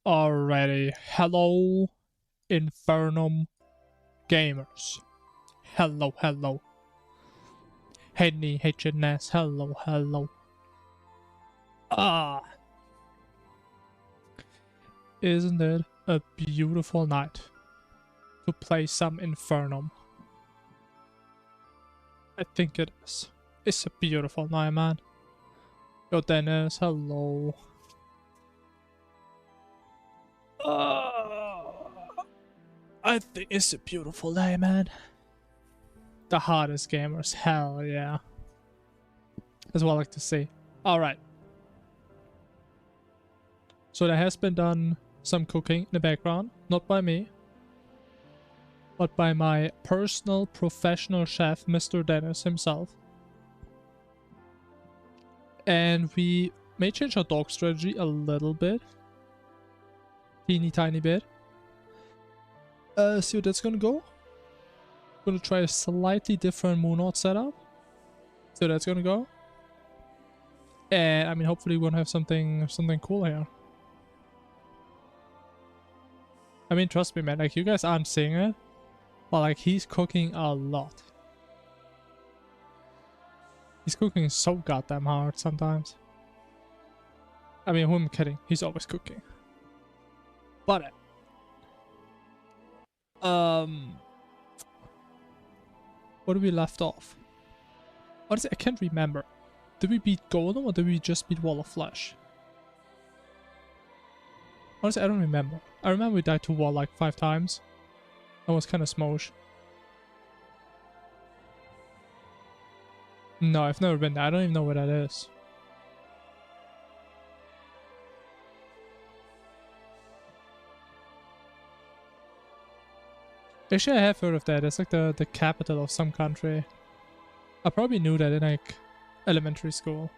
Alrighty, hello, Infernum gamers. Hello. Hey knee, hey chiness, hello. Ah, isn't it a beautiful night to play some Infernum? I think it is. It's a beautiful night, man. Yo, Dennis, hello. I think it's a beautiful day, man. The hardest gamers, hell yeah. That's what I like to see. Alright. So there has been done some cooking in the background. Not by me, but by my personal professional chef, Mr. Dennis himself. And we may change our dog strategy a little bit. Teeny tiny bit. See what that's gonna go. Gonna try a slightly different Moonort setup. So that's gonna go. And I mean, hopefully we're gonna have something cool here. I mean, trust me, man. Like, you guys aren't seeing it, but like, he's cooking a lot. He's cooking so goddamn hard sometimes. I mean, who am I kidding? He's always cooking. But what did we left off? Honestly, I can't remember. Did we beat Golem or did we just beat Wall of Flesh? Honestly, I don't remember. I remember we died to Wall like 5 times. That was kind of smosh. No, I've never been there. I don't even know where that is. Actually, I have heard of that. It's like the capital of some country. I probably knew that in like elementary school.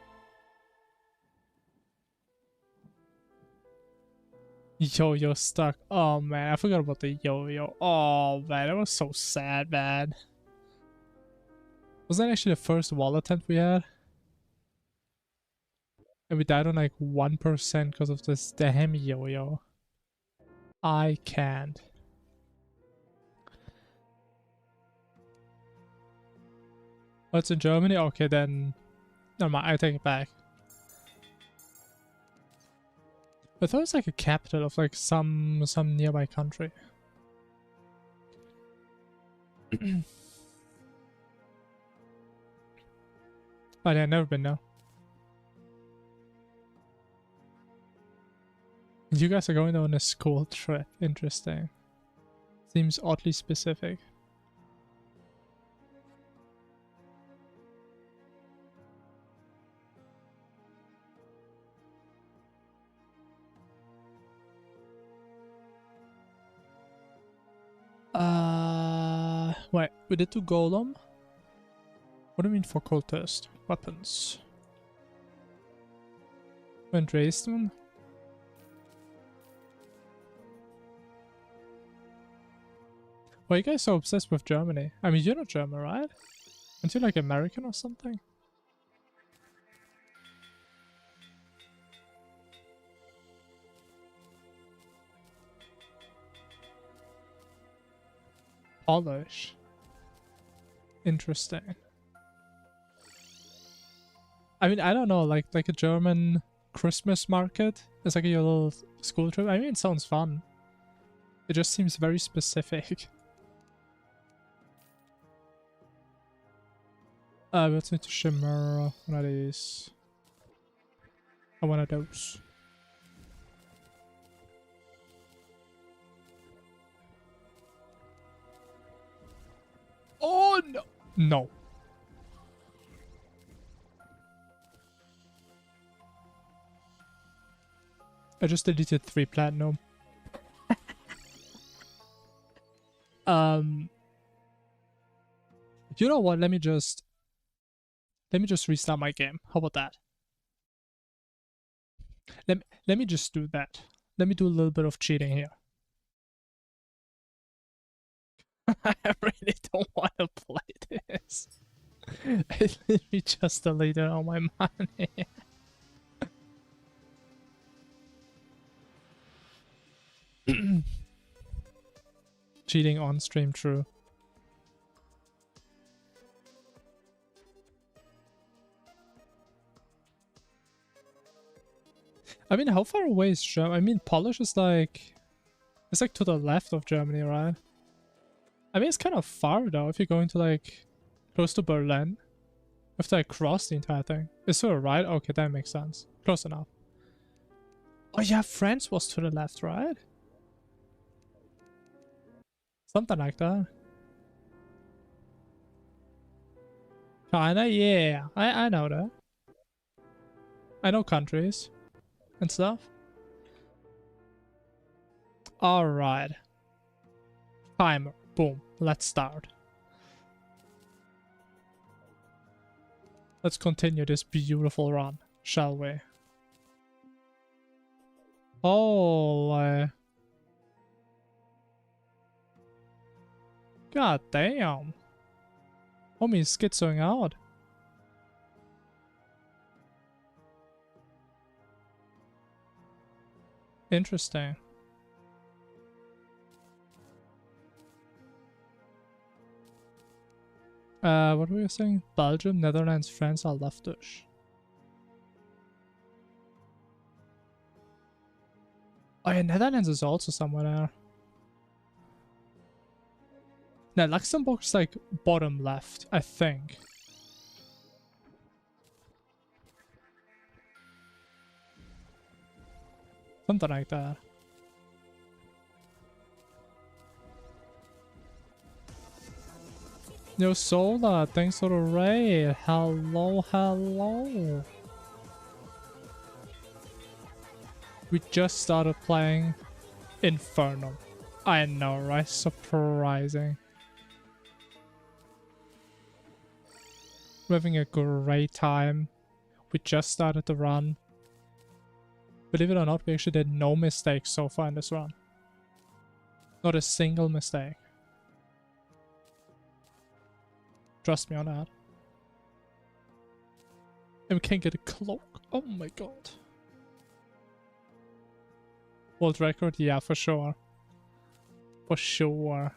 Yo-yo stuck. Oh man, I forgot about the yo-yo. Oh man, that was so sad, man. Was that actually the first wall attempt we had? And we died on like 1% because of this damn yo-yo. I can't. Oh, it's in Germany? Okay, then... Never mind, I take it back. I thought it was like a capital of like some nearby country. But yeah, I've never been there. You guys are going on a school trip. Interesting. Seems oddly specific. Wait, we did do Golem? What do you mean for Cultist? Weapons. And Dresden? Why are you guys so obsessed with Germany? I mean, you're not German, right? Aren't you like American or something? Polish. Interesting. I mean, I don't know, like a German Christmas market. It's like a little school trip. I mean, it sounds fun. It just seems very specific. Let's need to shimmer one of these. Or one of those. Oh no! No. I just deleted 3 platinum. You know what? Let me just restart my game. How about that? Let me just do that. Let me do a little bit of cheating here. I really don't want to play this. I literally just deleted all my money. Cheating on stream, true. I mean, how far away is Germany? I mean, Polish is like... It's like to the left of Germany, right? I mean, it's kind of far though, if you're going to like... Close to Berlin. You have to like cross the entire thing. Is it right? Okay, that makes sense. Close enough. Oh yeah, France was to the left, right? Something like that. China, yeah. I know that. I know countries and stuff. Alright. Timer. Boom. Let's start. Let's continue this beautiful run, shall we? Holy. God damn. Homie is schizoing out. Interesting. What were you saying? Belgium, Netherlands, France are leftish. Oh yeah, Netherlands is also somewhere there. No, Luxembourg's like bottom left, I think. Something like that. Yo, Sola, thanks for the raid. Hello, hello. We just started playing Infernum. I know, right? Surprising. We're having a great time. We just started the run. Believe it or not, we actually did no mistakes so far in this run. Not a single mistake. Trust me on that. And we can get a cloak. Oh my god. World record? Yeah, for sure. For sure.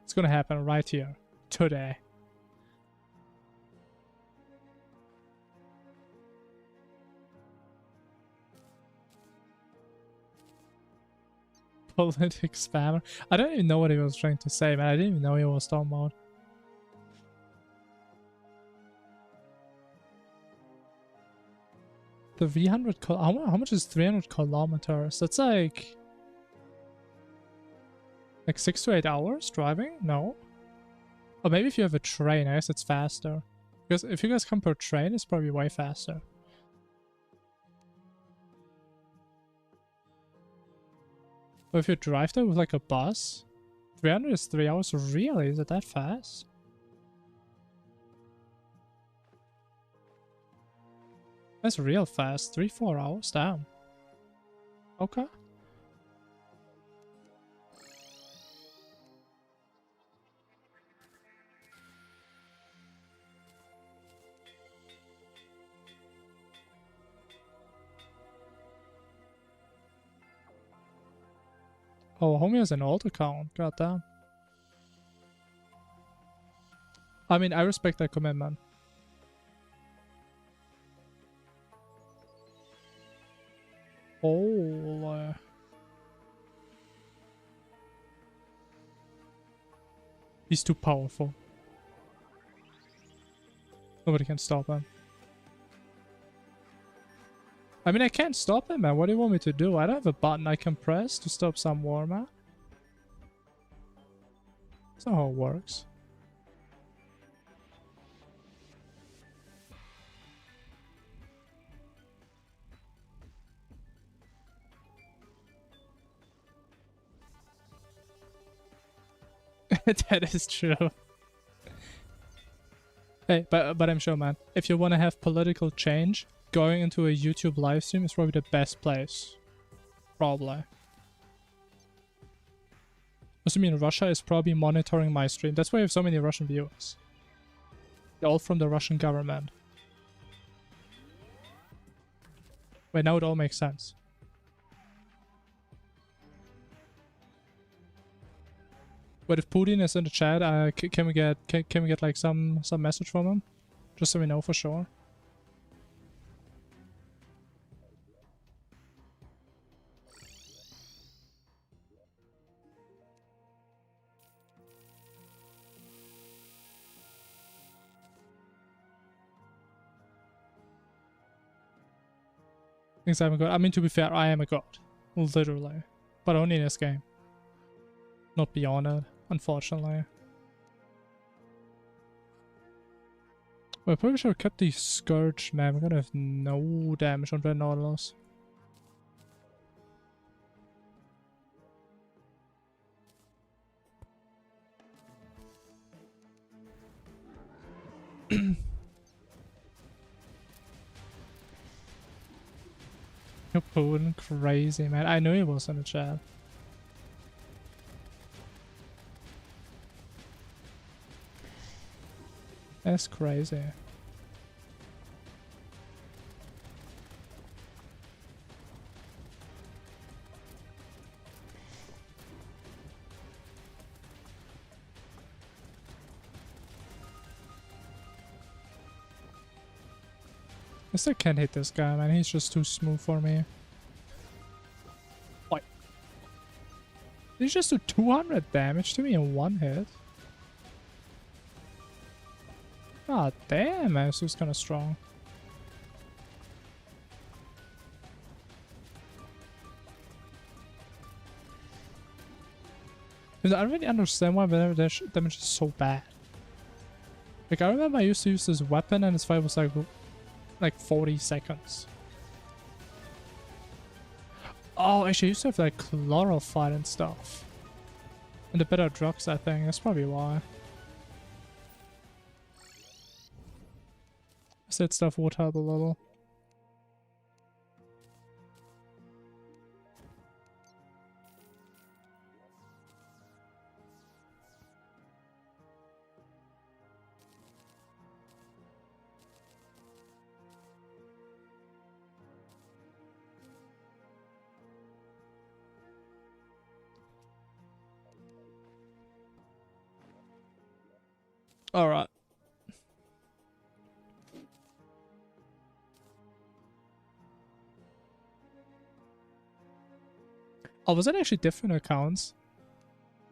It's gonna happen right here. Today. Politics spammer. I don't even know what he was trying to say, man. I didn't even know he was talking about. The 300 how much is 300 kilometers? That's like 6 to 8 hours driving? No. Or maybe if you have a train, I guess it's faster. Because if you guys come per train, it's probably way faster. But if you drive there with like a bus, 300 is 3 hours. Really? Is it that fast? That's real fast. 3-4 hours? Damn. Okay. Oh, homie has an alt account. God damn. I mean, I respect that commitment. Oh. He's too powerful. Nobody can stop him. I mean, I can't stop him, man. What do you want me to do? I don't have a button I can press to stop some war, man. That's not how it works. That is true. Hey, but I'm sure, man, if you want to have political change, going into a YouTube livestream is probably the best place. Probably. Also, I mean, Russia is probably monitoring my stream. That's why I have so many Russian viewers. They're all from the Russian government. Wait, now it all makes sense. But if Putin is in the chat, can we get like some message from him, just so we know for sure? Things I'm a god. I mean, to be fair, I am a god, literally, but only in this game, not beyond it, unfortunately. Well, I probably should have kept the Scourge, man. We're gonna have no damage on Red Nautilus. You're pulling crazy, man. I knew he was in the chat. That's crazy. I still can't hit this guy, man. He's just too smooth for me. What? Did he just do 200 damage to me in one hit? Ah, damn, man. This was kind of strong. I don't really understand why damage is so bad. Like, I remember I used to use this weapon and this fight was like 40 seconds. Oh, actually, I used to have like chlorophyte and stuff. And the better drugs, I think. That's probably why. That stuff would help a little. All right. Oh, was it actually different accounts?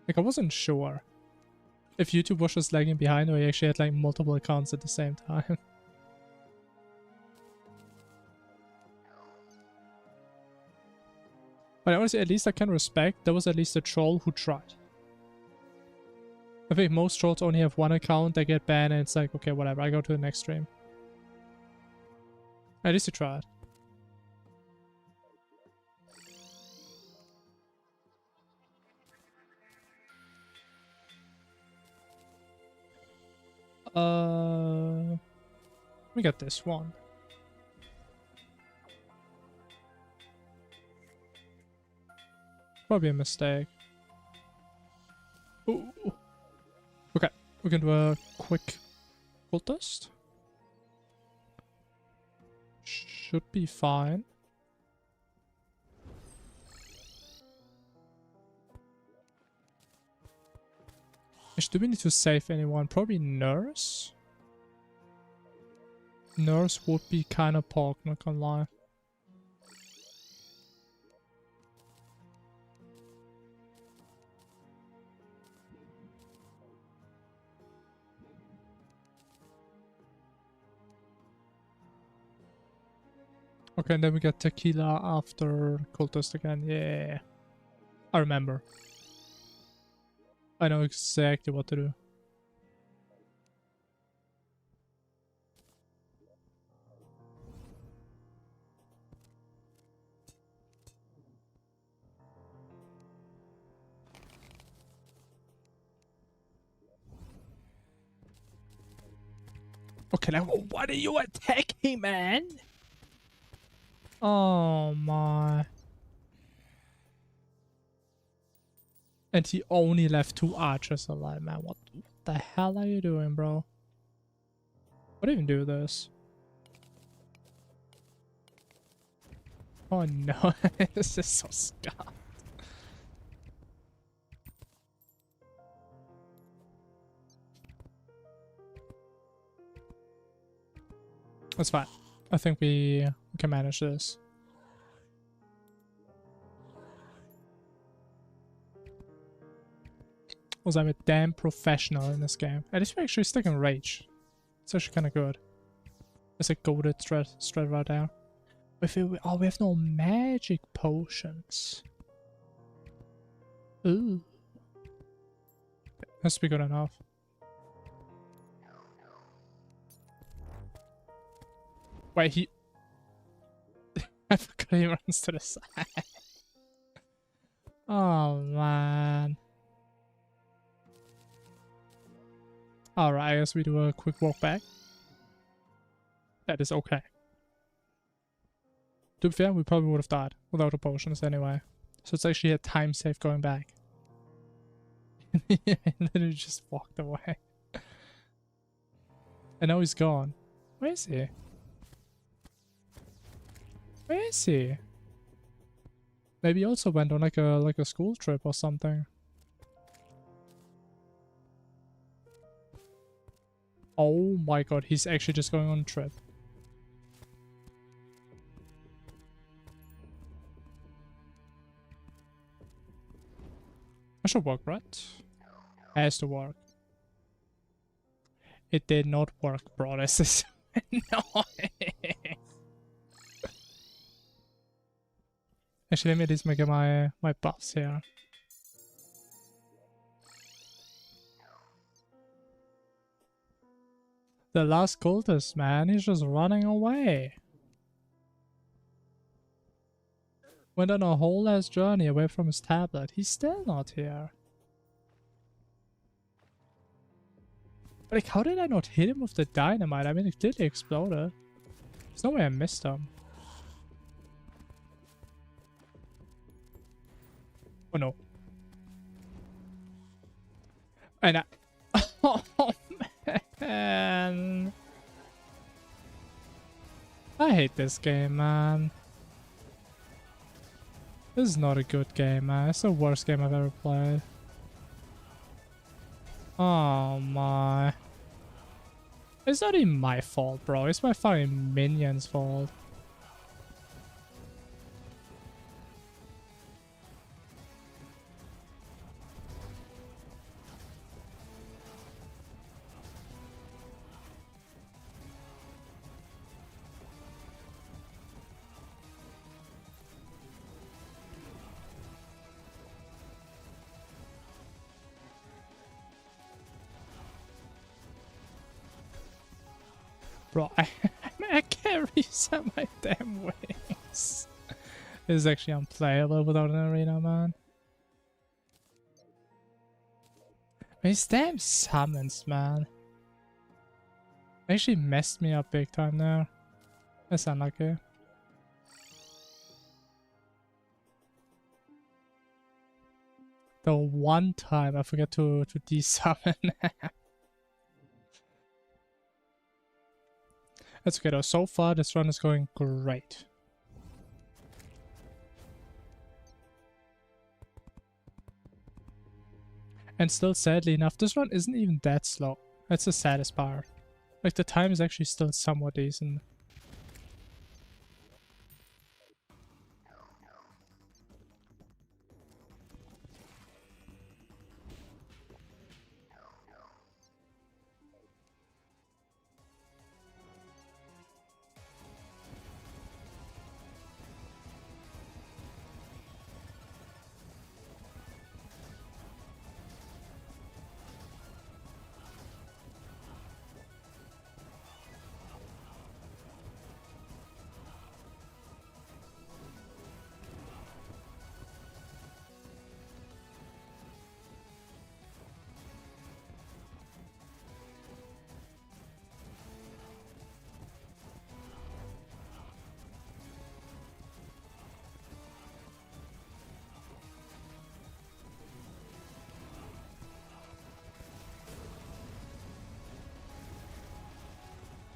Like, I wasn't sure if YouTube was just lagging behind or he actually had like multiple accounts at the same time. But honestly, at least I can respect there was at least a troll who tried. I think most trolls only have one account, they get banned, and it's like, okay, whatever, I go to the next stream. At least you tried. Let me get this one. Probably a mistake. Ooh. Okay, we can do a quick cultist. Should be fine. Do we need to save anyone? Probably Nurse? Nurse would be kind of pork, not gonna lie. Okay, and then we get Tequila after Cultist again. Yeah. I remember. I know exactly what to do. Okay, now what are you attacking, man? Oh my. And he only left 2 archers alive, man. What the hell are you doing, bro? What even do this? Oh no, this is so scuffed. That's fine. I think we can manage this. Also, I'm a damn professional in this game. At least we're actually sticking rage. It's actually kind of good. There's a goaded strat right there. Oh, we have no magic potions. Ooh. Has to be good enough. Wait, he... I forgot he runs to the side. Oh, man. Alright, I guess we do a quick walk back. That is okay. To be fair, we probably would have died without the potions anyway. So it's actually a time save going back. And then he just walked away. And now he's gone. Where is he? Where is he? Maybe he also went on like a school trip or something. Oh my god, he's actually just going on a trip. I should work, right? Has to work. It did not work, bro. This is annoying. Actually, let me at least make my buffs here. The last cultist, man, he's just running away. Went on a whole ass journey away from his tablet. He's still not here. But like, how did I not hit him with the dynamite? I mean, it clearly exploded. There's no way I missed him. Oh no. And I... Oh man. I hate this game, man. This is not a good game, man. It's the worst game I've ever played. Oh my. It's not even my fault, bro. It's my fucking minion's fault. Bro, I can't reset my damn wings. This is actually unplayable without an arena, man. These damn summons, man. Actually messed me up big time there. That's unlucky. The one time I forgot to desummon. That's okay though. So far this run is going great. And still, sadly enough, this run isn't even that slow. That's the saddest part. Like, the time is actually still somewhat decent.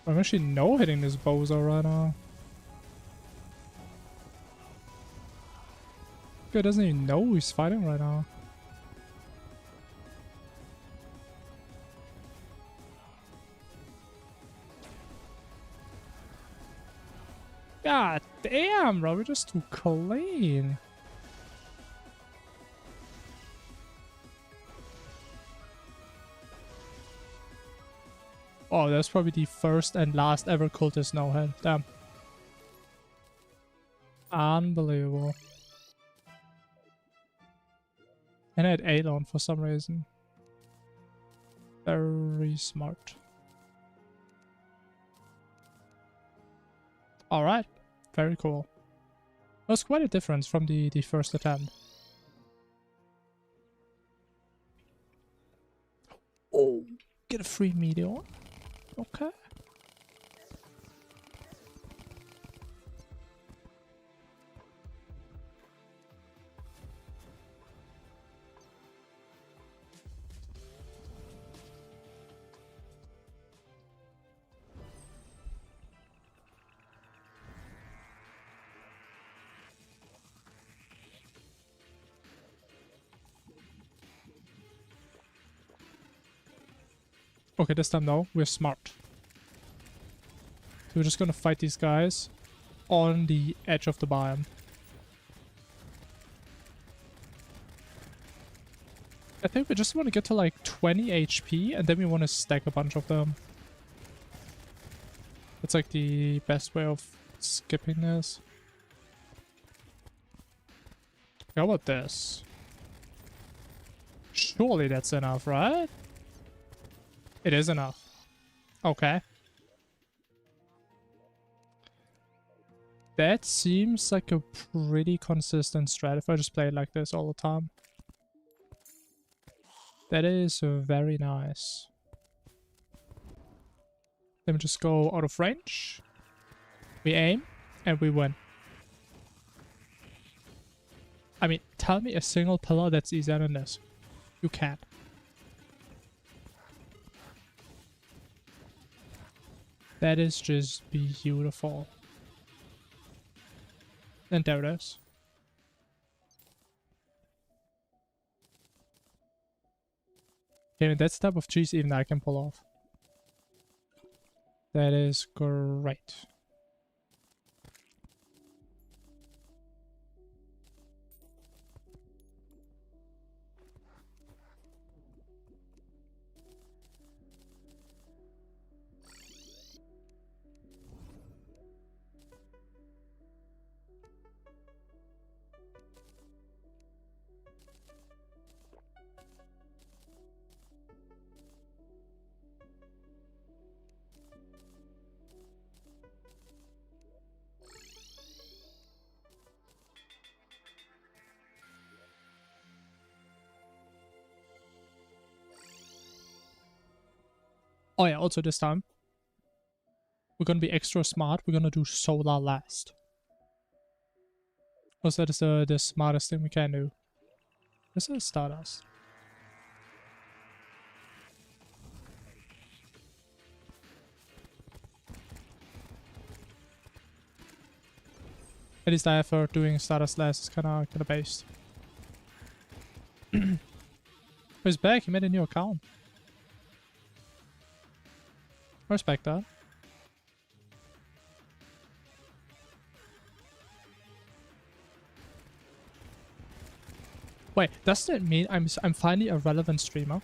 I'm actually no-hitting this bozo right now. Guy doesn't even know who he's fighting right now. God damn, bro, we're just too clean. Oh, that's probably the first and last ever cultist no-hit. Damn. Unbelievable. And I had Alon for some reason. Very smart. Alright. Very cool. That was quite a difference from the first attempt. Oh, get a free meteor. Okay. Okay, this time no, we're smart. So we're just gonna fight these guys on the edge of the biome. I think we just want to get to like 20 HP and then we want to stack a bunch of them. That's like the best way of skipping this. How about this? Surely that's enough, right? It is enough. Okay. That seems like a pretty consistent strat if I just play it like this all the time. That is very nice. Let me just go out of range. We aim and we win. I mean, tell me a single pillar that's easier than this. You can't. That is just beautiful. And there it is. Okay, that's the type of cheese even I can pull off. That is great. Oh yeah, also this time, we're gonna be extra smart. We're gonna do solar last. Because that is the smartest thing we can do. This is Stardust. At least the effort doing Stardust last is kinda based. He's back, he made a new account. I respect that. Wait, doesn't it mean I'm finally a relevant streamer?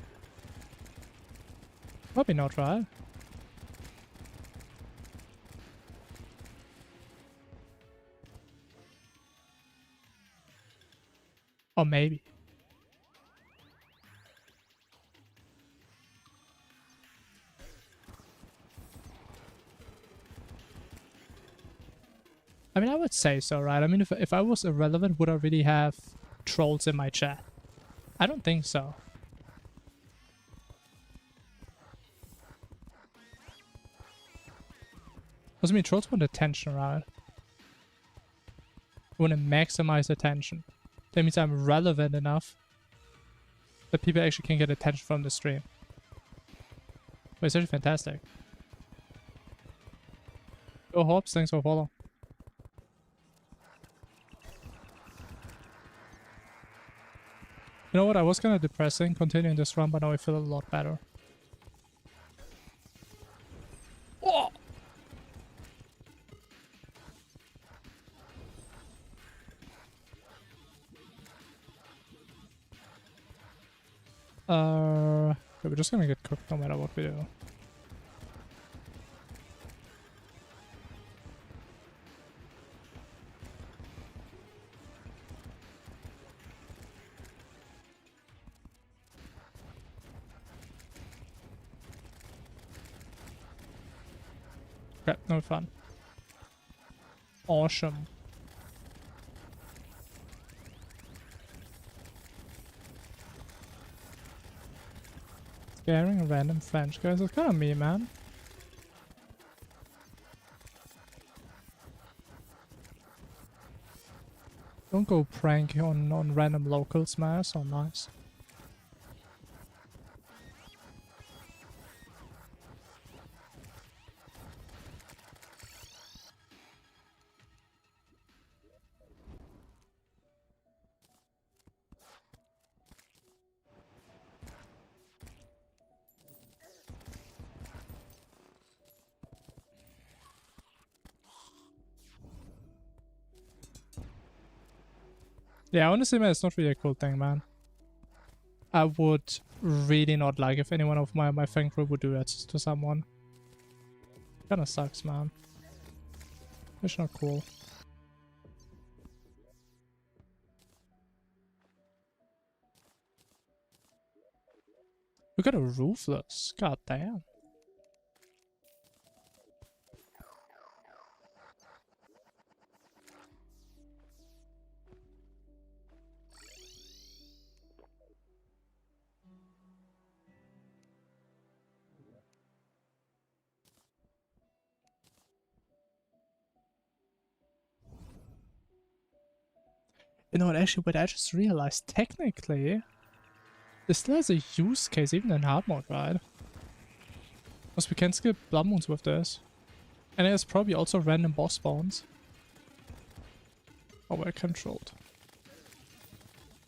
Probably not, right? Or maybe. I mean, I would say so, right? I mean, if I was irrelevant, would I really have trolls in my chat? I don't think so. Because I mean, trolls want attention, right? I want to maximize attention. That means I'm relevant enough that people actually can get attention from the stream. But it's actually fantastic. Go Hobbs, thanks for following. You know what, I was kind of depressing continuing this run, but now I feel a lot better. Oh! Okay, we're just gonna get cooked no matter what we do. Okay, no fun. Awesome. Scaring random French guys is kind of me, man. Don't go prank on random locals, man. That's so nice. Yeah, honestly, man, it's not really a cool thing, man. I would really not like if anyone of my friend group would do that to someone. Kinda sucks, man. It's not cool. We got a roofless. God damn. You know what, actually, what I just realized, technically, this still has a use case even in hard mode, right? Because we can skip blood moons with this. And there's probably also random boss spawns. Oh, we're controlled.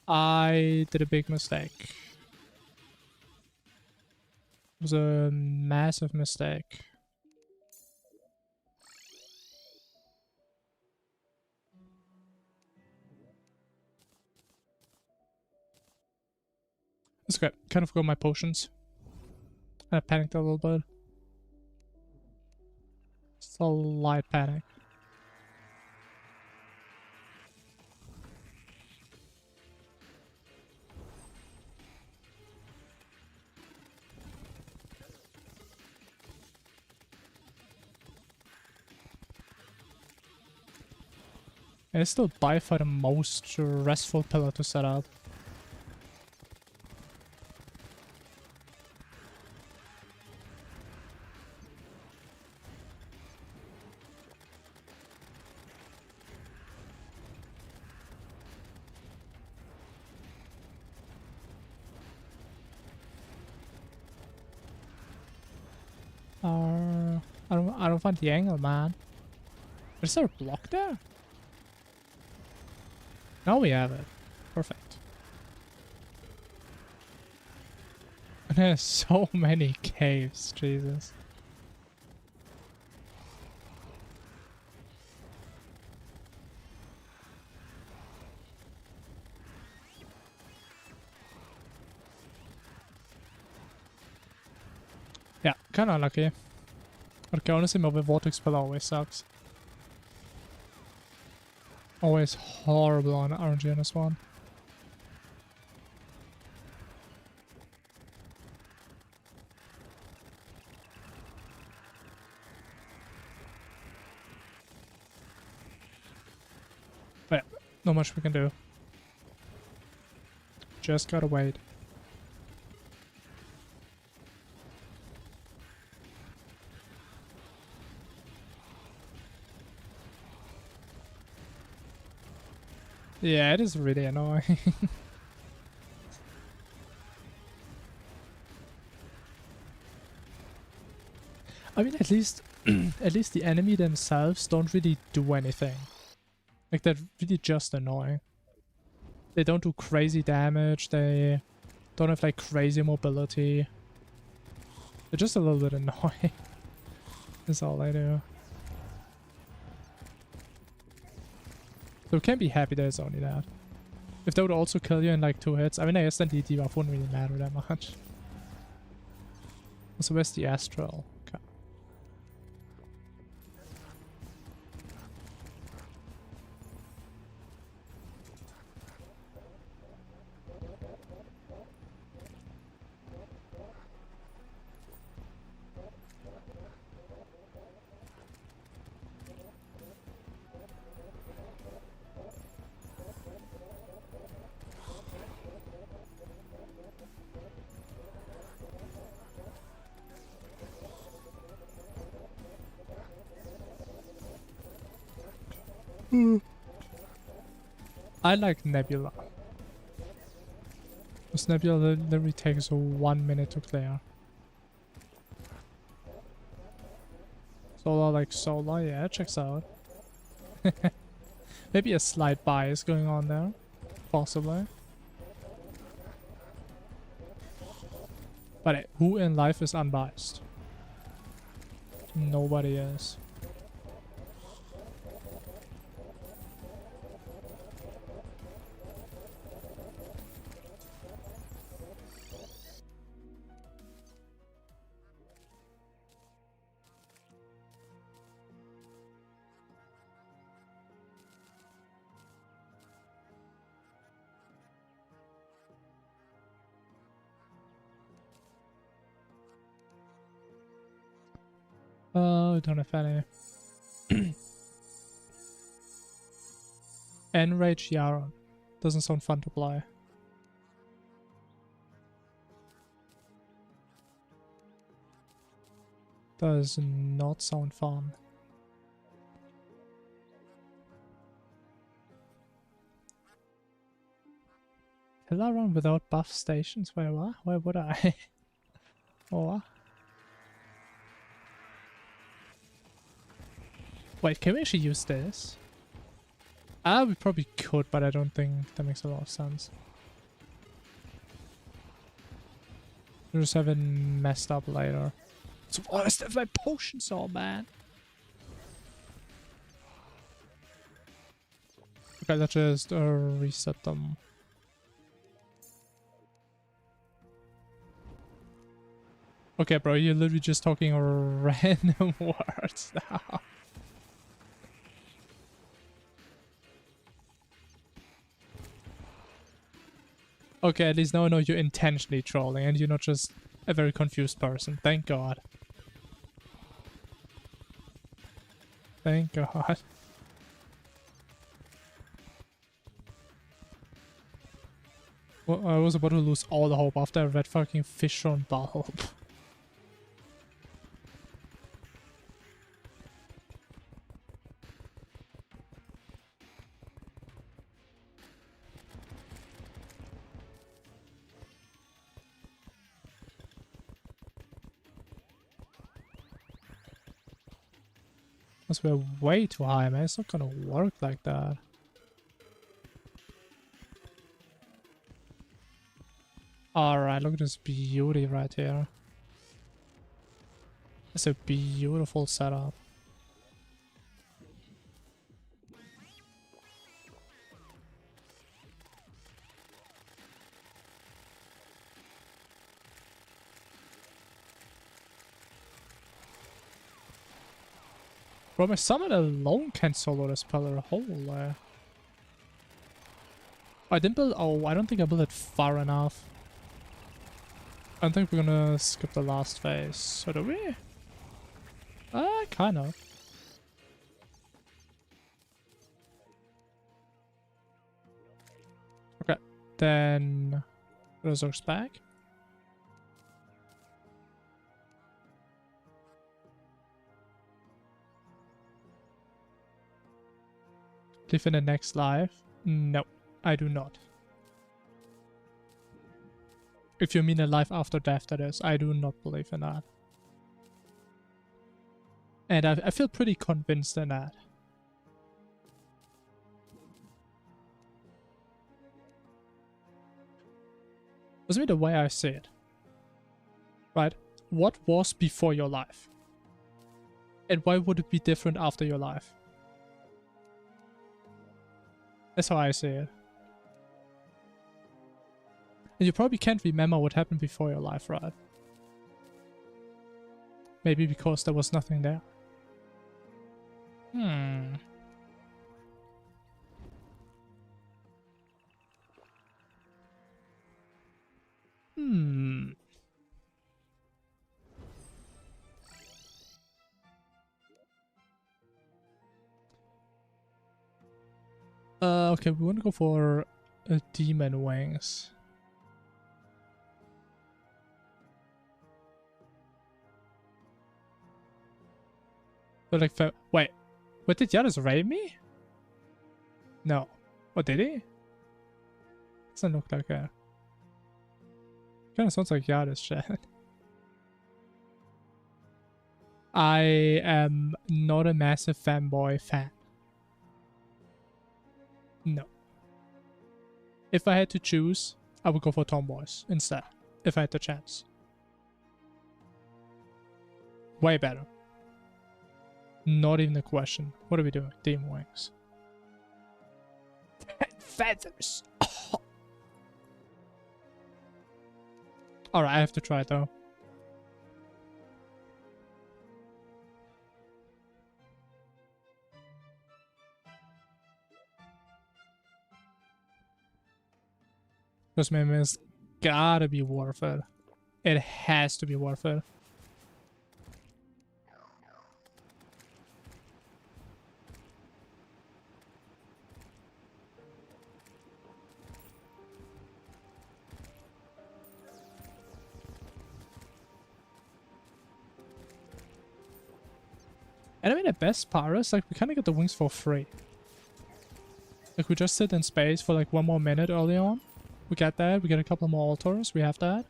I did a big mistake. It was a massive mistake. It's okay. Kind of forgot my potions. I panicked a little bit. It's a light panic. And it's still by far the most restful pillar to set up. I don't find the angle, man. Is there a block there? Now we have it. Perfect. And there's so many caves, Jesus. Yeah, kinda unlucky. Okay, honestly, my vortex pillar always sucks. Always horrible on RNG on this one. But yeah, not much we can do. Just gotta wait. Yeah, it is really annoying. I mean, at least the enemy themselves don't really do anything. Like, they're really just annoying. They don't do crazy damage, they don't have like crazy mobility. They're just a little bit annoying. That's all they do. So we can't be happy that it's only that. If they would also kill you in like 2 hits, I mean, I guess then the debuff wouldn't really matter that much. So where's the Astral? Okay. I like Nebula. This Nebula literally takes 1 minute to clear. Solar like Solar, yeah, checks out. Maybe a slight bias going on there. Possibly. But who in life is unbiased? Nobody is. I don't have any. Enrage Yaron. Doesn't sound fun to play. Does not sound fun. Pillaron without buff stations? Wait, what? Why would I? Oh, what? Wait, can we actually use this? We probably could, but I don't think that makes a lot of sense. We'll just have it messed up later. So what is that my potions all, man? Okay, let's just reset them. Okay, bro, you're literally just talking random words now. Okay, at least now I know you're intentionally trolling and you're not just a very confused person. Thank God. Thank God. Well, I was about to lose all the hope after I read fucking Fish on Bulb. Because we're way too high, man. It's not gonna work like that. Alright, look at this beauty right here. It's a beautiful setup. Bro, my summon alone can solo this pillar. Holy. I didn't build. Oh, I don't think I built it far enough. I don't think we're gonna skip the last phase. So do we? Kind of. Okay, then Razor's back. Live in the next life? No, I do not. If you mean a life after death, that is. I do not believe in that. And I feel pretty convinced in that. That's me the way I see it. Right? What was before your life? And why would it be different after your life? That's how I see it. And you probably can't remember what happened before your life, right? Maybe because there was nothing there. Hmm. Hmm. Okay, we want to go for demon wings. But like, wait, did Yaris raid me? No. What did he? Doesn't look like a. Kind of sounds like Yaris chat. I am not a massive fanboy fan. No. If I had to choose, I would go for tomboys instead. If I had the chance. Way better. Not even a question. What are we doing? Demon wings. 10 feathers! Oh. Alright, I have to try it though. Because man, it's gotta be worth it. It has to be worth it. And I mean, the best part is, like, we kind of get the wings for free. Like, we just sit in space for, like, 1 more minute early on. We get that. We get a couple more altars. We have that.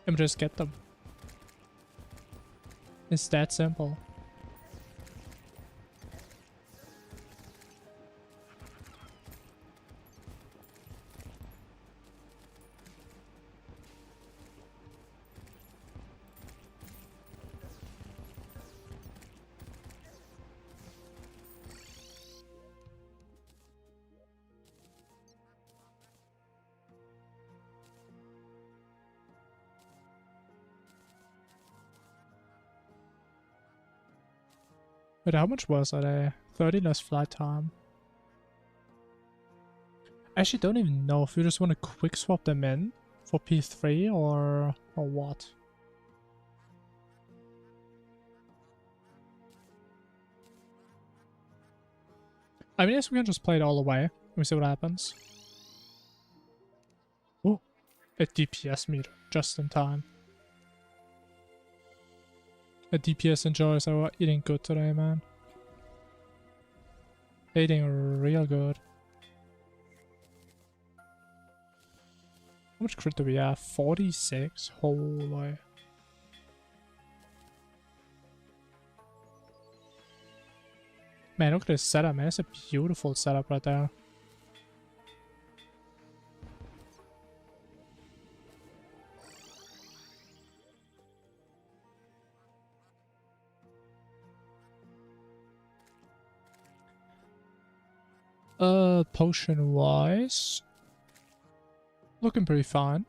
And we just get them. It's that simple. But how much was it? 30 less flight time. I actually don't even know if you just want to quick swap them in for P3 or what. I mean, yes, we can just play it all the way. Let me see what happens. Oh, a DPS meter just in time. A DPS enjoys our eating good today, man. Eating real good. How much crit do we have? 46? Holy. Man, look at this setup, man. It's a beautiful setup right there. Potion-wise, looking pretty fine.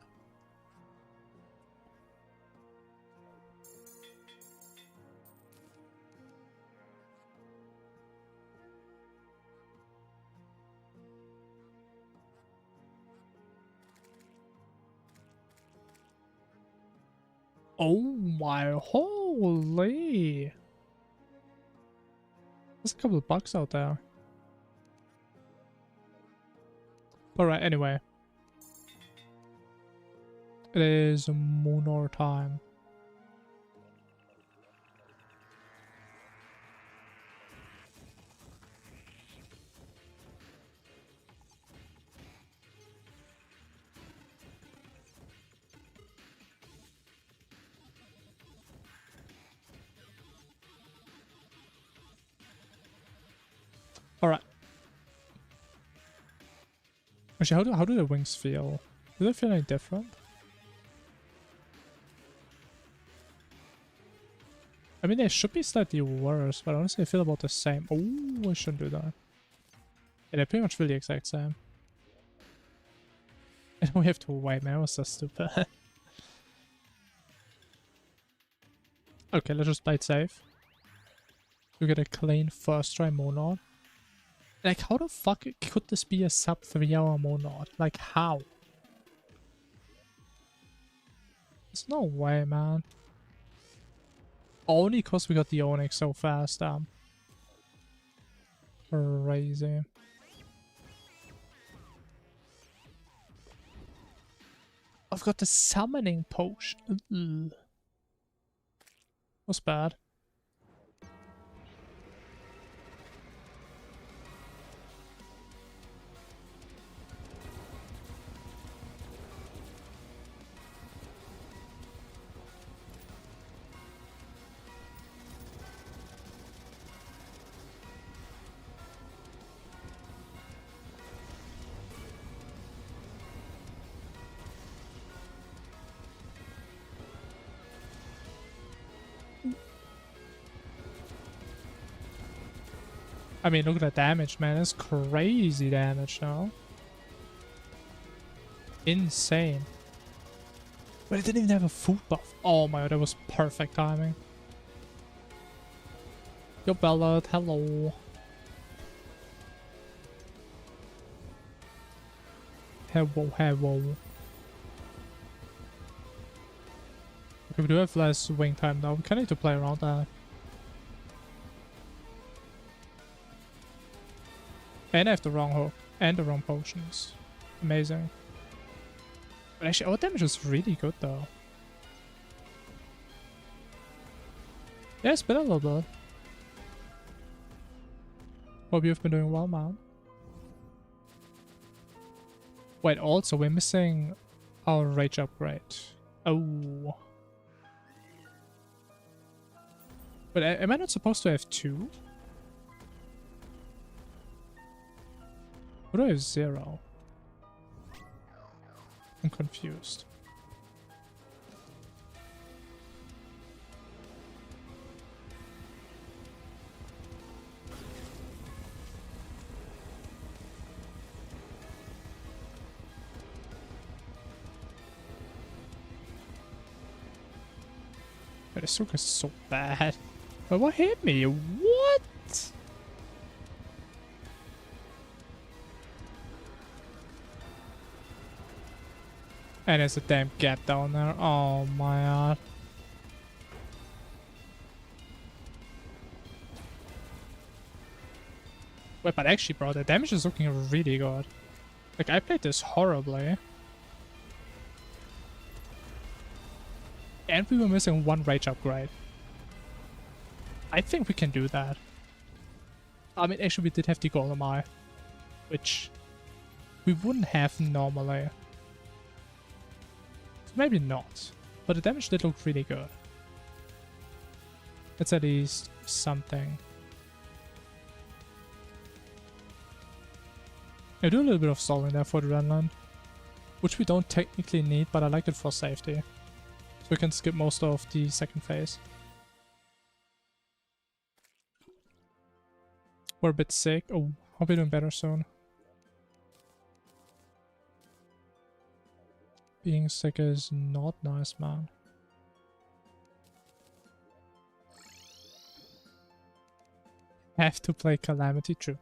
Oh my holy! There's a couple of bugs out there. Alright, anyway. It is Moonor time. Alright. Actually, how do the wings feel? Do they feel any different? I mean, they should be slightly worse, but honestly, I feel about the same. Oh, I shouldn't do that. Yeah, they pretty much feel the exact same. We have to wait, man. It was so stupid. Okay, let's just play it safe. To get a clean first try Monod. Like, how the fuck could this be a sub 3-hour Monod? Like, how? There's no way, man. Only because we got the Onyx so fast, Crazy. I've got the summoning potion. Ugh. Was bad. I mean, look at the damage, man. It's crazy damage now. Insane. But it didn't even have a food buff. Oh my god, that was perfect timing. Yo, Ballad, hello. Hello, hello. Okay, we do have less wing time though. We kind of need to play around that. And I have the wrong hook. And the wrong potions. Amazing. But actually, our damage is really good though. Yeah, it's been a little bit. Hope you've been doing well, man. Wait, also, we're missing our rage upgrade. Oh. But am I not supposed to have 2? Or do I have 0? I'm confused. But this hook is so bad. But what hit me? What? And there's a damn gap down there. Oh my god. Wait, but actually, bro, the damage is looking really good. Like, I played this horribly. And we were missing 1 rage upgrade. I think we can do that. I mean, actually, we did have the Golem Eye, which we wouldn't have normally. Maybe not, but the damage did look really good. That's at least something. I do a little bit of stalling there for the Renland, which we don't technically need, but I like it for safety. So we can skip most of the second phase. We're a bit sick. Oh, hope we're doing better soon. Being sick is not nice, man. Have to play Calamity, true.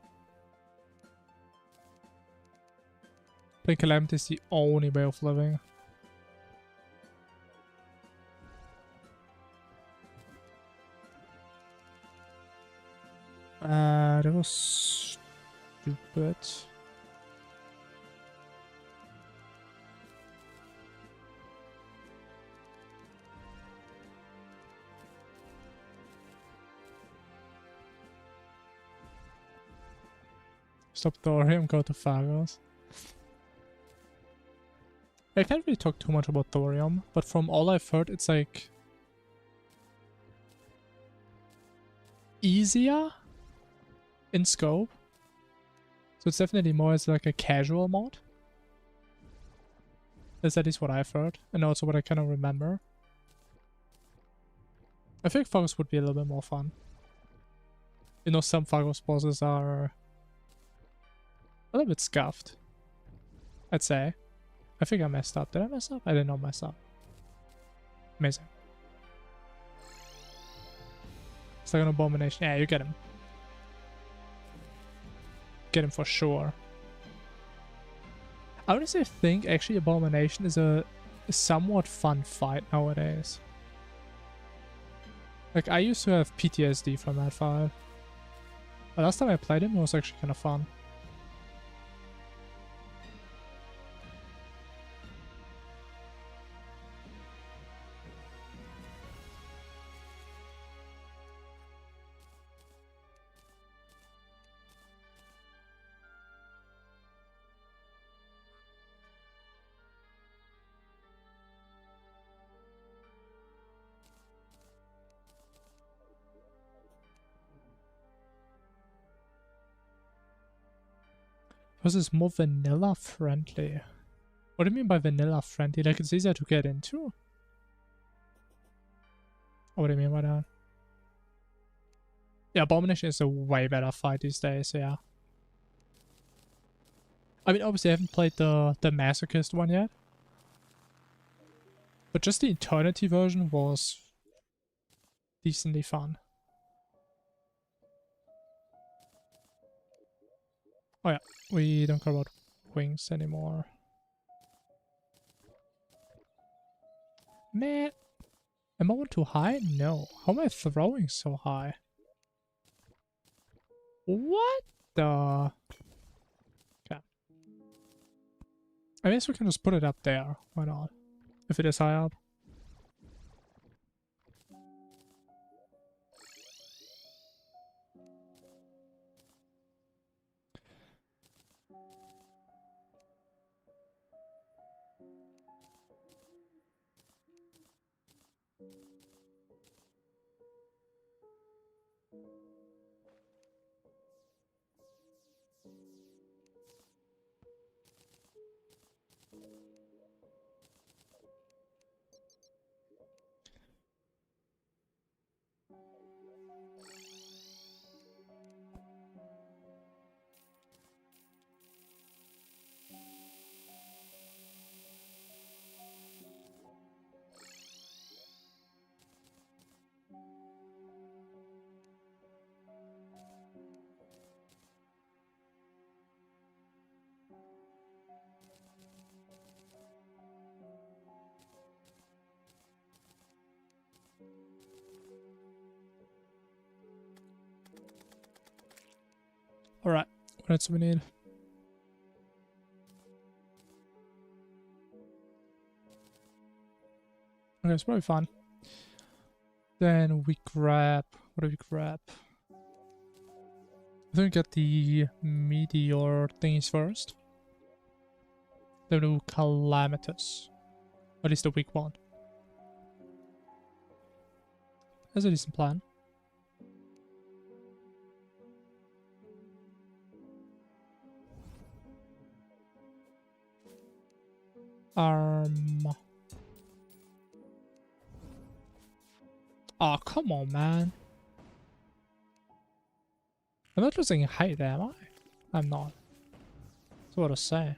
Playing Calamity is the only way of living. That was stupid. Stop thorium, go to Phagos. I can't really talk too much about thorium, but from all I've heard, it's like easier in scope. So it's definitely more as like a casual mod. That's at least what I've heard, and also what I kind of remember. I think Phagos would be a little bit more fun. You know, some Phagos bosses are a little bit scuffed, I'd say. I think I messed up. Did I mess up? I did not mess up. Amazing. It's like an abomination. Yeah, you get him. Get him for sure. I honestly think actually abomination is a somewhat fun fight nowadays. Like, I used to have PTSD from that fight. But last time I played him, it was actually kind of fun. This is more vanilla friendly. What do you mean by vanilla friendly? Like, it's easier to get into? Or what do you mean by that? Yeah, Abomination is a way better fight these days, yeah. I mean, obviously I haven't played the Masochist one yet. But just the Eternity version was decently fun. Oh yeah, we don't care about wings anymore. Man, am I one too high? No. How am I throwing so high? What the? Okay. I guess we can just put it up there. Why not? If it is high up. Alright, what else do we need? Okay, it's probably fun. Then we grab... What do we grab? I think we get the meteor thingies first. Then we do Calamitous. At least the weak one. That's a decent plan. Oh, come on, man. I'm not losing height, am I? I'm not. That's what I say.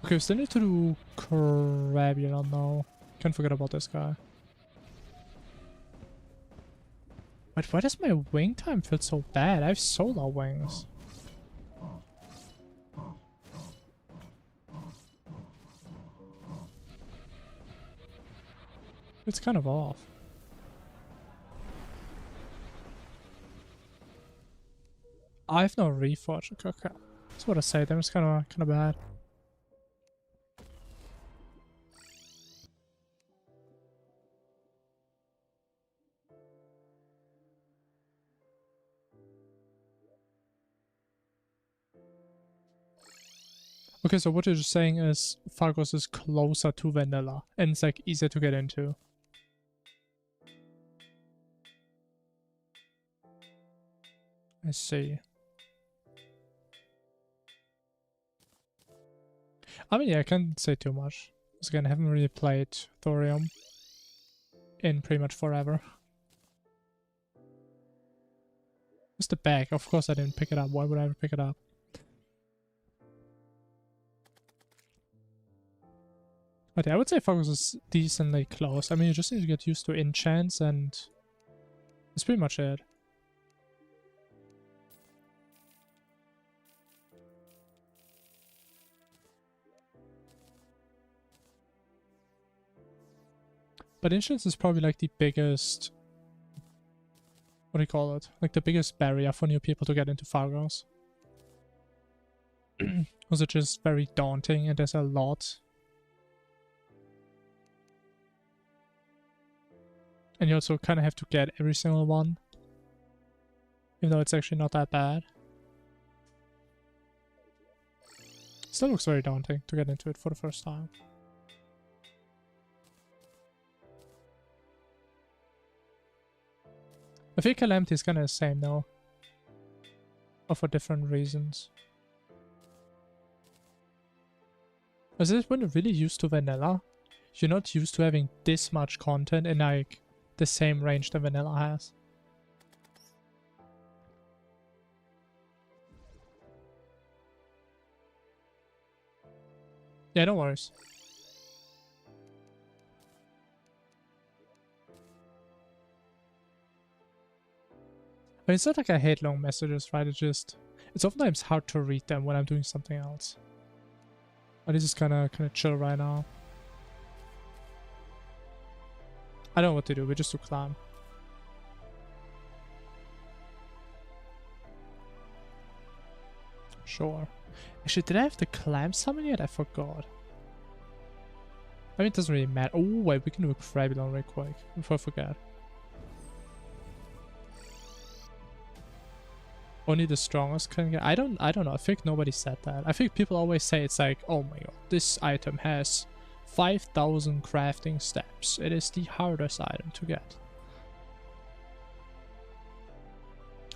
Okay, we still need to do Crabulon now. Can't forget about this guy. But why does my wing time feel so bad? I have solar wings. It's kind of off. I have no reforge. Okay. That's what I say. That was kind of bad. Okay, so what you're just saying is Fargos is closer to vanilla and it's like easier to get into. I see. I mean, yeah, I can't say too much. Because again, I haven't really played Thorium in pretty much forever. Where's the bag? Of course I didn't pick it up. Why would I ever pick it up? But yeah, I would say Focus is decently close. I mean, you just need to get used to enchants and that's pretty much it. But enchants is probably like the biggest... What do you call it? Like the biggest barrier for new people to get into Fargos. Because it's just very daunting and there's a lot. And you also kind of have to get every single one. Even though it's actually not that bad. Still looks very daunting to get into it for the first time. I think Calamity is kind of the same though. But for different reasons. Is it when you're really used to vanilla? You're not used to having this much content in like the same range that vanilla has. Yeah, no worries. I mean, it's not like I hate long messages, right? It's oftentimes hard to read them when I'm doing something else. But this is kind of chill right now. I don't know what to do. We just do climb. Sure. Actually, did I have the climb summon yet? I forgot. I mean, it doesn't really matter. Oh, wait, we can do a Crabylon real quick before I forget. Only the strongest can get... I don't know. I think nobody said that. I think people always say it's like, oh my god, this item has 5,000 crafting steps. It is the hardest item to get.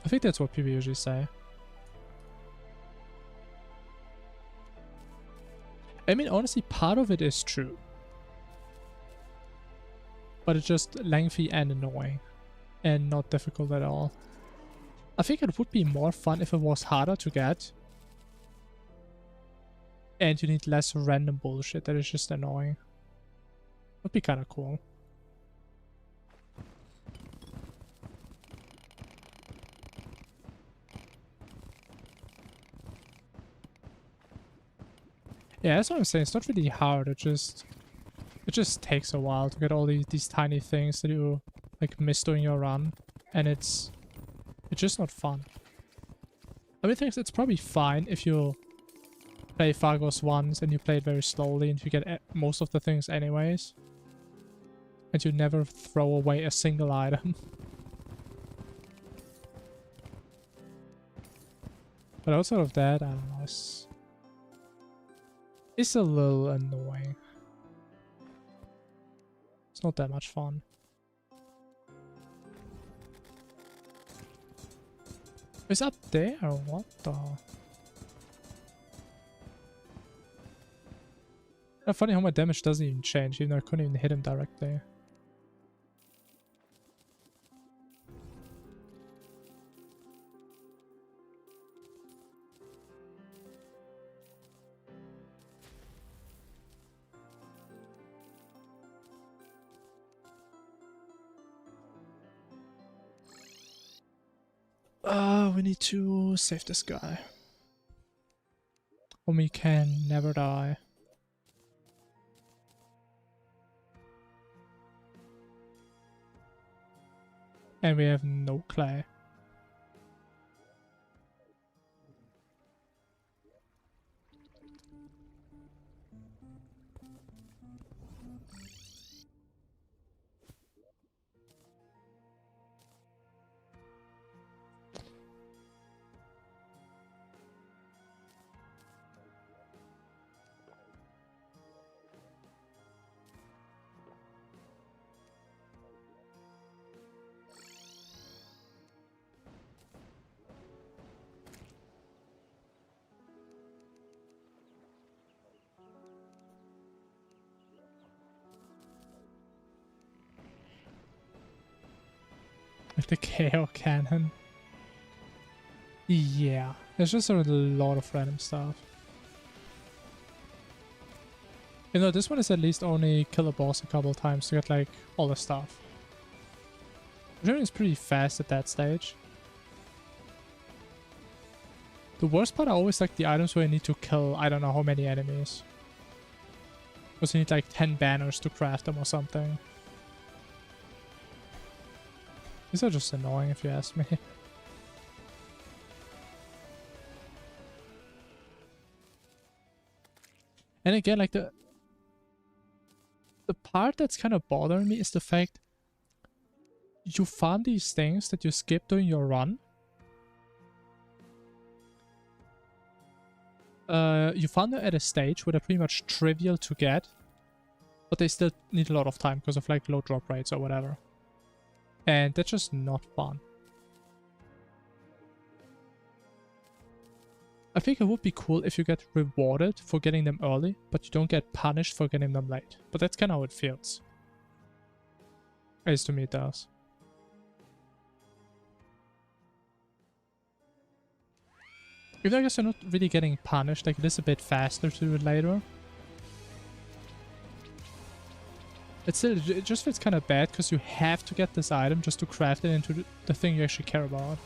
I think that's what people usually say. I mean, honestly, part of it is true. But it's just lengthy and annoying. And not difficult at all. I think it would be more fun if it was harder to get. And you need less random bullshit that is just annoying. Would be kind of cool. Yeah, that's what I'm saying. It's not really hard. It just takes a while to get all these tiny things that you like miss during your run, and it's just not fun. I mean, it's probably fine if you play Fargos once and you play it very slowly and you get most of the things anyways, and you never throw away a single item. But outside of that, I don't know. It's a little annoying. It's not that much fun. It's up there? What the? Funny how my damage doesn't even change, even though I couldn't even hit him directly. We need to save this guy. Homie can never die. And we have no clay. Like the KO cannon. Yeah, there's just a lot of random stuff. You know, this one is at least only kill a boss a couple of times to get like all the stuff. The journey is pretty fast at that stage. The worst part are always like the items where you need to kill I don't know how many enemies. Because you need like 10 banners to craft them or something. These are just annoying if you ask me. And again, like the part that's kind of bothering me is the fact you found these things that you skip during your run. You found them at a stage where they're pretty much trivial to get, but they still need a lot of time because of like low drop rates or whatever. And that's just not fun. I think it would be cool if you get rewarded for getting them early, but you don't get punished for getting them late. But that's kind of how it feels. At least to me it does. Even though I guess you're not really getting punished, like it is a bit faster to do it later. It just feels kind of bad because you have to get this item just to craft it into the thing you actually care about.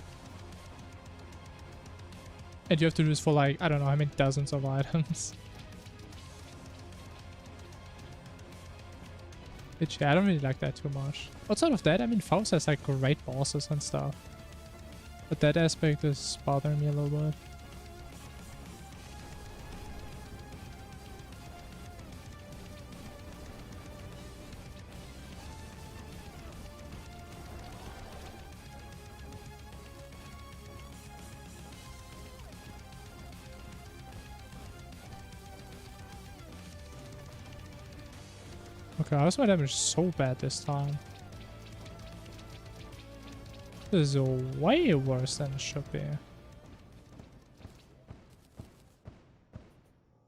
And you have to do this for like, I don't know how many dozens of items. Which, yeah, I don't really like that too much. Outside of that, I mean, Faust has like great bosses and stuff. But that aspect is bothering me a little bit. Okay, how's my damage so bad this time? This is way worse than it should be.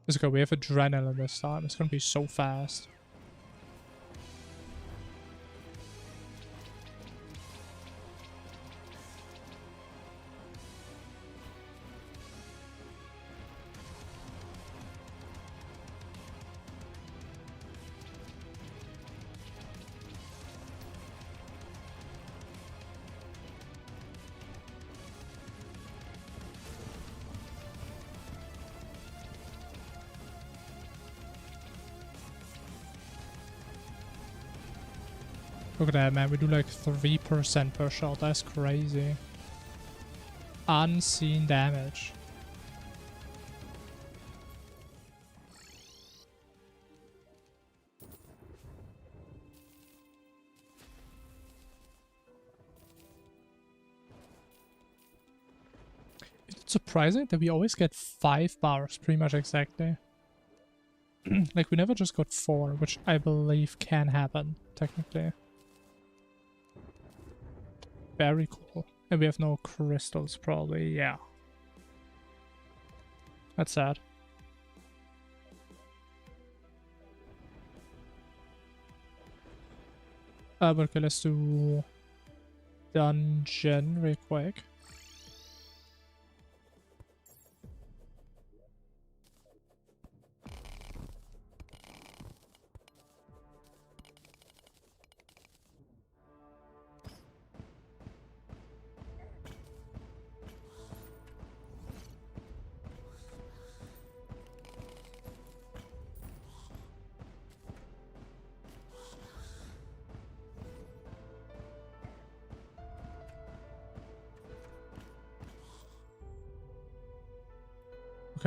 It's okay, we have adrenaline this time. It's gonna be so fast. Look at that, man. We do like 3% per shot. That's crazy. Unseen damage. It's surprising that we always get 5 bars, pretty much exactly. Like, we never just got 4, which I believe can happen, technically. Very cool. And we have no crystals, probably. Yeah. That's sad. But okay, let's do dungeon real quick.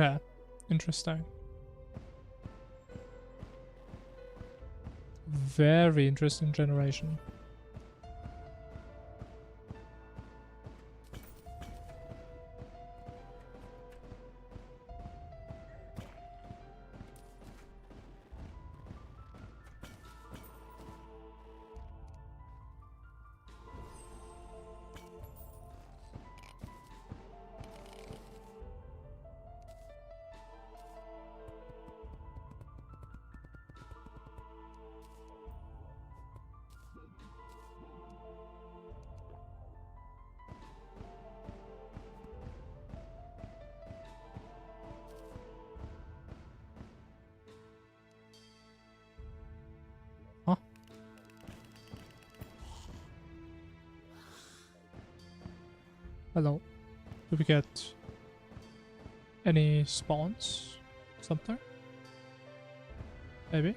Okay, interesting. Very interesting generation. Huh? Hello. Do we get any spawns? Something? Maybe?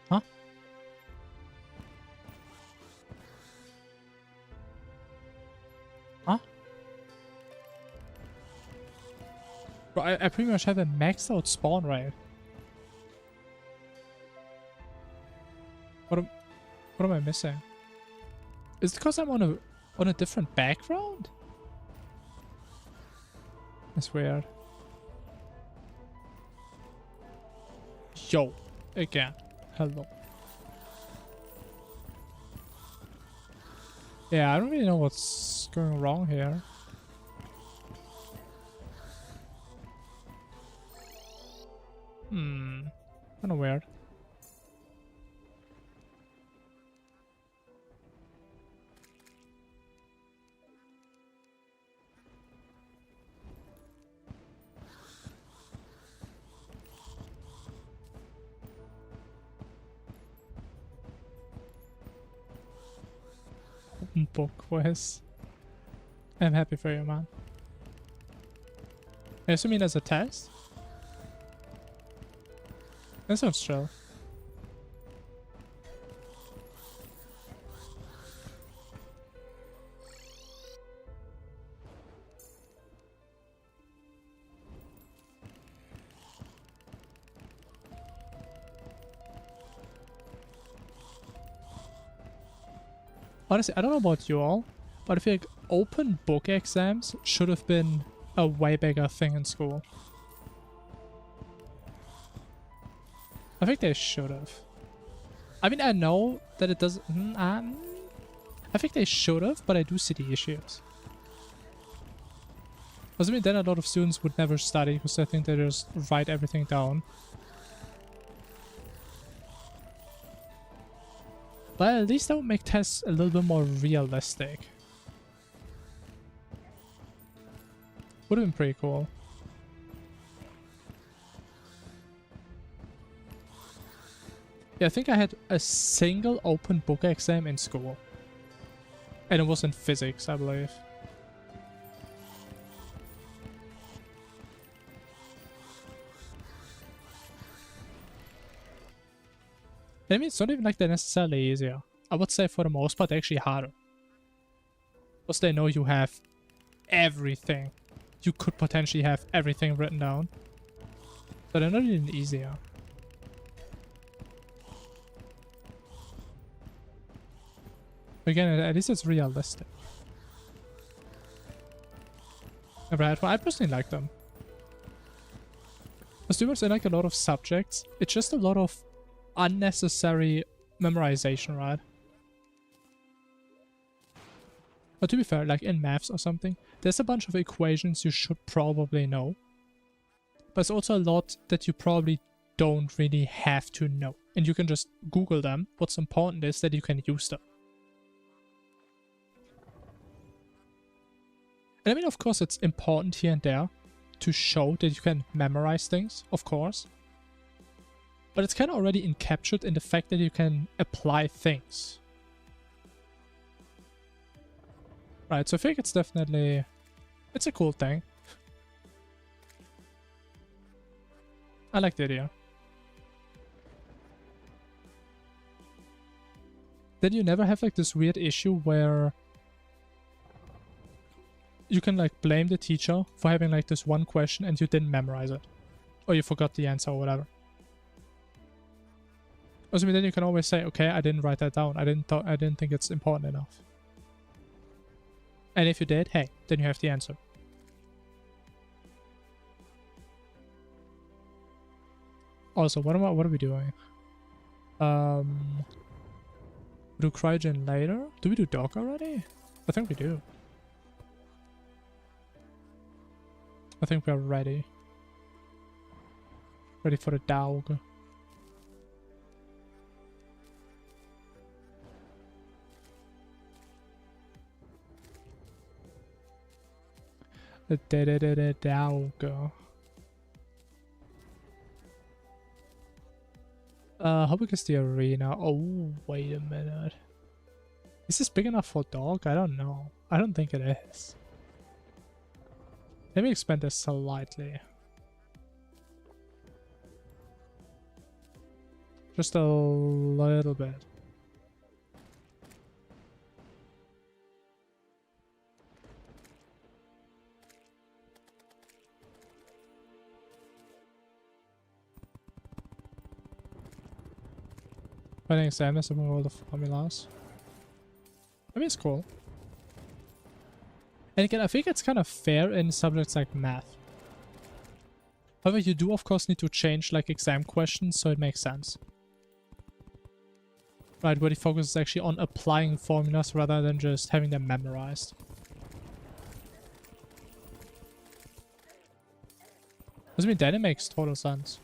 Huh? Huh? Bro, I pretty much have a maxed out spawn rate. What am I missing? Is it because I'm on a different background? That's weird. Yo, again. Hello. Yeah, I don't really know what's going wrong here. Kinda weird. Book quiz. I'm happy for you, man. I assume it as a test? That sounds chill. Honestly, I don't know about you all, but I feel like open book exams should have been a way bigger thing in school. I think they should have. I mean, I know that it doesn't... I think they should have, but I do see the issues. Because I mean, then a lot of students would never study because I think they just write everything down. But at least that would make tests a little bit more realistic. Would have been pretty cool. Yeah, I think I had a single open book exam in school. And it was in physics, I believe. I mean, it's not even like they're necessarily easier. I would say for the most part, they're actually harder. Because they know you have everything. You could potentially have everything written down. So they're not even easier. Again, at least it's realistic. Right, well, I personally like them. As students, I like a lot of subjects. It's just a lot of unnecessary memorization, right? But to be fair, like in maths or something, there's a bunch of equations you should probably know. But there's also a lot that you probably don't really have to know. And you can just Google them. What's important is that you can use them. And I mean, of course, it's important here and there to show that you can memorize things, of course. But it's kind of already encaptured in the fact that you can apply things. Right, so I think it's definitely... It's a cool thing. I like the idea. Then you never have like this weird issue where you can like blame the teacher for having like this one question and you didn't memorize it. Or you forgot the answer or whatever. Also, then you can always say, okay, I didn't write that down. I didn't think it's important enough. And if you did, hey, then you have the answer. Also, what are we doing? Do cryogen later? Do we do dog already? I think we do. I think we are ready. Ready for the dog. The dog. How big is the arena? Oh, wait a minute. Is this big enough for dog? I don't know. I don't think it is. Let me expand this slightly. Just a little bit. Finding examiners among all the formulas. I mean, it's cool. And again, I think it's kind of fair in subjects like math. However, you do of course need to change like exam questions, so it makes sense. Right, where the focus is actually on applying formulas rather than just having them memorized. I mean, then it makes total sense.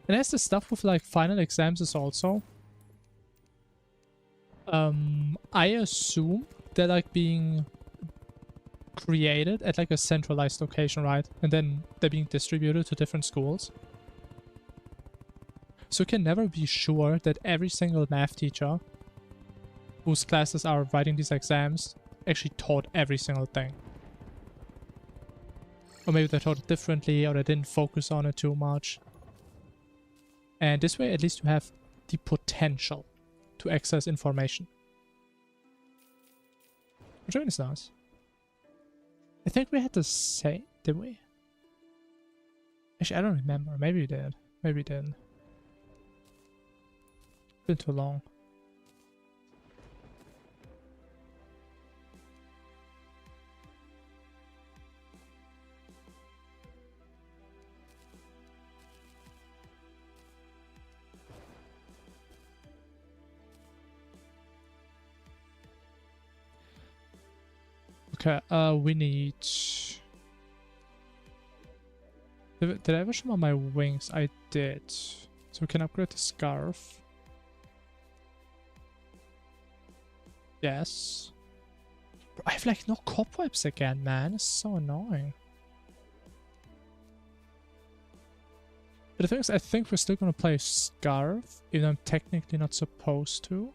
And as the stuff with like final exams is also, I assume they're like being created at like a centralized location, right? And then they're being distributed to different schools. So you can never be sure that every single math teacher whose classes are writing these exams actually taught every single thing. Or maybe they taught it differently, or they didn't focus on it too much. And this way, at least you have the potential to access information. Which I mean is nice. I think we had to say, did we? Actually, I don't remember. Maybe we did. Maybe we didn't. Been too long. Okay, we need... Did I ever show my wings? I did. So we can upgrade the scarf. Yes. Bro, I have like no cobwebs again, man. It's so annoying. But the thing is, I think we're still gonna play scarf, even though I'm technically not supposed to.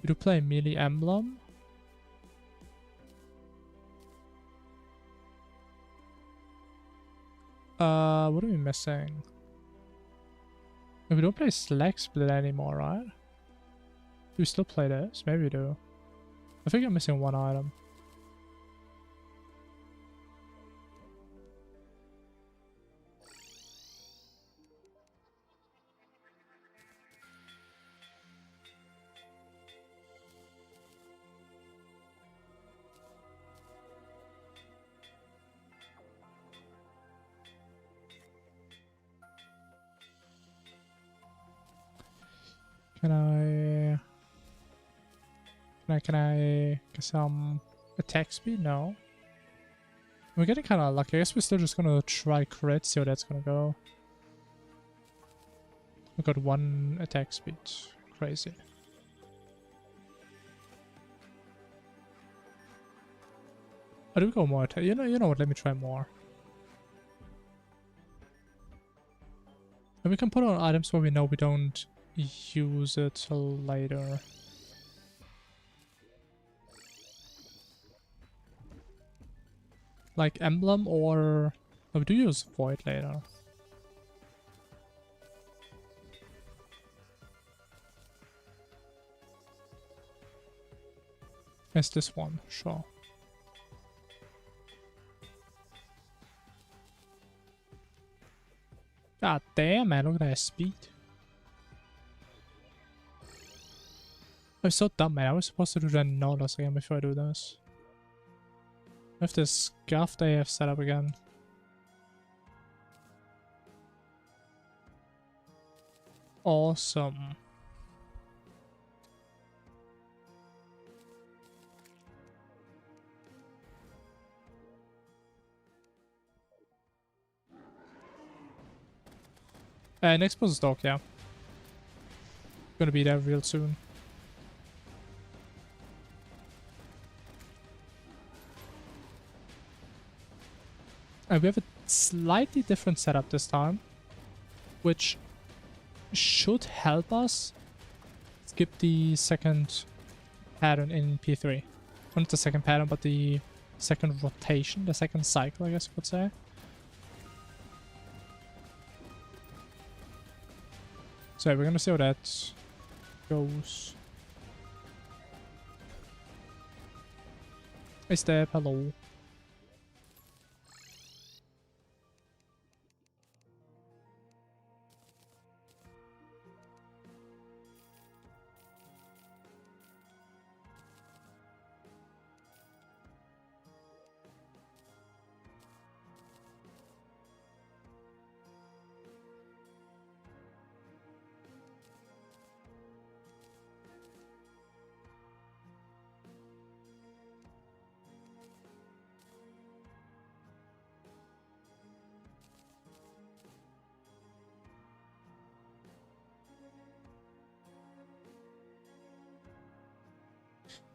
We do play melee emblem. What are we missing? We don't play Slag Split anymore, right? Do we still play this? Maybe we do. I think I'm missing one item. Can I get some attack speed? No. We're getting kind of lucky. I guess we're still just gonna try crit, see how that's gonna go. We got 1 attack speed. Crazy. Oh, do we go more attack? You know what? Let me try more. And we can put on items where we know we don't use it till later. Like emblem, or... Oh, we do use void later. It's this one, sure. God damn, man, look at that speed. I'm so dumb, man. I was supposed to do the Nautilus again before I do this. I have this scuff they have set up again. Awesome. Next boss is Dog, yeah. Gonna be there real soon. And we have a slightly different setup this time, which should help us skip the second pattern in P3. Not the second pattern, but the second rotation, the second cycle, I guess you could say. So yeah, we're gonna see how that goes. Hey Step, hello.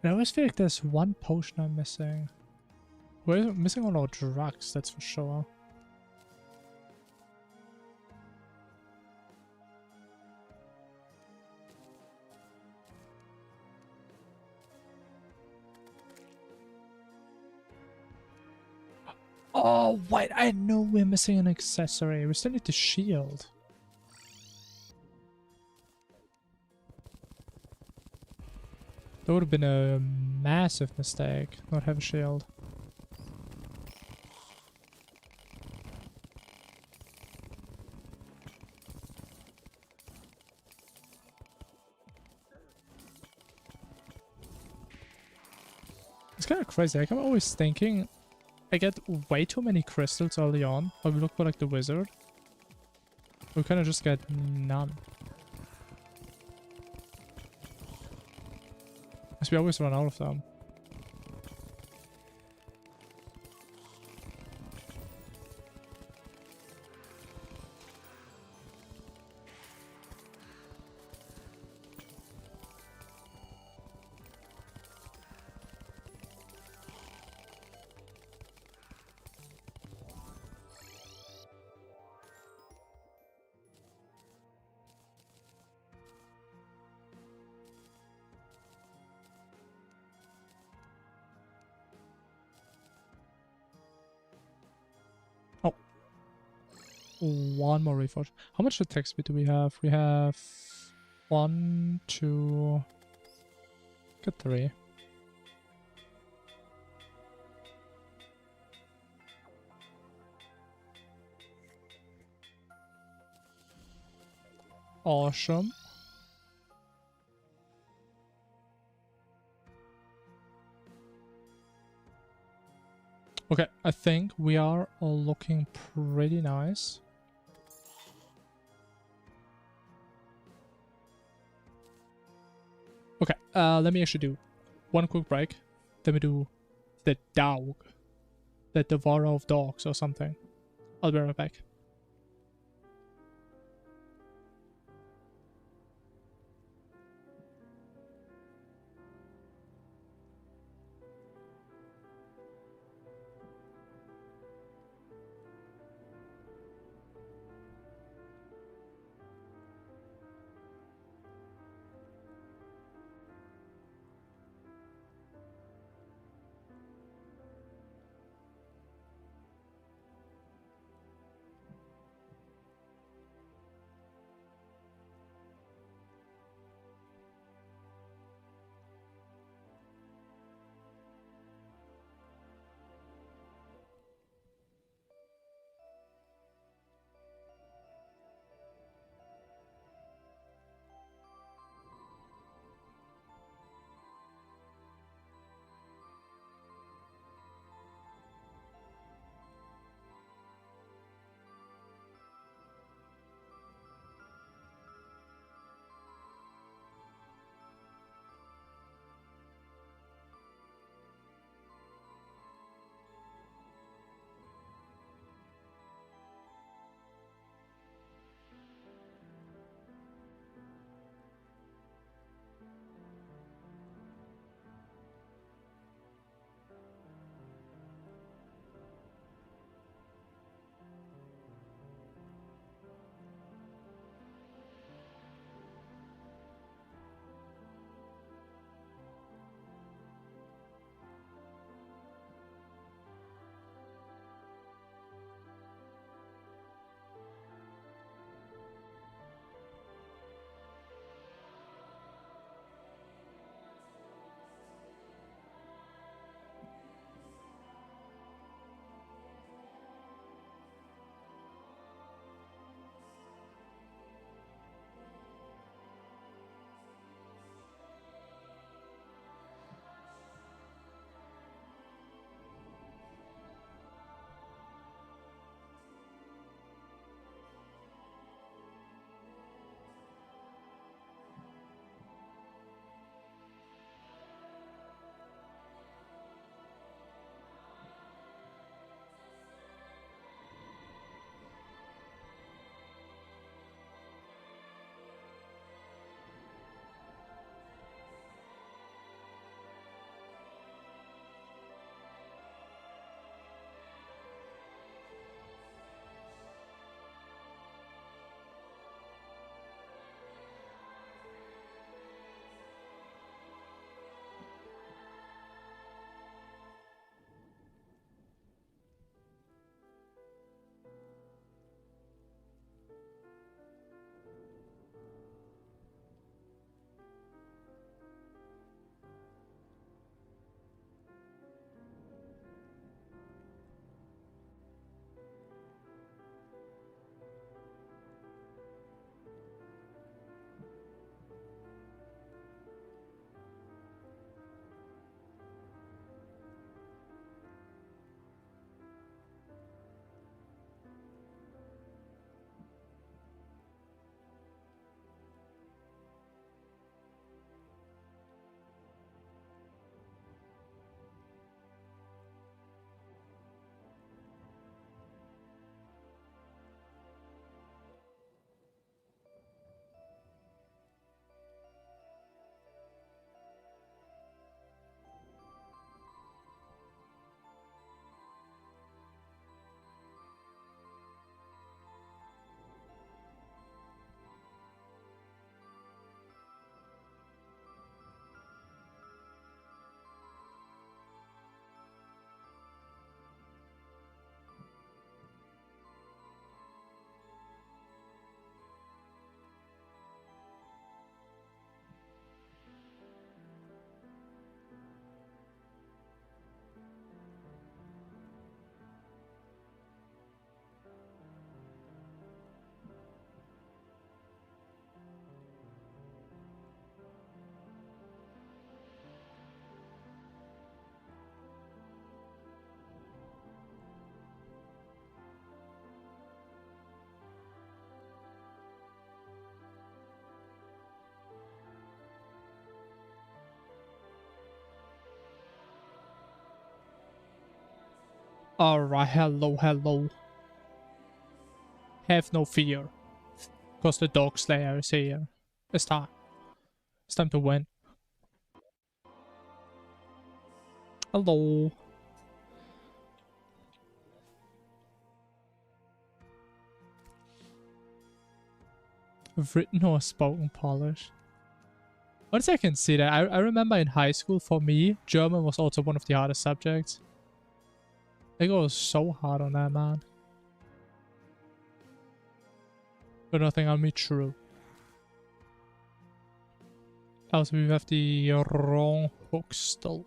And I always feel like there's one potion I'm missing. We're missing all our drugs, that's for sure. Oh, wait, I know we're missing an accessory. We still need the shield. That would have been a massive mistake, not have a shield. It's kind of crazy. Like, I'm always thinking I get way too many crystals early on. When we look for like the wizard, we kind of just get none. Because we always run out of them. Oh. One more reforge. How much attack speed do we have? We have 1, 2, get 3. Awesome. Okay, I think we are all looking pretty nice. Okay, let me actually do one quick break. Then we do the dog. The Devourer of Dogs or something. I'll be right back. Alright, hello, hello. Have no fear. Because the Dog Slayer is here. It's time. It's time to win. Hello. Written or spoken Polish? Honestly, I can see that. I remember in high school, for me, German was also one of the hardest subjects. I was so hard on that, man. But nothing on me true. Also, we have the wrong hook still.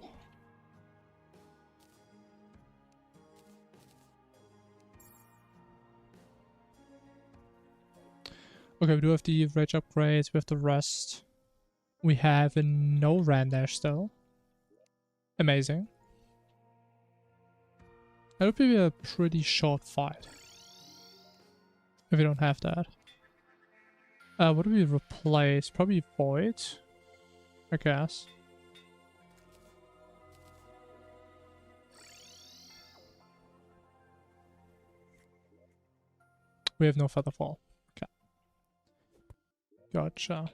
Okay, we do have the rage upgrades, we have the rest. We have no Randash still. Amazing. That would be a pretty short fight. If we don't have that. What do we replace? Probably Void, I guess. We have no Featherfall. Okay. Gotcha.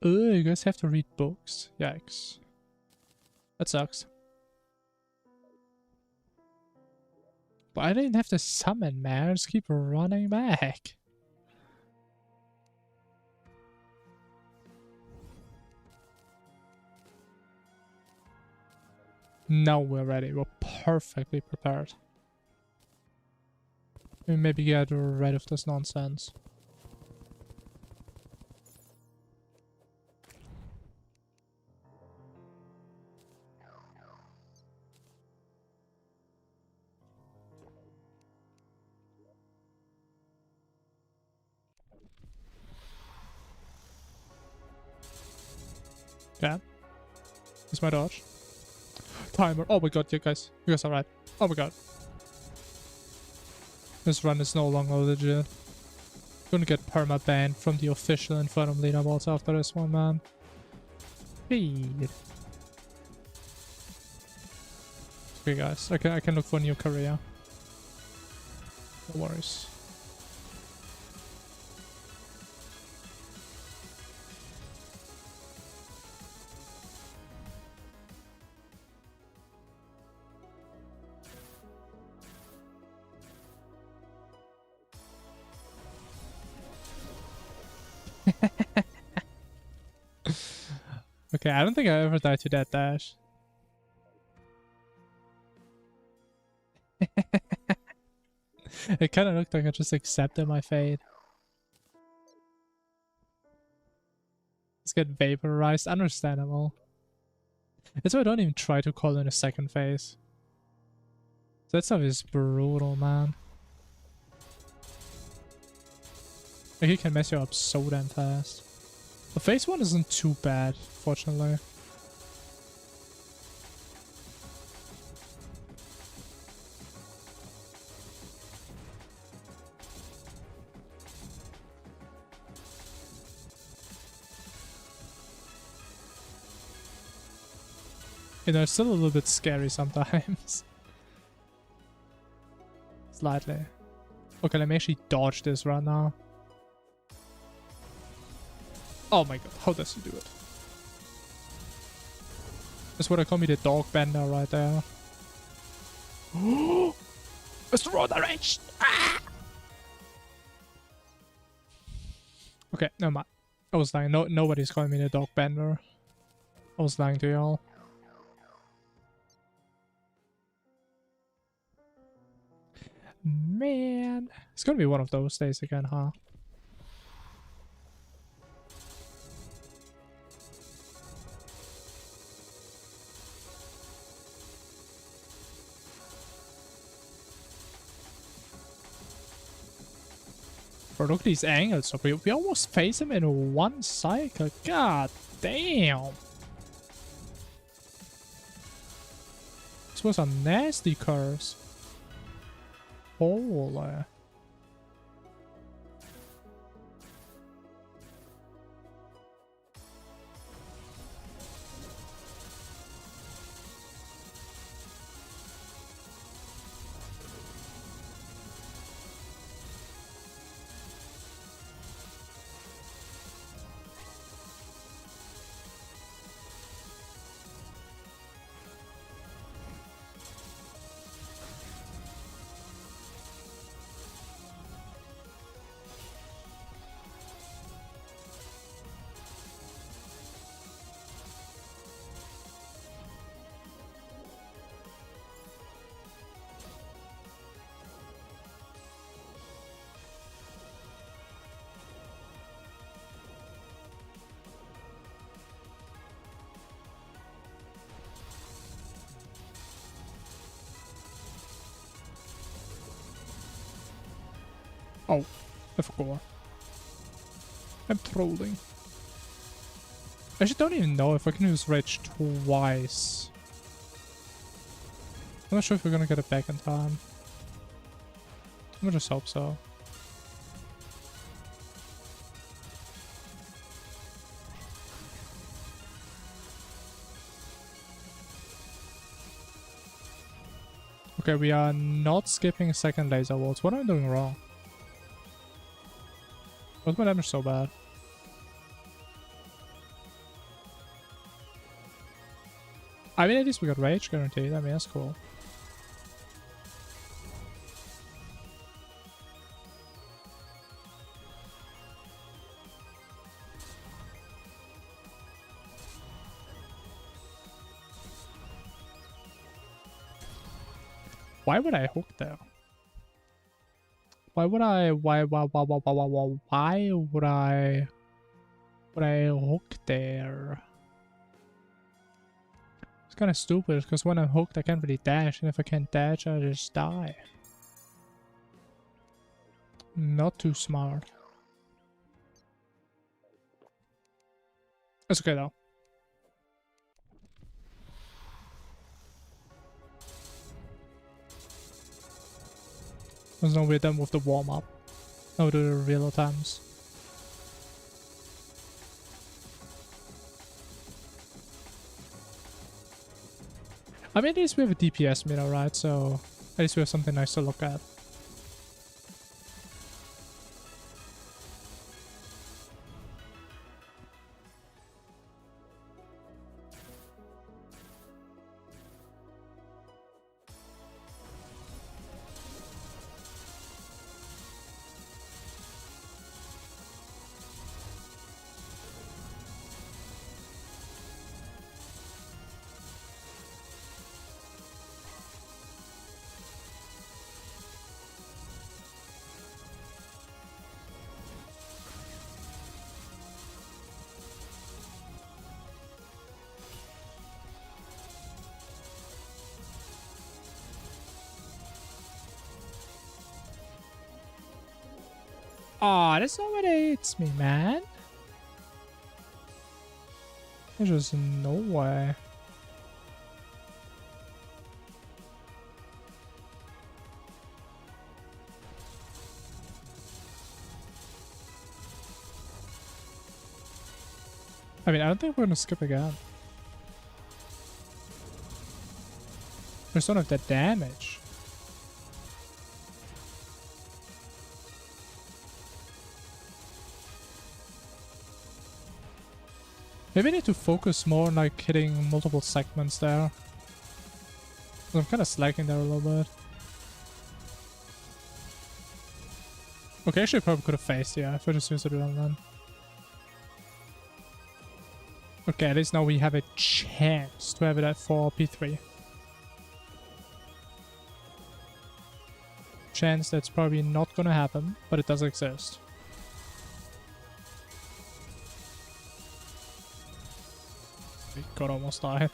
You guys have to read books. Yikes. That sucks. But I didn't have to summon, man. Just keep running back. Now we're ready. We're perfectly prepared. We maybe get rid of this nonsense. Okay. Here's my dodge. Timer. Oh my god, you guys are right. Oh my god. This run is no longer legit. Gonna get perma banned from the official Infernum leaderboards after this one, man. Speed. Okay, guys. I can look for a new career. No worries. Okay, I don't think I ever died to that dash. It kind of looked like I just accepted my fate. Let's get vaporized. Understandable. That's why I don't even try to call in a second phase. That stuff is brutal, man. Like, he can mess you up so damn fast. The phase 1 isn't too bad, fortunately. You know, it's still a little bit scary sometimes. Slightly. Okay, let me actually dodge this right now. Oh my god, how does he do it? That's what I call me the dog bender right there. It's raw direction! Ah! Okay, never mind. I was lying. No, nobody's calling me the dog bender. I was lying to y'all. Man, it's gonna be one of those days again, huh? Bro, look at these angles. So we almost face him in one cycle. God damn. This was a nasty curse. Holy. Oh, I forgot. I'm trolling. I actually don't even know if I can use Rage twice. I'm not sure if we're gonna get it back in time. I'm gonna just hope so. Okay, we are not skipping second laser waltz. What am I doing wrong? Why's my damage so bad? I mean, at least we got rage guaranteed. I mean, that's cool. Why would I hook there? Why would I hook there? It's kind of stupid because when I'm hooked I can't really dash, and if I can't dash I just die. Not too smart. It's okay though. There's no way done with the warm-up. Now we do the real attempts. I mean, at least we have a DPS meter, right? So at least we have something nice to look at. Aw, that's not what hates me, man. There's just no way. I mean, I don't think we're gonna skip again. We just don't have that damage. Maybe I need to focus more on like hitting multiple segments there. I'm kind of slacking there a little bit. Okay, actually probably could have faced, yeah, if I just used it on then. Okay, at least now we have a chance to have it at 4 P3. Chance that's probably not gonna happen, but it does exist. God, almost died.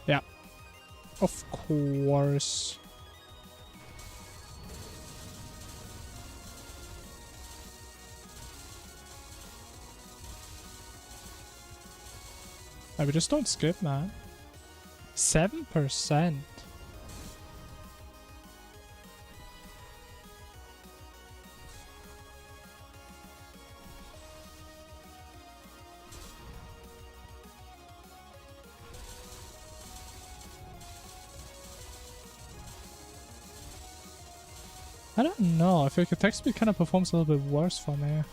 Yeah. Of course. No, we just don't skip, man. 7%. I don't know. I feel like attack speed kind of performs a little bit worse for me.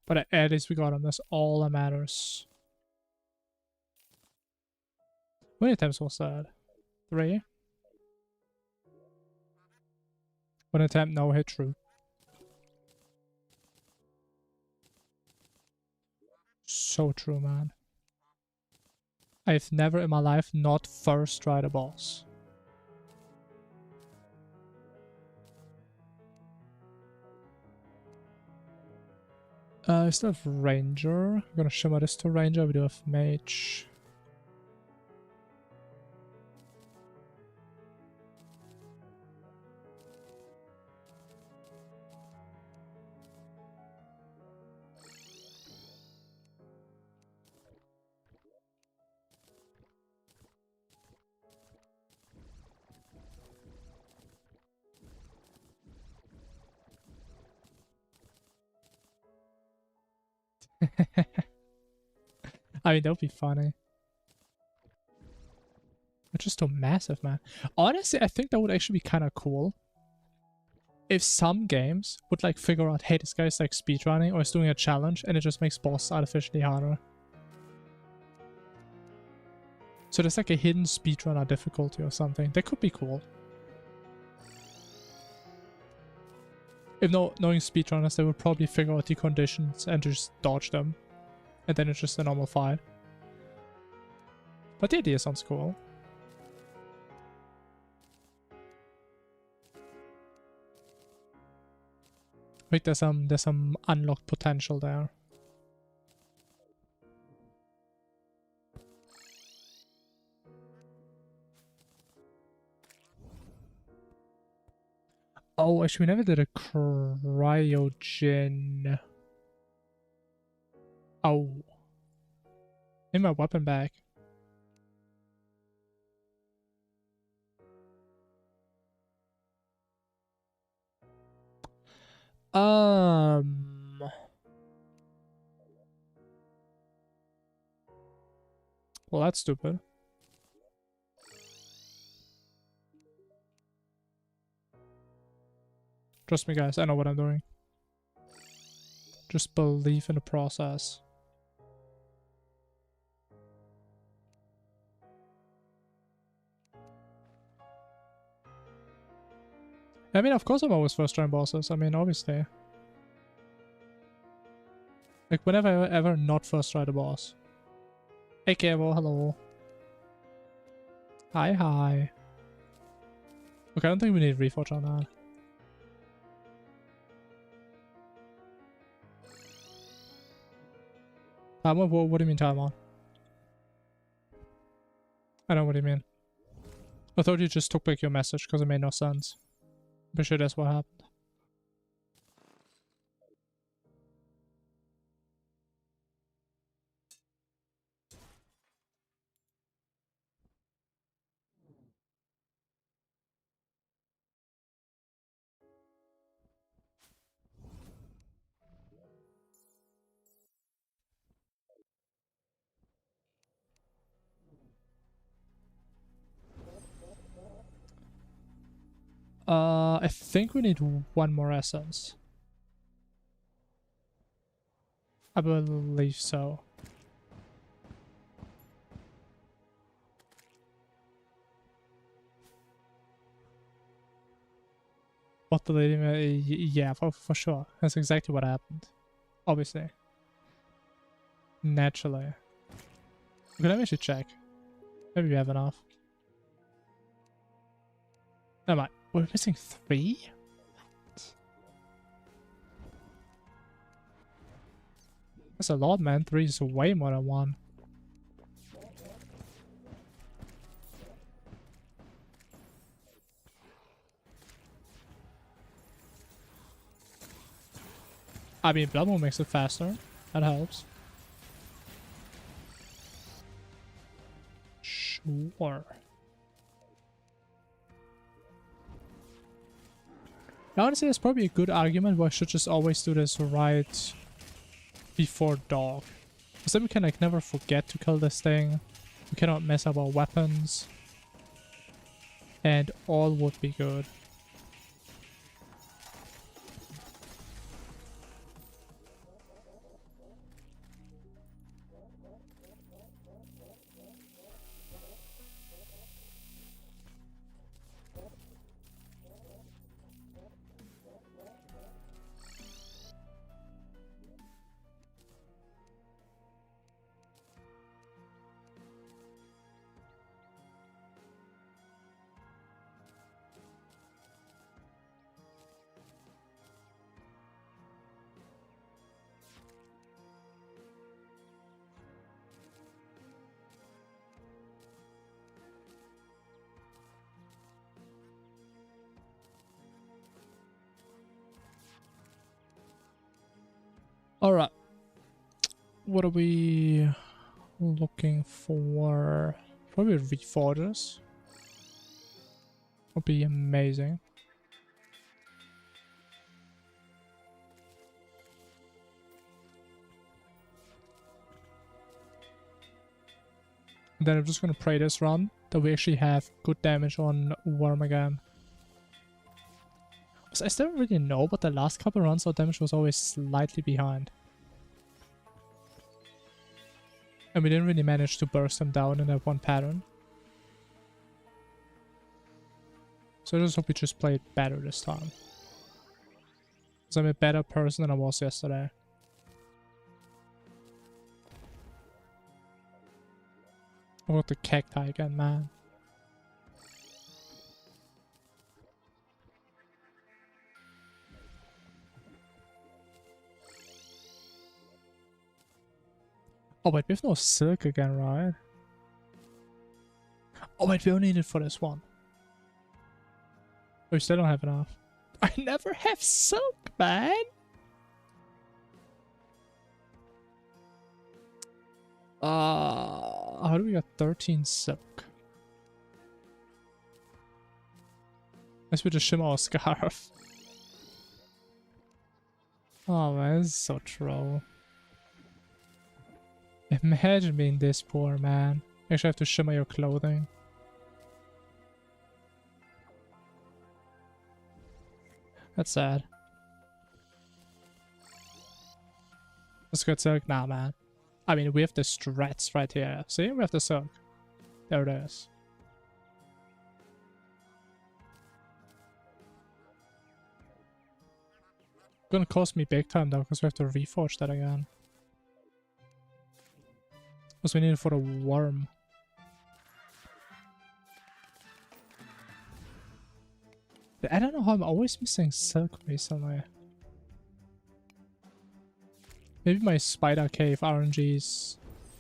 But at least we got him. That's all that matters. How many attempts was that? 3? 1 attempt, no hit, true. So true, man. I've never in my life not first tried a boss. I still have Ranger. I'm gonna shimmer this to Ranger. We do have Mage. I mean, that would be funny. It's just too massive, man. Honestly, I think that would actually be kind of cool. If some games would like figure out, hey, this guy's like speedrunning or is doing a challenge and it just makes boss artificially harder. So there's like a hidden speedrunner difficulty or something. That could be cool. If knowing speedrunners, they would probably figure out the conditions and just dodge them. And then it's just a normal fight. But the idea sounds cool. I think there's some unlocked potential there. Oh, actually, we never did a cryogen. Oh. In my weapon bag. Well, that's stupid. Trust me, guys. I know what I'm doing. Just believe in the process. I mean, of course I'm always first trying bosses. I mean, obviously. Like, whenever I ever not first try the boss. Hey, Kevo, hello. Hi, hi. Okay, I don't think we need Reforge on that. What do you mean time on? I know what you mean. I thought you just took back your message because it made no sense. I'm pretty sure that's what happened. I think we need one more essence. I believe so. What the lady... Yeah, for sure. That's exactly what happened. Obviously. Naturally. Okay, let me actually check. Maybe we have enough. Never mind. We're missing 3? That's a lot, man. 3 is way more than 1. I mean, Blood Moon makes it faster. That helps. Sure. Now, honestly, that's probably a good argument why I should just always do this right before dog. Because then we can like never forget to kill this thing. We cannot mess up our weapons. And all would be good. Alright. What are we looking for? Probably Reforgers. Would be amazing. And then I'm just gonna pray this run that we actually have good damage on Worm again. So I still don't really know, but the last couple runs our damage was always slightly behind. And we didn't really manage to burst them down in that one pattern. So I just hope we just play it better this time. Because I'm a better person than I was yesterday. I got the cacti again, man. Oh wait, we have no silk again, right? Oh wait, we only need it for this one. We still don't have enough. I never have silk, man! How do we get 13 silk? Let's just shimmer our scarf. Oh man, this is so troll. Imagine being this poor, man. You actually have to shimmer your clothing. That's sad. Let's get silk now, man. I mean, we have the strats right here. See, we have the silk. There it is. Gonna cost me big time though, because we have to reforge that again. Because we need it for the worm. I don't know how I'm always missing silk recently. Maybe my spider cave RNG is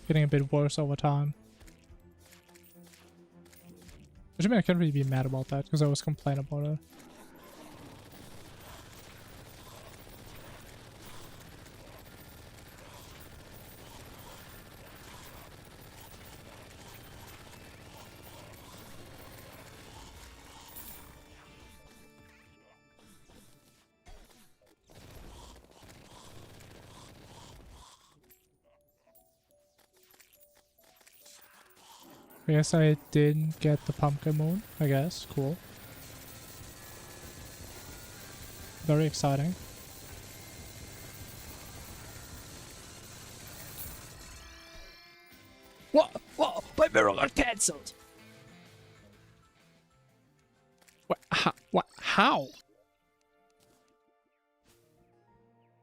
getting a bit worse over time. Which I mean, I can't really be mad about that because I always complain about it. I guess I didn't get the pumpkin moon, I guess. Cool. Very exciting. What? What? My mirror got cancelled! What? What? How?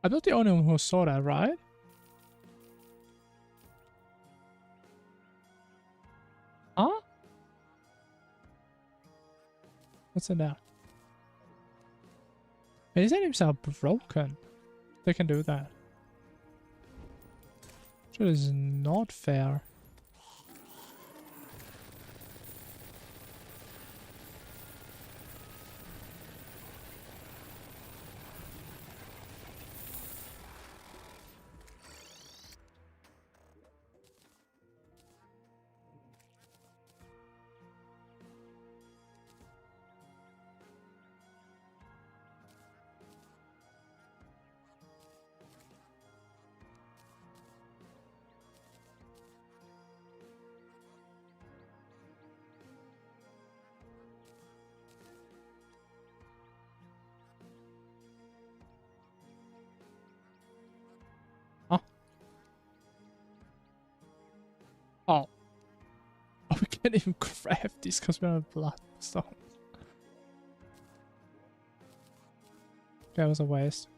I'm not the only one who saw that, right? Huh? What's in there? These items are broken. They can do that. That is not fair. Huh? Oh. Oh, we can't even craft these because we don't have bloodstone. That was a waste.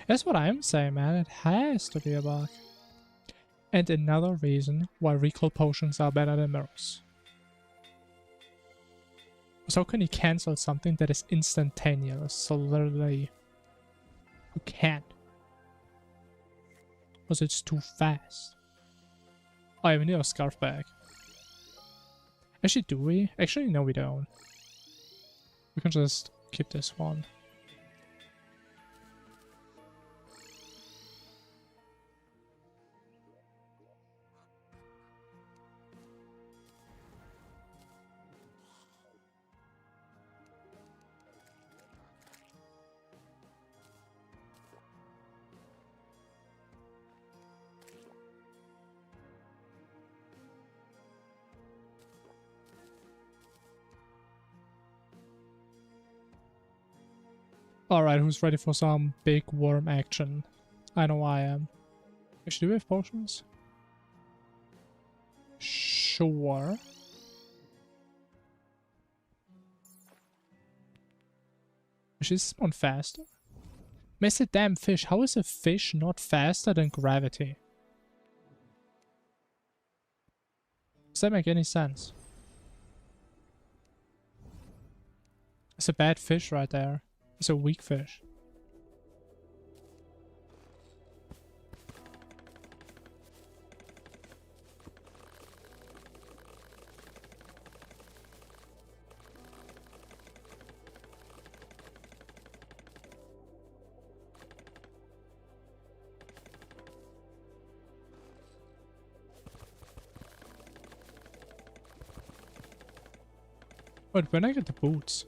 That's what I'm saying, man. It has to be a bug. And another reason why recall potions are better than mirrors. So how can you cancel something that is instantaneous? So literally, you can't. Because it's too fast. Oh yeah, we need our scarf back. Actually, do we? Actually, no we don't. We can just keep this one. Alright, who's ready for some big worm action? I know I am. Actually, do we have potions? Sure. Is this one faster? Miss a damn fish. How is a fish not faster than gravity? Does that make any sense? It's a bad fish right there. It's a weak fish. But when I get the boots...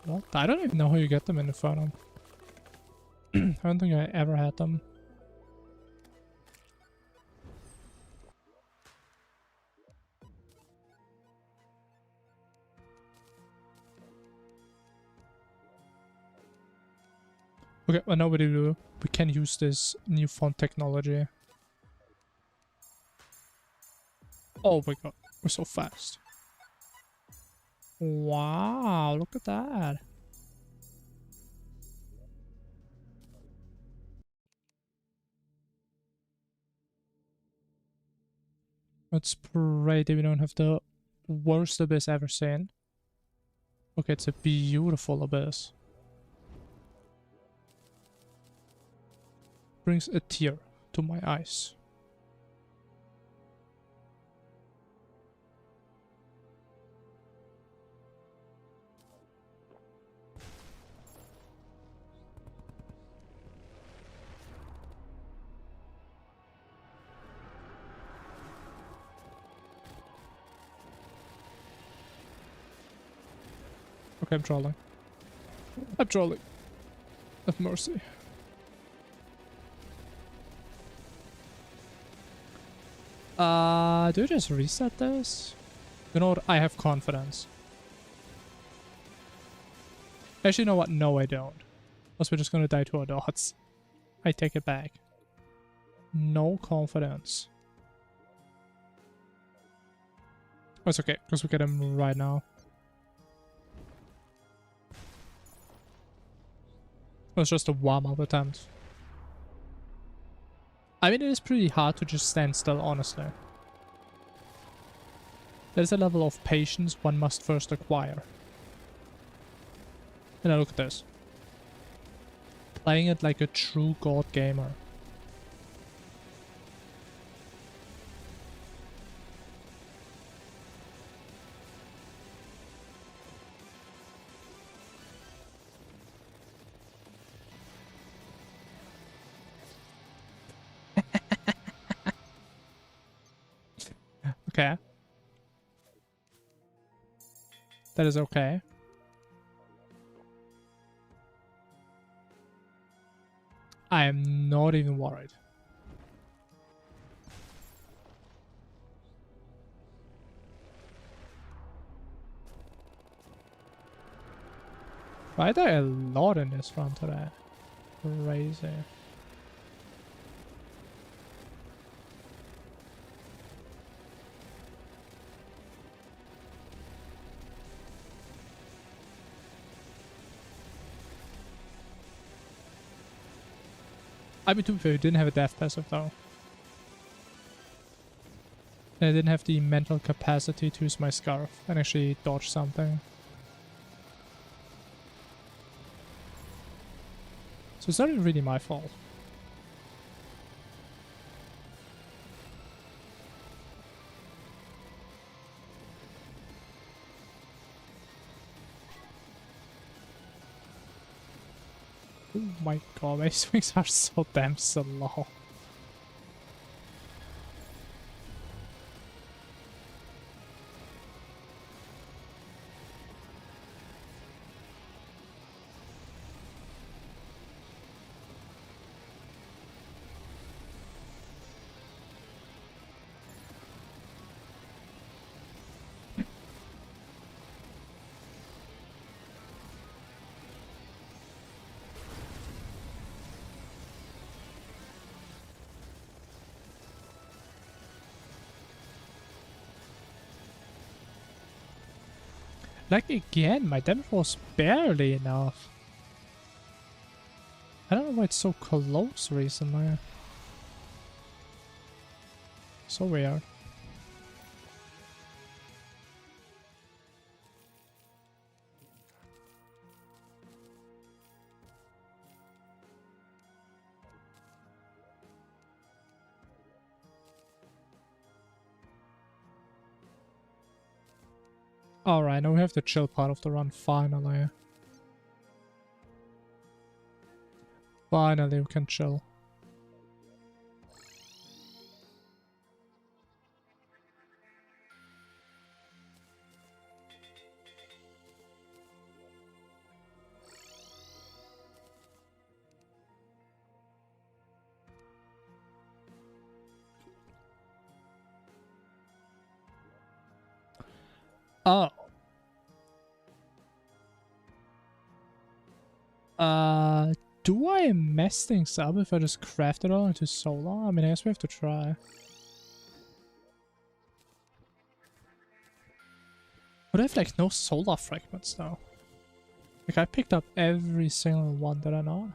What? I don't even know how you get them in Infernum. I don't think I ever had them. Okay, well now we do. We can use this new font technology. Oh my god, we're so fast. Wow, look at that. Let's pray that we don't have the worst abyss ever seen. Okay, it's a beautiful abyss. Brings a tear to my eyes. Okay, I'm trolling. I'm trolling. Have mercy. Do I just reset this? You know what? I have confidence. Actually, you know what? No, I don't. Else we're just gonna die to our dots. I take it back. No confidence. Oh, it's okay, because we get him right now. It was just a warm-up attempt. I mean, it is pretty hard to just stand still, honestly. There's a level of patience one must first acquire. And now look at this. Playing it like a true god gamer. Okay. That is okay. I am not even worried. Why are there a lot in this run today? Crazy. I mean, to be fair, I didn't have a death passive though. And I didn't have the mental capacity to use my scarf and actually dodge something. So it's not really my fault. Oh my god, my swings are so damn slow. Like again, my damage was barely enough. I don't know why it's so close recently. So weird. Alright, now we have the chill part of the run, finally. Finally, we can chill. Oh. Do I mess things up if I just craft it all into solar? I mean, I guess we have to try. But I have like no solar fragments though. Like I picked up every single one that I know.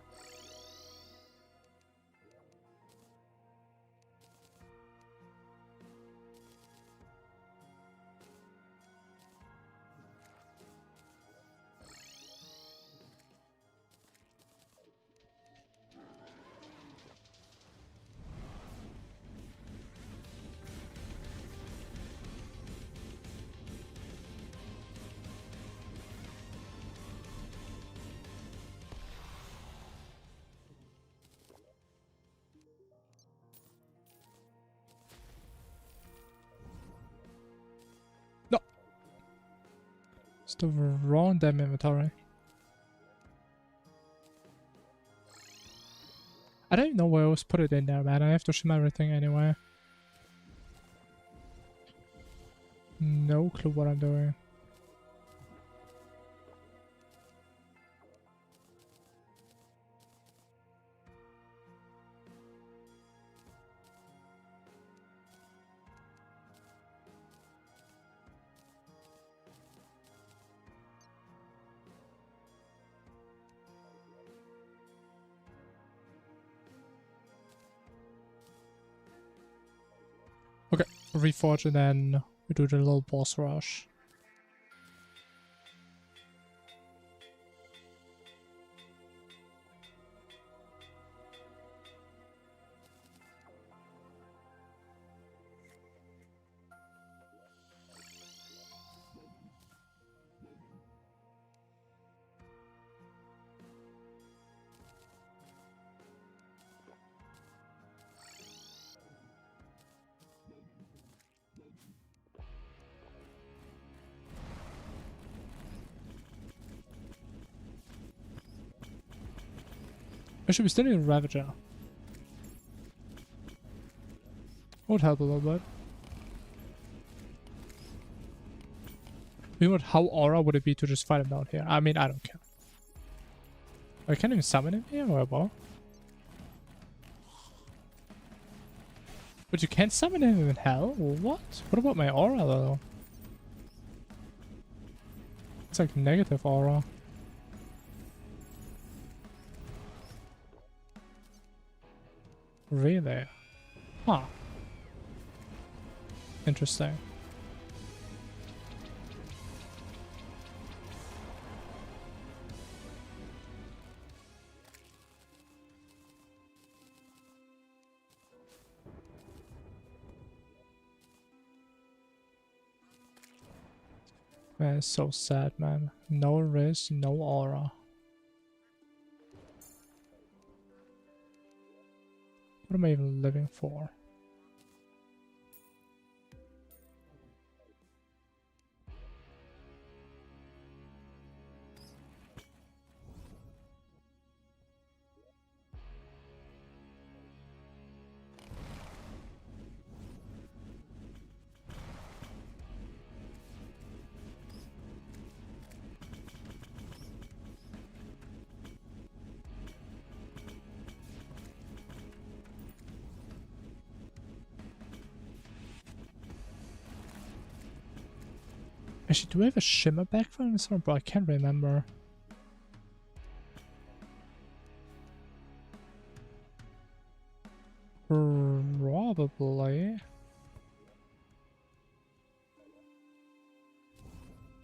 No! It's the wrong damn inventory. I don't even know why I always put it in there, man. I have to shim everything anyway. No clue what I'm doing. Okay, reforge and then we do the little boss rush. Actually, we still need a Ravager. Would help a little bit. You know what, how aura would it be to just fight him down here? I mean, I don't care. I can't even summon him here or what? But you can't summon him in hell? What? What about my aura though? It's like negative aura. Really? Huh. Interesting. Man, it's so sad, man. No risk, no aura. What am I even living for? Actually, do we have a shimmer background in this one? Bro, I can't remember. Probably.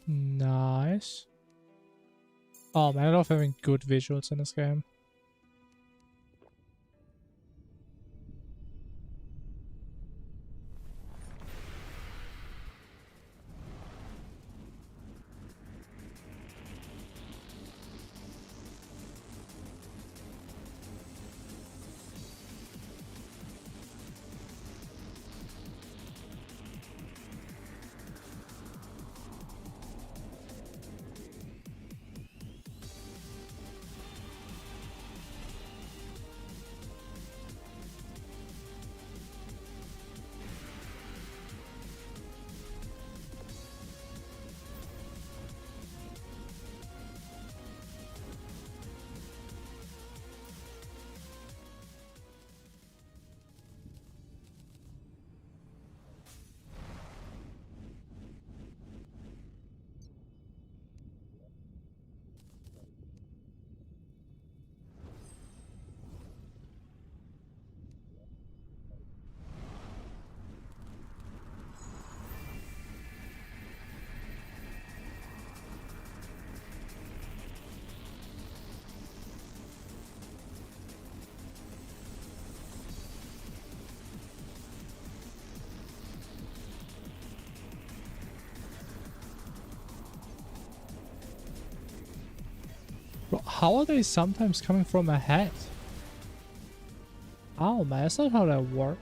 Nice. Oh man, I love having good visuals in this game. Bro, how are they sometimes coming from ahead? Oh man, that's not how that works.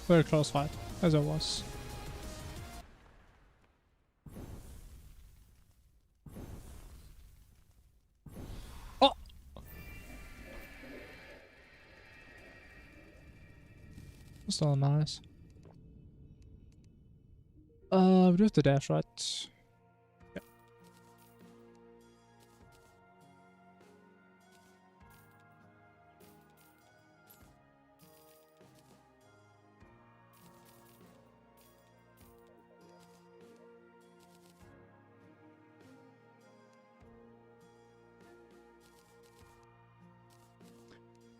Very close fight, as it was. Oh! Still nice. We do have the dash, right? Yeah.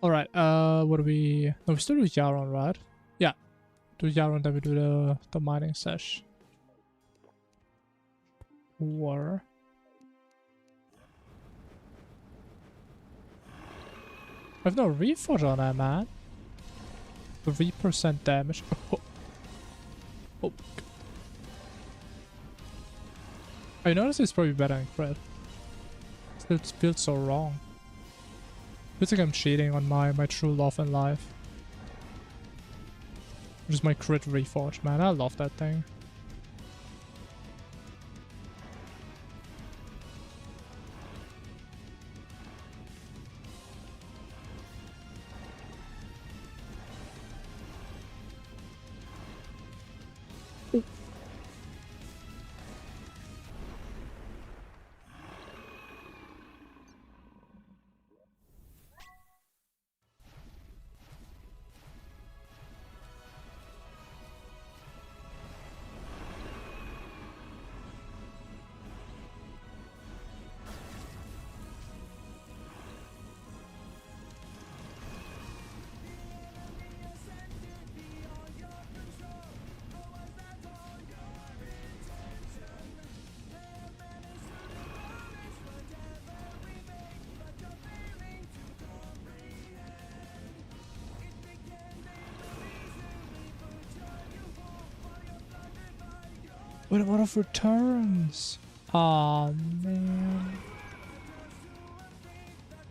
Alright, what do we... No, we still do Yaron, right? Yeah. Do Yaron, then we do the mining sesh. War. I have no reforge on that, man. 3% damage. Oh. Oh. I noticed it's probably better in crit. Still feels so wrong. Feels like I'm cheating on my true love in life. Which is my crit reforge, man. I love that thing. But what of returns? Aw, man.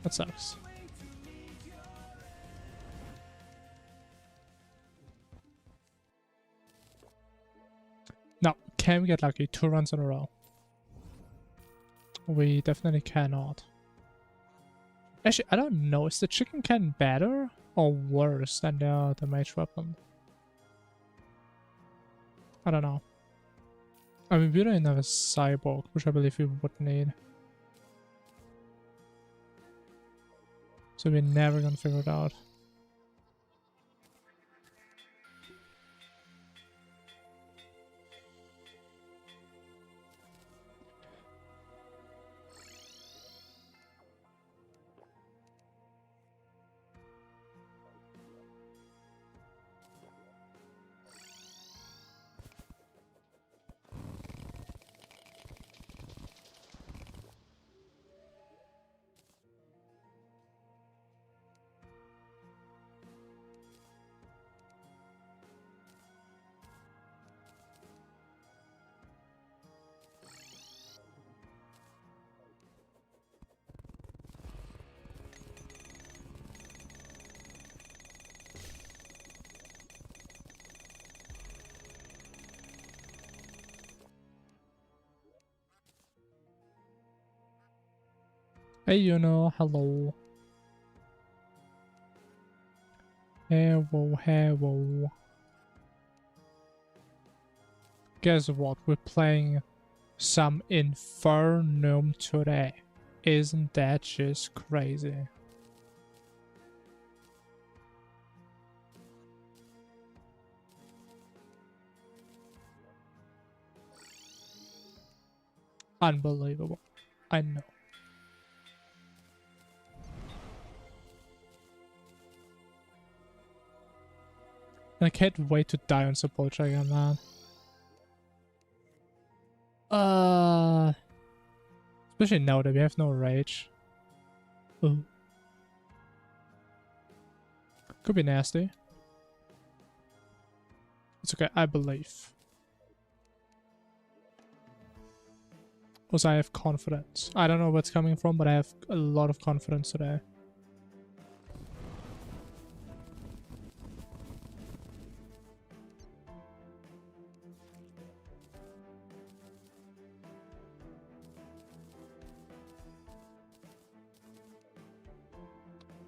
That sucks. can we get lucky 2 runs in a row? We definitely cannot. Actually, I don't know. Is the chicken can better or worse than the mage weapon? I don't know. I mean, we don't have a cyborg, which I believe we would need. So we're never gonna figure it out. Hey, you know, hello. Hello, hello. Guess what? We're playing some Infernum today. Isn't that just crazy? Unbelievable. I know. And I can't wait to die on support again, man. Especially now that we have no rage. Ooh. Could be nasty. It's okay, I believe. Also, I have confidence. I don't know where it's coming from, but I have a lot of confidence today.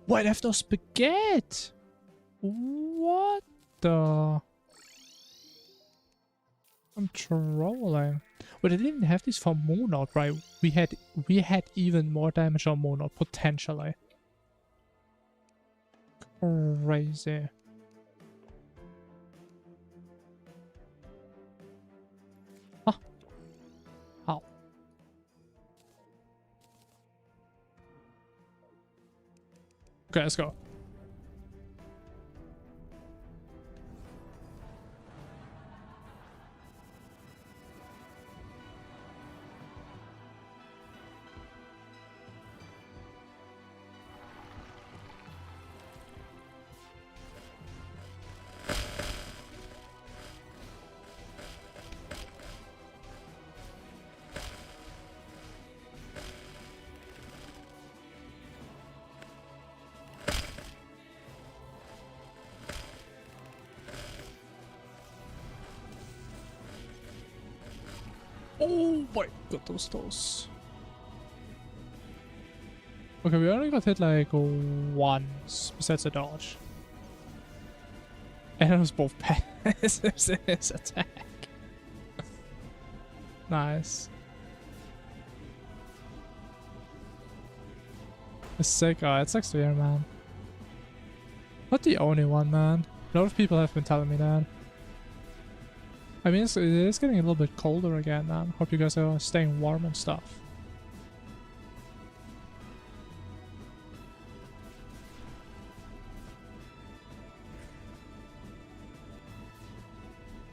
Wait, I have no spaghetti! What the... I'm trolling. But I didn't have this for Moonlord, right? We had even more damage on Moonlord, potentially. Crazy. Huh. How? Okay, let's go. Oh my god, those. Okay, we only got hit like once, besides a dodge. And it was both passes in his attack. Nice. It's sick. Oh, it sucks to hear, man. Not the only one, man. A lot of people have been telling me that. I mean, it is getting a little bit colder again, man. Hope you guys are staying warm and stuff.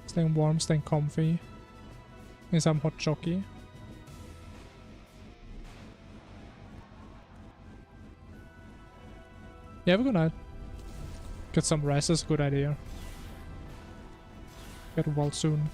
Staying warm, staying comfy. In some hot jockey. Yeah, have a good night. Get some rest is a good idea. Get well soon.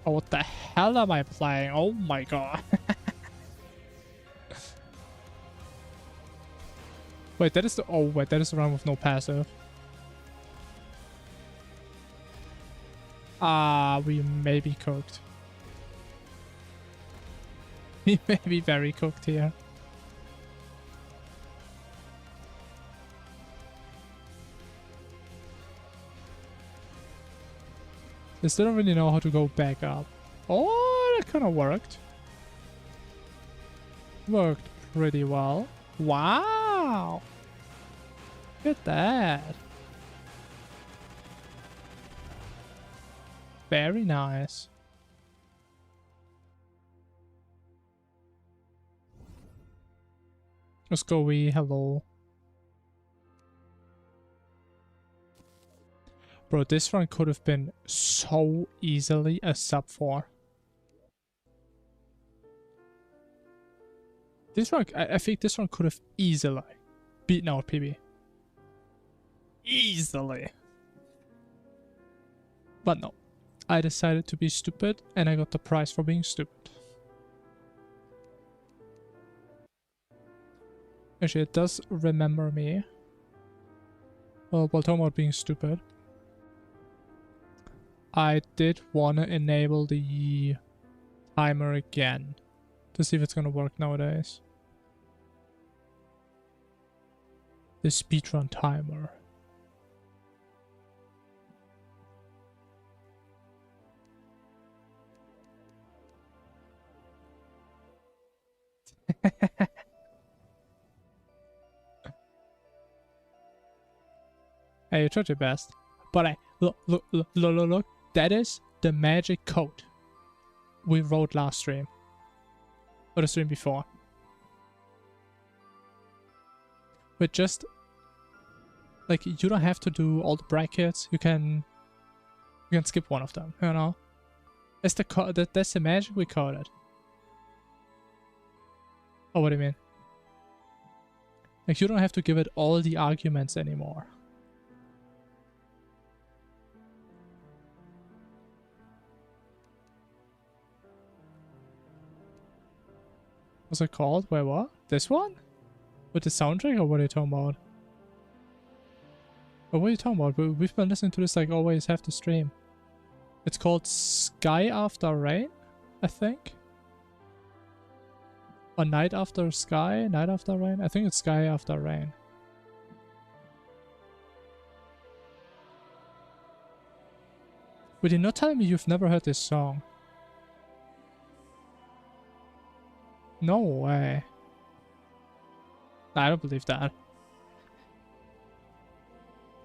Oh, what the hell am I playing? Oh my god. Wait, that is the... Oh, wait, that is the round with no passive. We may be cooked. We may be very cooked here. They still don't really know how to go back up. Oh, that kind of worked. Worked pretty well. Wow! Look at that. Very nice. Let's go, hello. Bro, this run could have been so easily a sub 4. This run, I think this one could have easily beaten out PB. Easily. But no. I decided to be stupid and I got the prize for being stupid. Actually, it does remember me. Well, while talking about being stupid, I did want to enable the timer again to see if it's gonna work nowadays. The speedrun timer. Hey, you tried your best. But look. That is the magic code we wrote last stream. Or the stream before. But just... like, you don't have to do all the brackets. You can skip one of them, you know? That's the magic we coded. Oh, what do you mean? Like, you don't have to give it all the arguments anymore. What's it called? Wait, what? This one? With the soundtrack, or what are you talking about? Or what are you talking about? We've been listening to this like always have to stream. It's called Sky After Rain, I think. Or Night After Sky? Night After Rain? I think it's Sky After Rain. But you're not telling me you've never heard this song? No way. I don't believe that.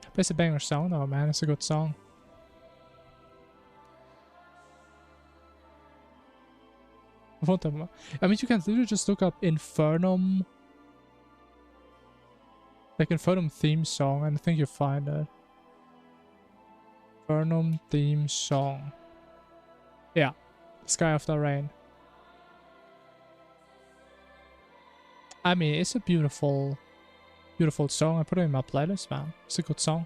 But it's a banger song though, man. It's a good song. I mean, you can literally just look up Infernum. Like Infernum theme song, and I think you'll find it. Infernum theme song. Yeah. Sky After Rain. I mean, it's a beautiful song. I put it in my playlist, man. It's a good song.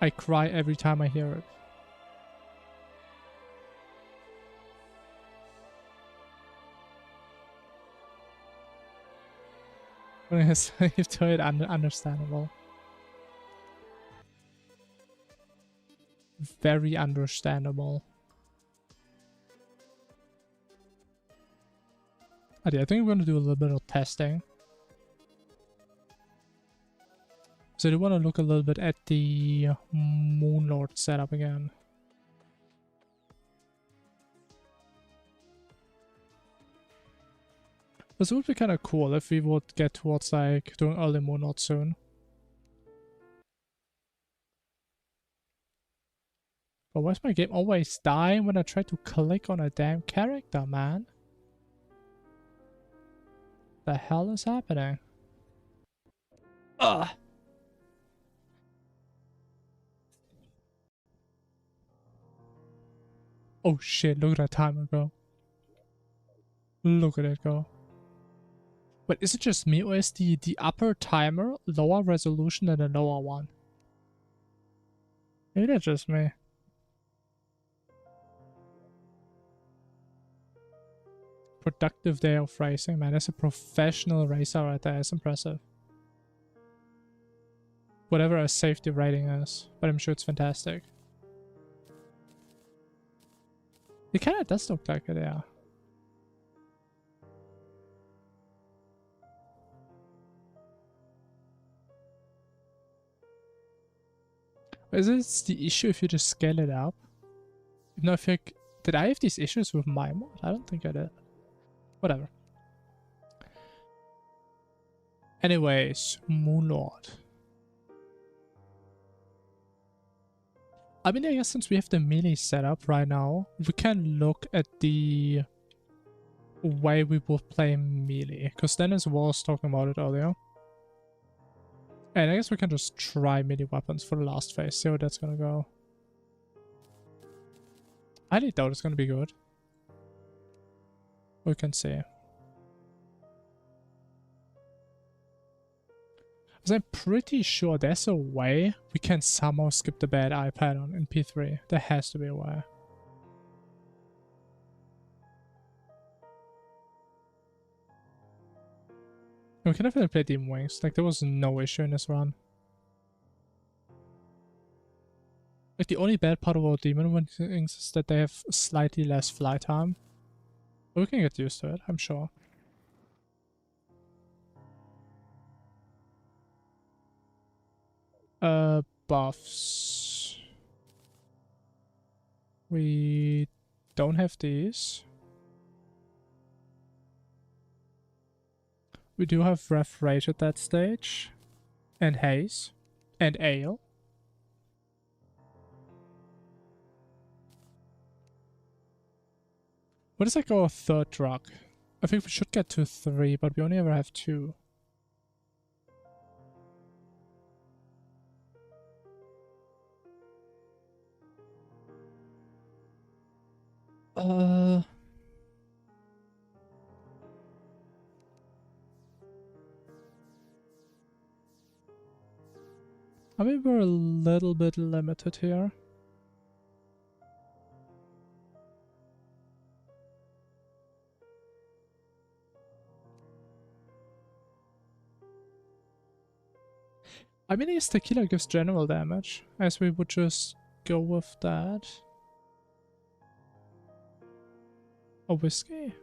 I cry every time I hear it. Slave to it, understandable. Very understandable. I think we're going to do a little bit of testing. So I do want to look a little bit at the Moonlord setup again. This would be kind of cool if we would get towards like doing early Moonlord soon. But why's my game always dying when I try to click on a damn character, man? The hell is happening? Ugh. Oh shit, look at that timer go. Look at it go. But is it just me or is the upper timer lower resolution than the lower one? Maybe that's just me. Productive day of racing, man. That's a professional racer right there. It's impressive. Whatever a safety rating is, but I'm sure it's fantastic. It kind of does look like it, yeah. Is this the issue if you just scale it up? No, if you... Did I have these issues with my mod? I don't think I did. Whatever. Anyways, Moonlord. I mean, I guess since we have the melee setup right now, we can look at the way we would play melee. Because Dennis was talking about it earlier. And I guess we can just try melee weapons for the last phase, see how that's gonna go. I highly doubt it's gonna be good. We can see. Because I'm pretty sure there's a way we can somehow skip the bad eye pattern in P3. There has to be a way. We can definitely play Demon Wings. Like, there was no issue in this run. Like, the only bad part about Demon Wings is that they have slightly less fly time. But we can get used to it, I'm sure. Buffs. We don't have these. We do have Ref Rage at that stage. And Haze. And Ale. What is like our third drug? I think we should get to 3, but we only ever have 2. I mean, we're a little bit limited here. I mean, his tequila gives general damage, as we would just go with that. A whiskey?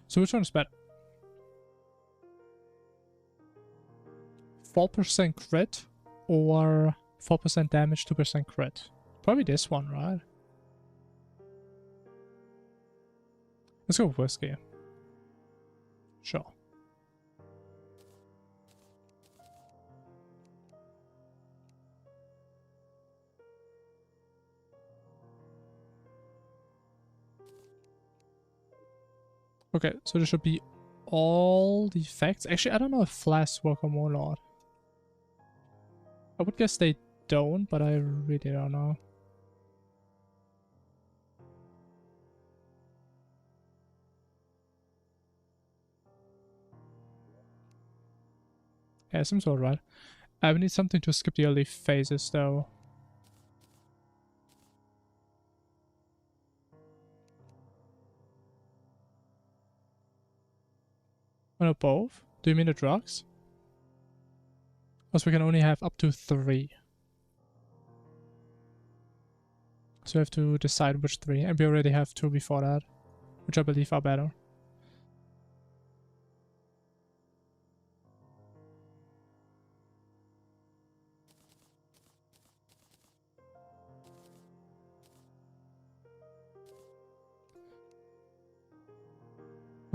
So which one is better? 4% crit or 4% damage, 2% crit? Probably this one, right? Let's go with whiskey. Sure. Okay, so there should be all the effects. Actually, I don't know if flasks work on Moonlord. I would guess they don't, but I really don't know. Yeah, seems alright. I would need something to skip the early phases, though. Oh, no, both? Do you mean the drugs? Because we can only have up to 3. So we have to decide which 3. And we already have 2 before that, which I believe are better.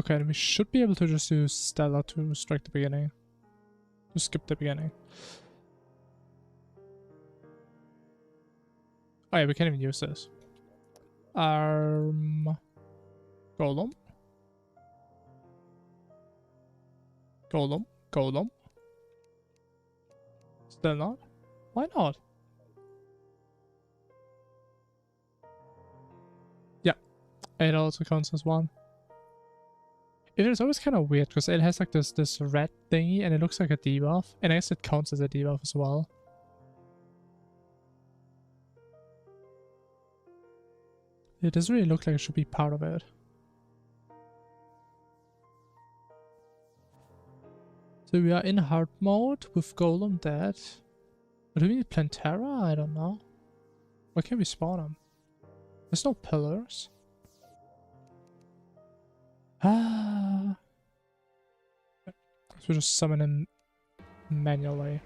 Okay, and we should be able to just use Stella to strike the beginning. To skip the beginning. Oh yeah, we can't even use this. Golem. Golem. Still not? Why not? Yeah, it also counts as 1. It is always kind of weird because it has like this red thingy and it looks like a debuff, and I guess it counts as a debuff as well. It doesn't really look like it should be part of it. So we are in hard mode with Golem dead. But do we need Plantera? I don't know. Why can't we spawn them? There's no pillars. Ah. So we just summon him manually.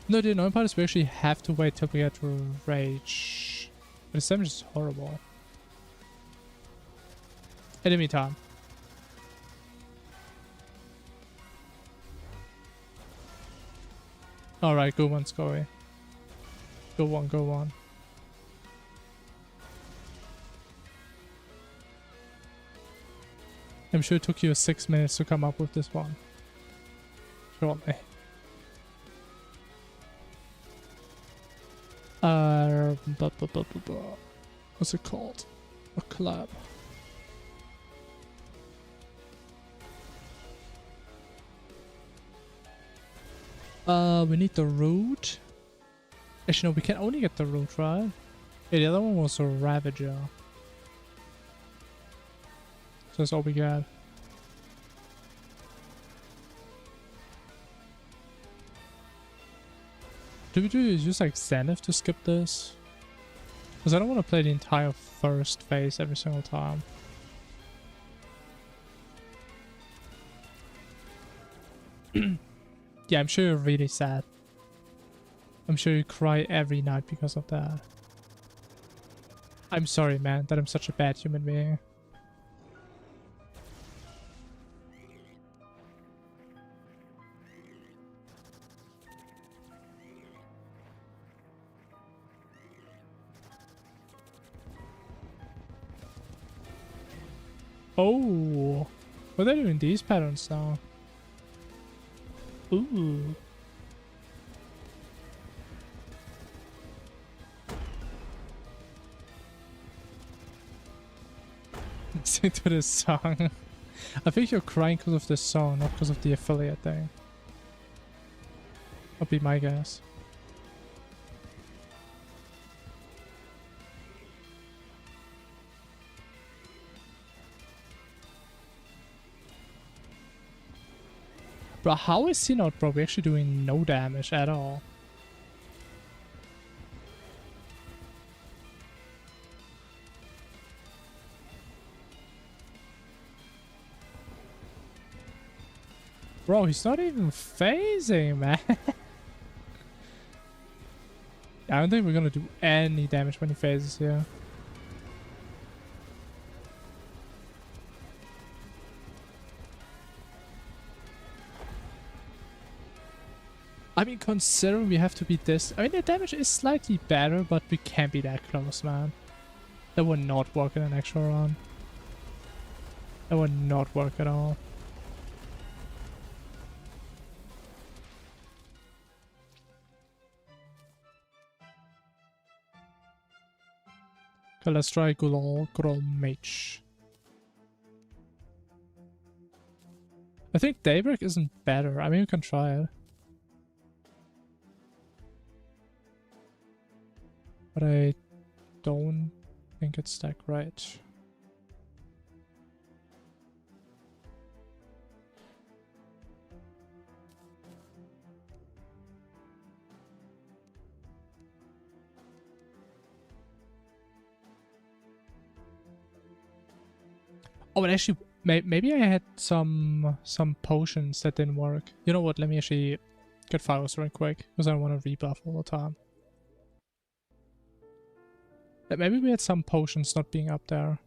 No, the annoying part is we actually have to wait till we get to Rage. But the damage is horrible. Enemy time. Alright, go one, Scory. Go one, go one. I'm sure it took you 6 minutes to come up with this one. Surely. What's it called? A collab. We need the root. Actually, no, we can only get the root, right? Yeah, the other one was a Ravager. So that's all we got. Do we use like Zenith to skip this? Because I don't want to play the entire first phase every single time. Yeah, I'm sure you're really sad. I'm sure you cry every night because of that. I'm sorry, man, that I'm such a bad human being. Oh, what are they doing these patterns now? Ooh. Listen to this song. I think you're crying because of this song, not because of the affiliate thing. That'll be my guess. Bro, how is he not probably actually doing no damage at all? Bro, he's not even phasing, man. I don't think we're gonna do any damage when he phases here. I mean, considering we have to beat this, I mean, the damage is slightly better, but we can't be that close, man. That would not work in an actual run. That would not work at all. Okay, let's try good old Mage. I think Daybreak isn't better. I mean, we can try it. But I don't think it's that great. Oh, but actually, maybe I had some potions that didn't work. You know what? Let me actually get files real quick because I don't want to rebuff all the time. Maybe we had some potions not being up there.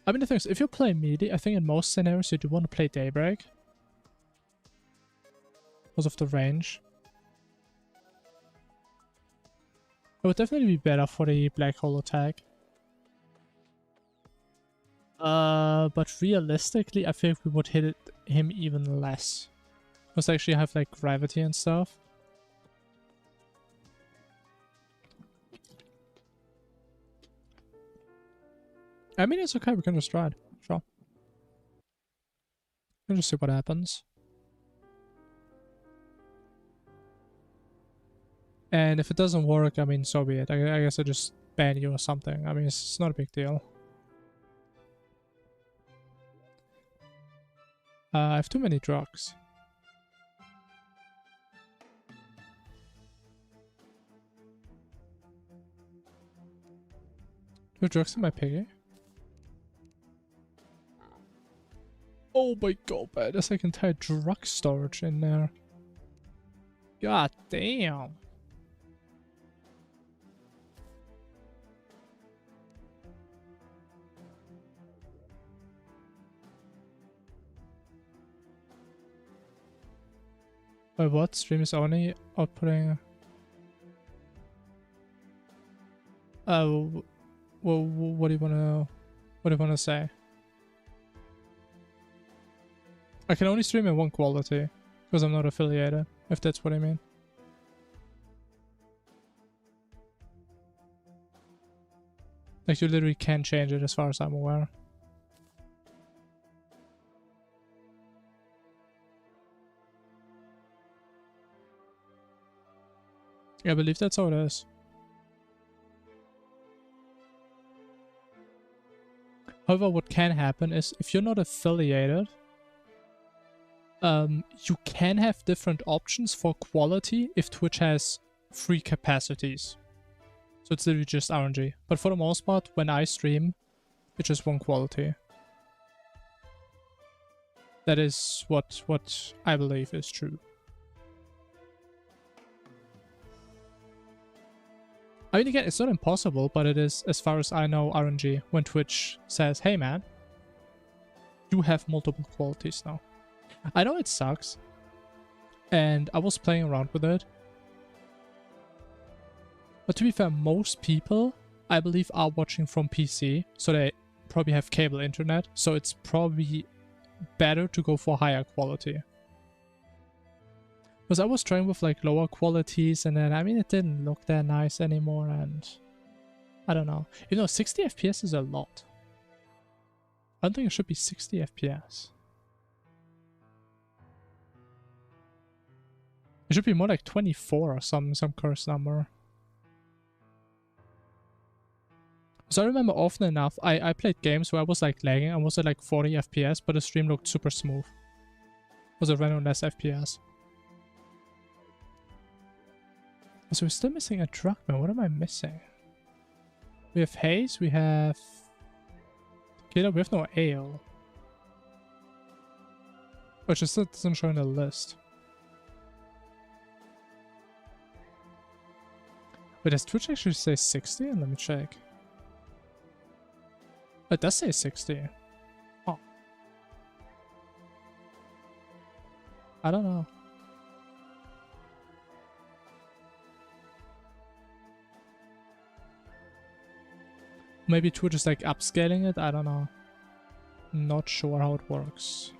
I mean, the thing is, if you play melee, I think in most scenarios you do want to play Daybreak. Because of the range. It would definitely be better for the black hole attack. But realistically, I think we would hit him even less. Because I actually have like gravity and stuff. I mean, it's okay, we can just try it. Sure. We'll just see what happens. And if it doesn't work, I mean, so be it. I guess I just ban you or something. I mean, it's not a big deal. I have too many drugs. Do you have drugs in my piggy? Oh my god, man, there's like entire drug storage in there. God damn. Wait, what? Stream is only outputting... well, what do you wanna say? I can only stream in one quality because I'm not affiliated, if that's what I mean. Like, you literally can't change it as far as I'm aware. I believe that's how it is. However, what can happen is if you're not affiliated, you can have different options for quality if Twitch has free capacities. So it's literally just RNG. But for the most part, when I stream, it's just one quality. That is what I believe is true. I mean, again, it's not impossible, but it is, as far as I know, RNG when Twitch says, hey man, you have multiple qualities now. I know it sucks, and I was playing around with it. But to be fair, most people, I believe, are watching from PC, so they probably have cable internet, so it's probably better to go for higher quality. Because I was trying with like lower qualities, and then, I mean, it didn't look that nice anymore, and I don't know. You know, 60 FPS is a lot. I don't think it should be 60 FPS. It should be more like 24 or some curse number. So I remember often enough, I played games where I was like lagging. I was at like 40 FPS, but the stream looked super smooth. Was it ran on less FPS? So we're still missing a drug, man. What am I missing? We have haze, we have tequila, we have no ale. Which just doesn't show in the list. Wait, does Twitch actually say 60? And let me check. It does say 60. Oh. I don't know. Maybe Twitch is like upscaling it? I don't know. Not sure how it works.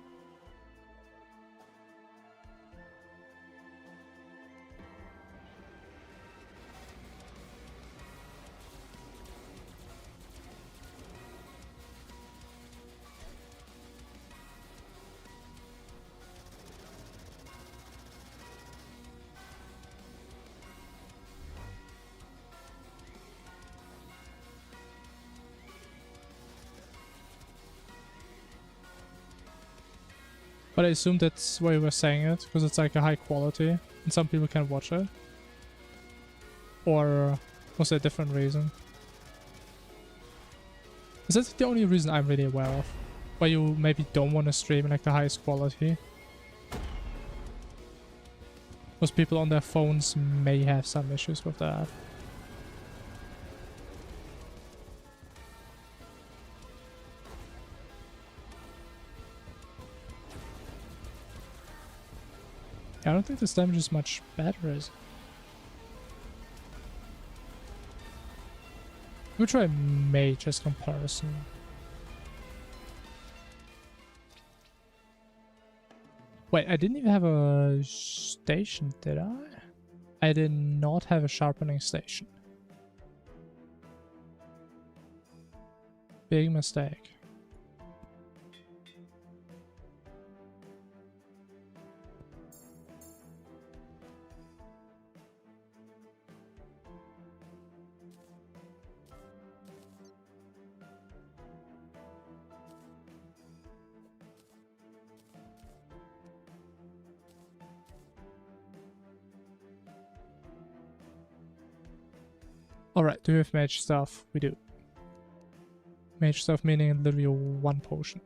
But I assume that's why you were saying it, because it's like a high quality, and some people can watch it. Or was there a different reason? Is that the only reason I'm really aware of? Why you maybe don't want to stream in like the highest quality? Because people on their phones may have some issues with that. I don't think this damage is much better, is it? We'll try mage as comparison. Wait, I didn't even have a station, did I? I did not have a sharpening station. Big mistake. Alright, do we have mage stuff? We do. Mage stuff meaning literally 1 potion.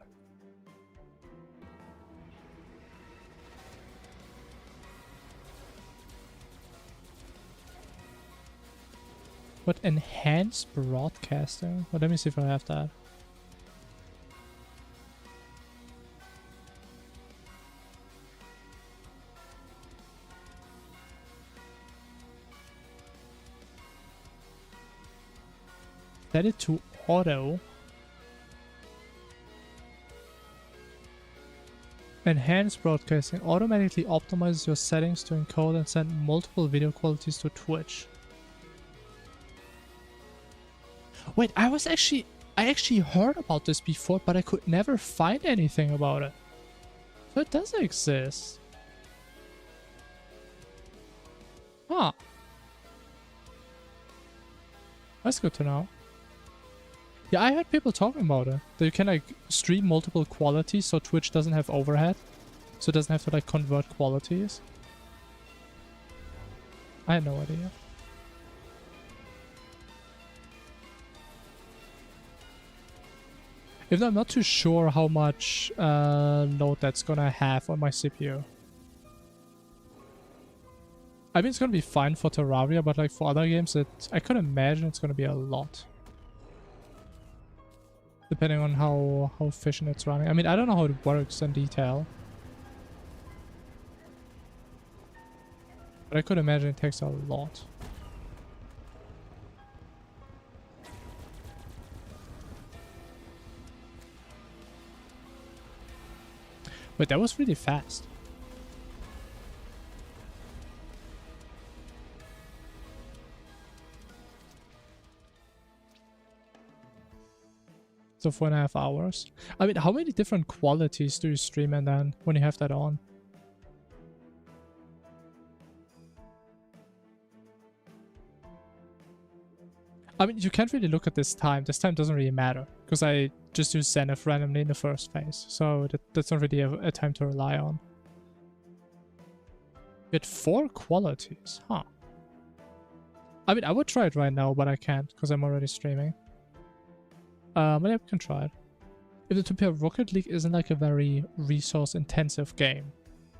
What, enhanced broadcasting? Well, let me see if I have that. Set it to auto. Enhanced broadcasting automatically optimizes your settings to encode and send multiple video qualities to Twitch. Wait, I actually heard about this before, but I could never find anything about it. So it does exist. Huh. That's good to know. Yeah, I heard people talking about it. That you can like stream multiple qualities so Twitch doesn't have overhead. So it doesn't have to like convert qualities. I had no idea. Even though I'm not too sure how much load that's gonna have on my CPU. I mean, it's gonna be fine for Terraria, but like for other games, I could imagine it's gonna be a lot. Depending on how efficient it's running. I mean, I don't know how it works in detail. But I could imagine it takes a lot. Wait, that was really fast. So 4.5 hours. I mean, how many different qualities do you stream and then when you have that on? I mean, you can't really look at this time. This time doesn't really matter because I just use Zenith randomly in the first phase. So that's not really a time to rely on. You had 4 qualities, huh? I mean, I would try it right now, but I can't because I'm already streaming. But yeah, we can try it. If the two-player Rocket League isn't like a very resource-intensive game,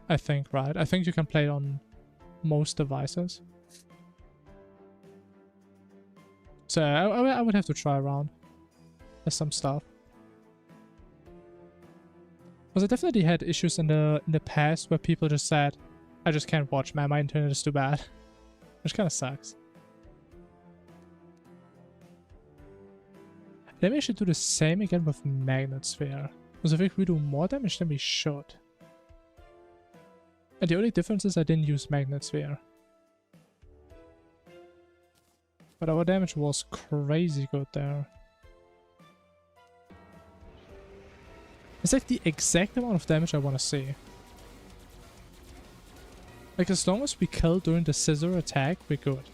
I think, right? I think you can play it on most devices. So I would have to try around. There's some stuff. Because I definitely had issues in the past where people just said, I just can't watch, man, my internet is too bad. Which kind of sucks. Maybe I should do the same again with Magnet Sphere. Because if we do more damage, then we should. And the only difference is I didn't use Magnet Sphere. But our damage was crazy good there. It's like the exact amount of damage I want to see. Like as long as we kill during the scissor attack, we're good.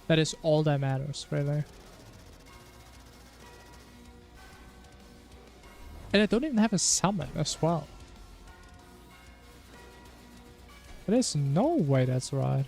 That is all that matters, really. And I don't even have a summon as well. There's no way that's right.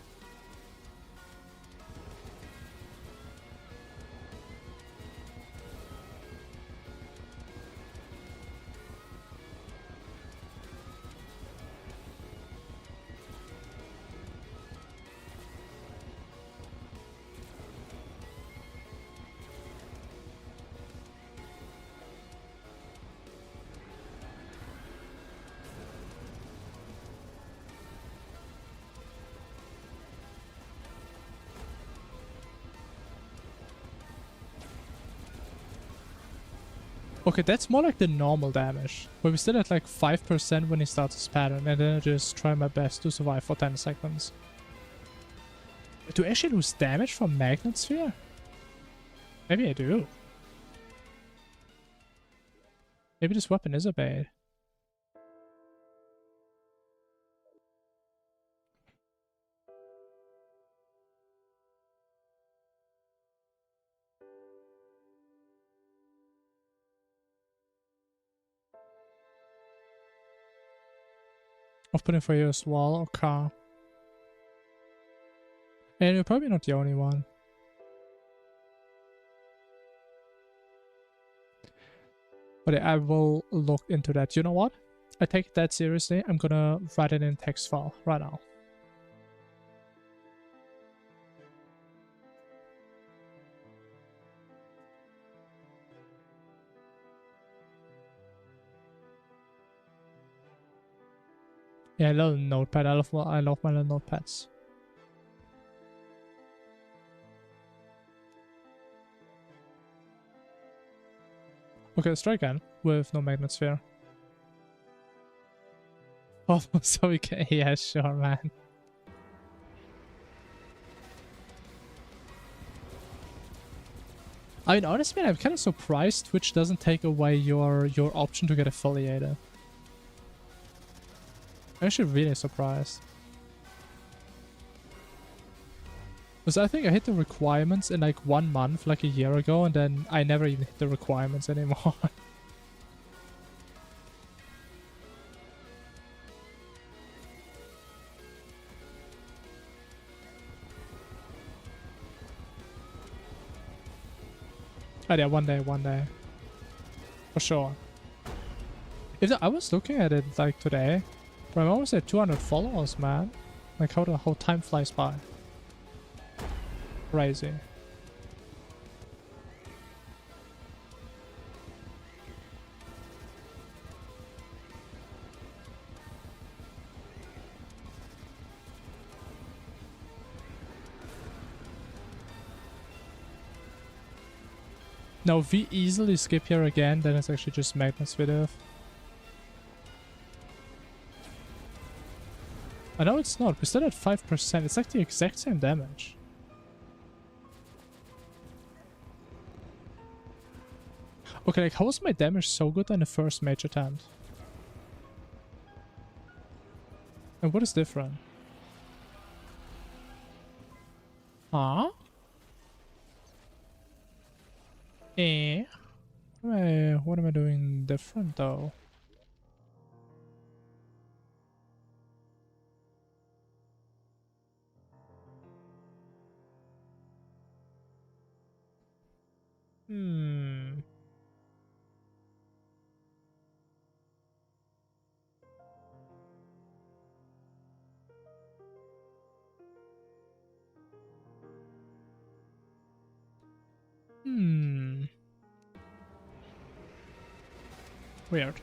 Okay, that's more like the normal damage, where we still at like 5% when he starts his pattern, and then I just try my best to survive for 10 seconds. Do I actually lose damage from Magnet Sphere? Maybe I do. Maybe this weapon is a bait. I've put in for you as well, okay. And you're probably not the only one. But yeah, I will look into that. You know what? I take it that seriously. I'm gonna write it in a text file right now. Yeah, a little notepad. I love my little notepads. Okay, let's try again with no magnet sphere. Oh, so we can. Yeah, sure, man. I mean, honestly, I'm kind of surprised Twitch doesn't take away your option to get affiliated. I'm actually really surprised. Because I think I hit the requirements in like 1 month, like a year ago, and then I never even hit the requirements anymore. Oh yeah, one day. For sure. I was looking at it like today, but I'm almost at 200 followers, man. Like how the whole time flies by. Crazy. Now, if we easily skip here again, then it's actually just Magnus video. I know it's not. We're still at 5%. It's like the exact same damage. Okay, like how was my damage so good on the first mage attempt? And what is different? Huh? Eh? What am I doing different though? Hmm. Hmm. Weird.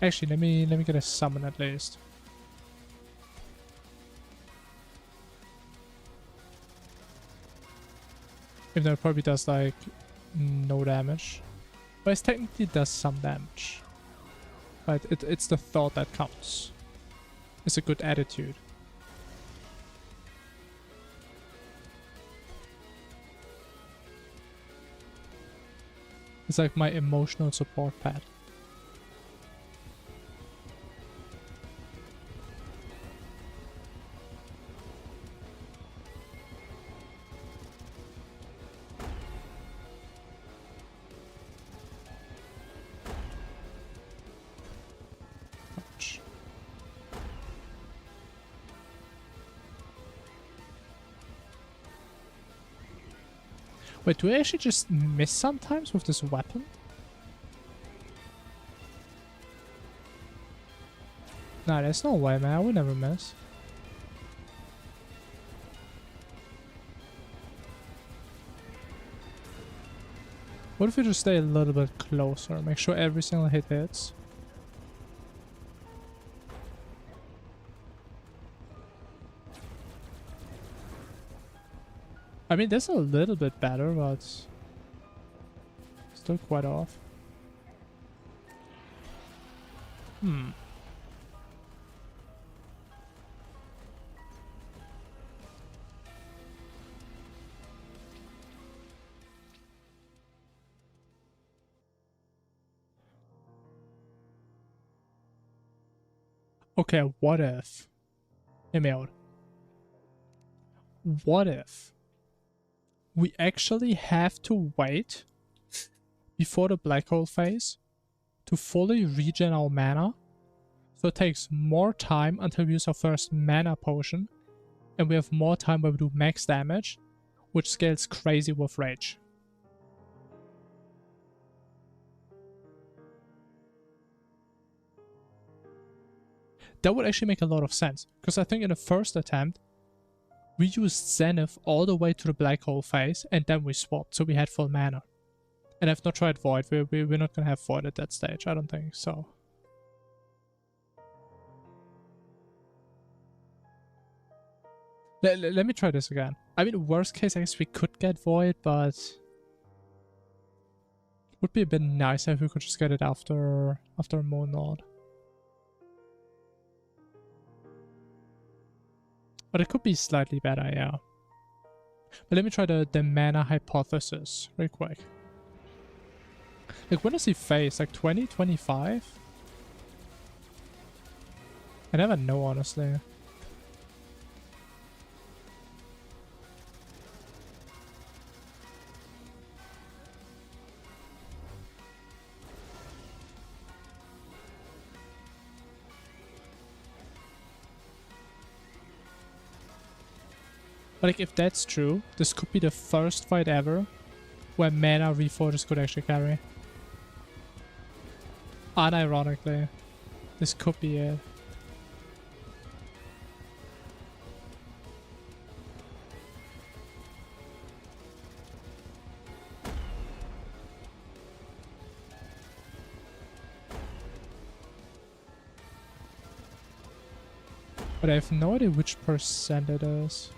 Actually, let me get a summon at least. Even though it probably does like no damage. But it technically does some damage. But it's the thought that counts. It's a good attitude. It's like my emotional support pad. Ouch. Wait, do I actually just miss sometimes with this weapon? Nah, there's no way, man. I would never miss. What if we just stay a little bit closer? Make sure every single hit hits. I mean, that's a little bit better, but still quite off. Hmm. Okay, what if? Hear me out. What if we actually have to wait before the black hole phase to fully regen our mana? So it takes more time until we use our first mana potion, and we have more time where we do max damage, which scales crazy with rage. That would actually make a lot of sense, because I think in the first attempt, we used Zenith all the way to the black hole phase, and then we swapped, so we had full mana. And I've not tried Void, we're not gonna have Void at that stage, I don't think so. Let me try this again. I mean, worst case, I guess we could get Void, but it would be a bit nicer if we could just get it after Moon Lord. But it could be slightly better, yeah. But let me try the mana hypothesis real quick. Like, when does he phase? Like 2025? I never know, honestly. But like, if that's true, this could be the first fight ever where mana reforges could actually carry. Unironically, this could be it. But I have no idea which percent it is.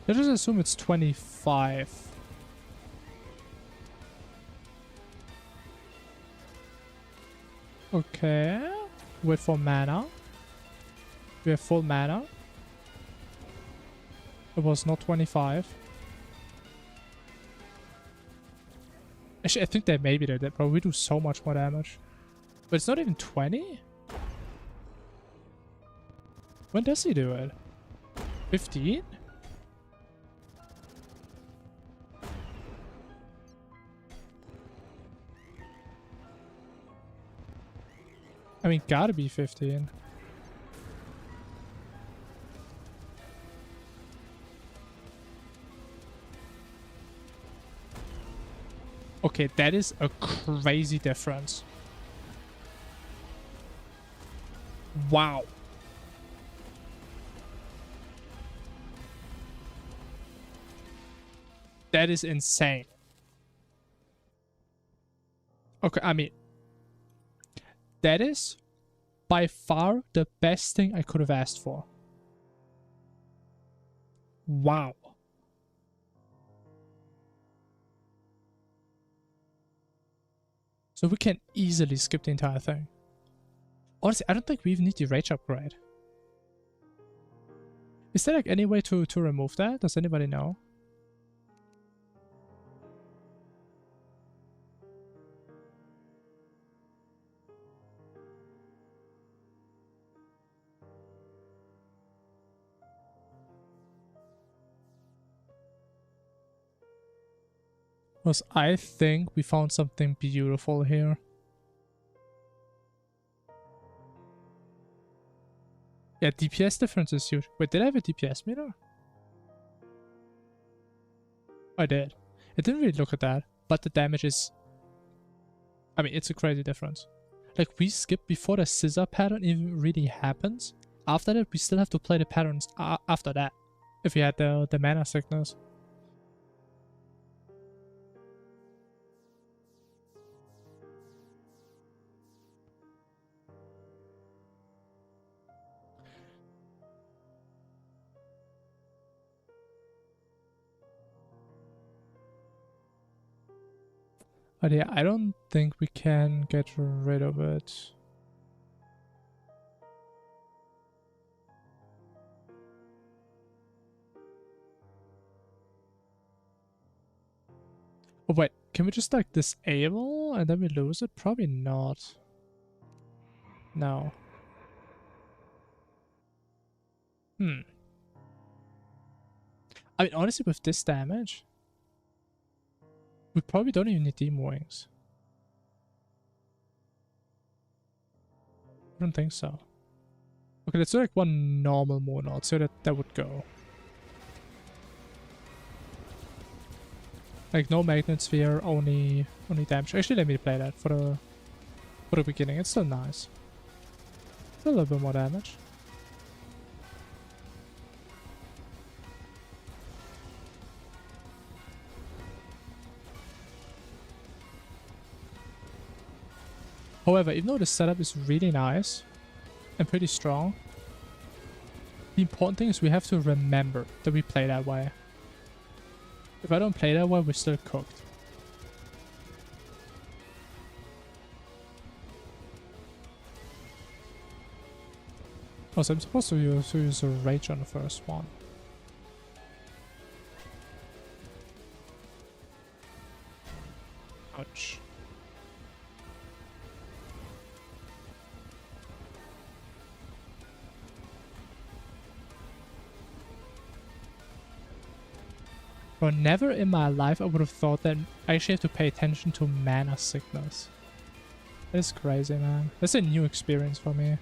Let's just assume it's 25. Okay. Wait for mana. We have full mana. It was not 25. Actually, I think they maybe did it, but we do so much more damage. But it's not even 20? When does he do it? 15? I mean, gotta be 15. Okay, that is a crazy difference. Wow. That is insane. Okay, I mean, that is by far the best thing I could have asked for. Wow. So we can easily skip the entire thing. Honestly, I don't think we even need the rage upgrade. Is there like any way to remove that? Does anybody know? Because I think we found something beautiful here. Yeah, DPS difference is huge. Wait, did I have a DPS meter? I did. I didn't really look at that, but the damage is... I mean, it's a crazy difference. Like, we skip before the scissor pattern even really happens. After that, we still have to play the patterns after that. If we had the mana sickness. But yeah, I don't think we can get rid of it. Oh wait, can we just like disable and then we lose it? Probably not. No. I mean, honestly, with this damage, we probably don't even need Demon Wings. I don't think so. Okay, let's do like one normal Monod, so that would go. Like no Magnet Sphere, only damage. Actually, let me play that for the beginning. It's still nice. A little bit more damage. However, even though the setup is really nice and pretty strong, the important thing is we have to remember that we play that way. If I don't play that way, we're still cooked. Oh, so I'm supposed to use a Rage on the first one. Ouch. Bro, never in my life I would have thought that I actually have to pay attention to mana sickness. That is crazy, man. That's a new experience for me.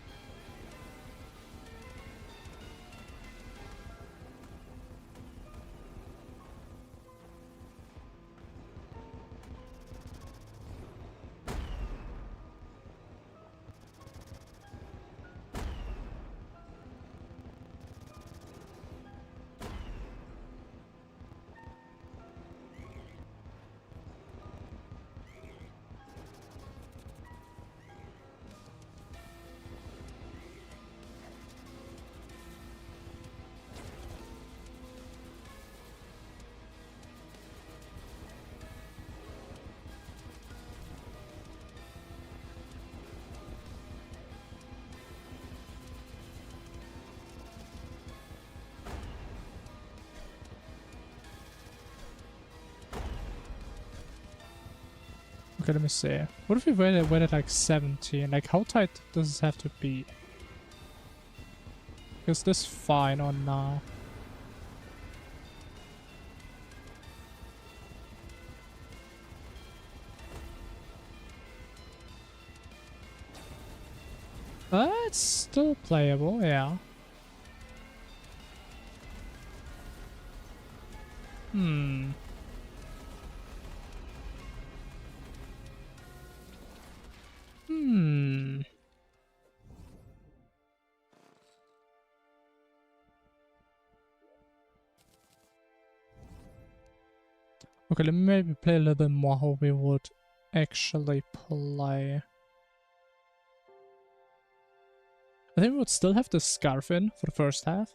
Okay, let me see. What if we went at like 17? Like, how tight does this have to be? Is this fine or not? It's still playable, yeah. Hmm. Okay, let me maybe play a little bit more how we would actually play. I think we would still have the Scarf in for the first half.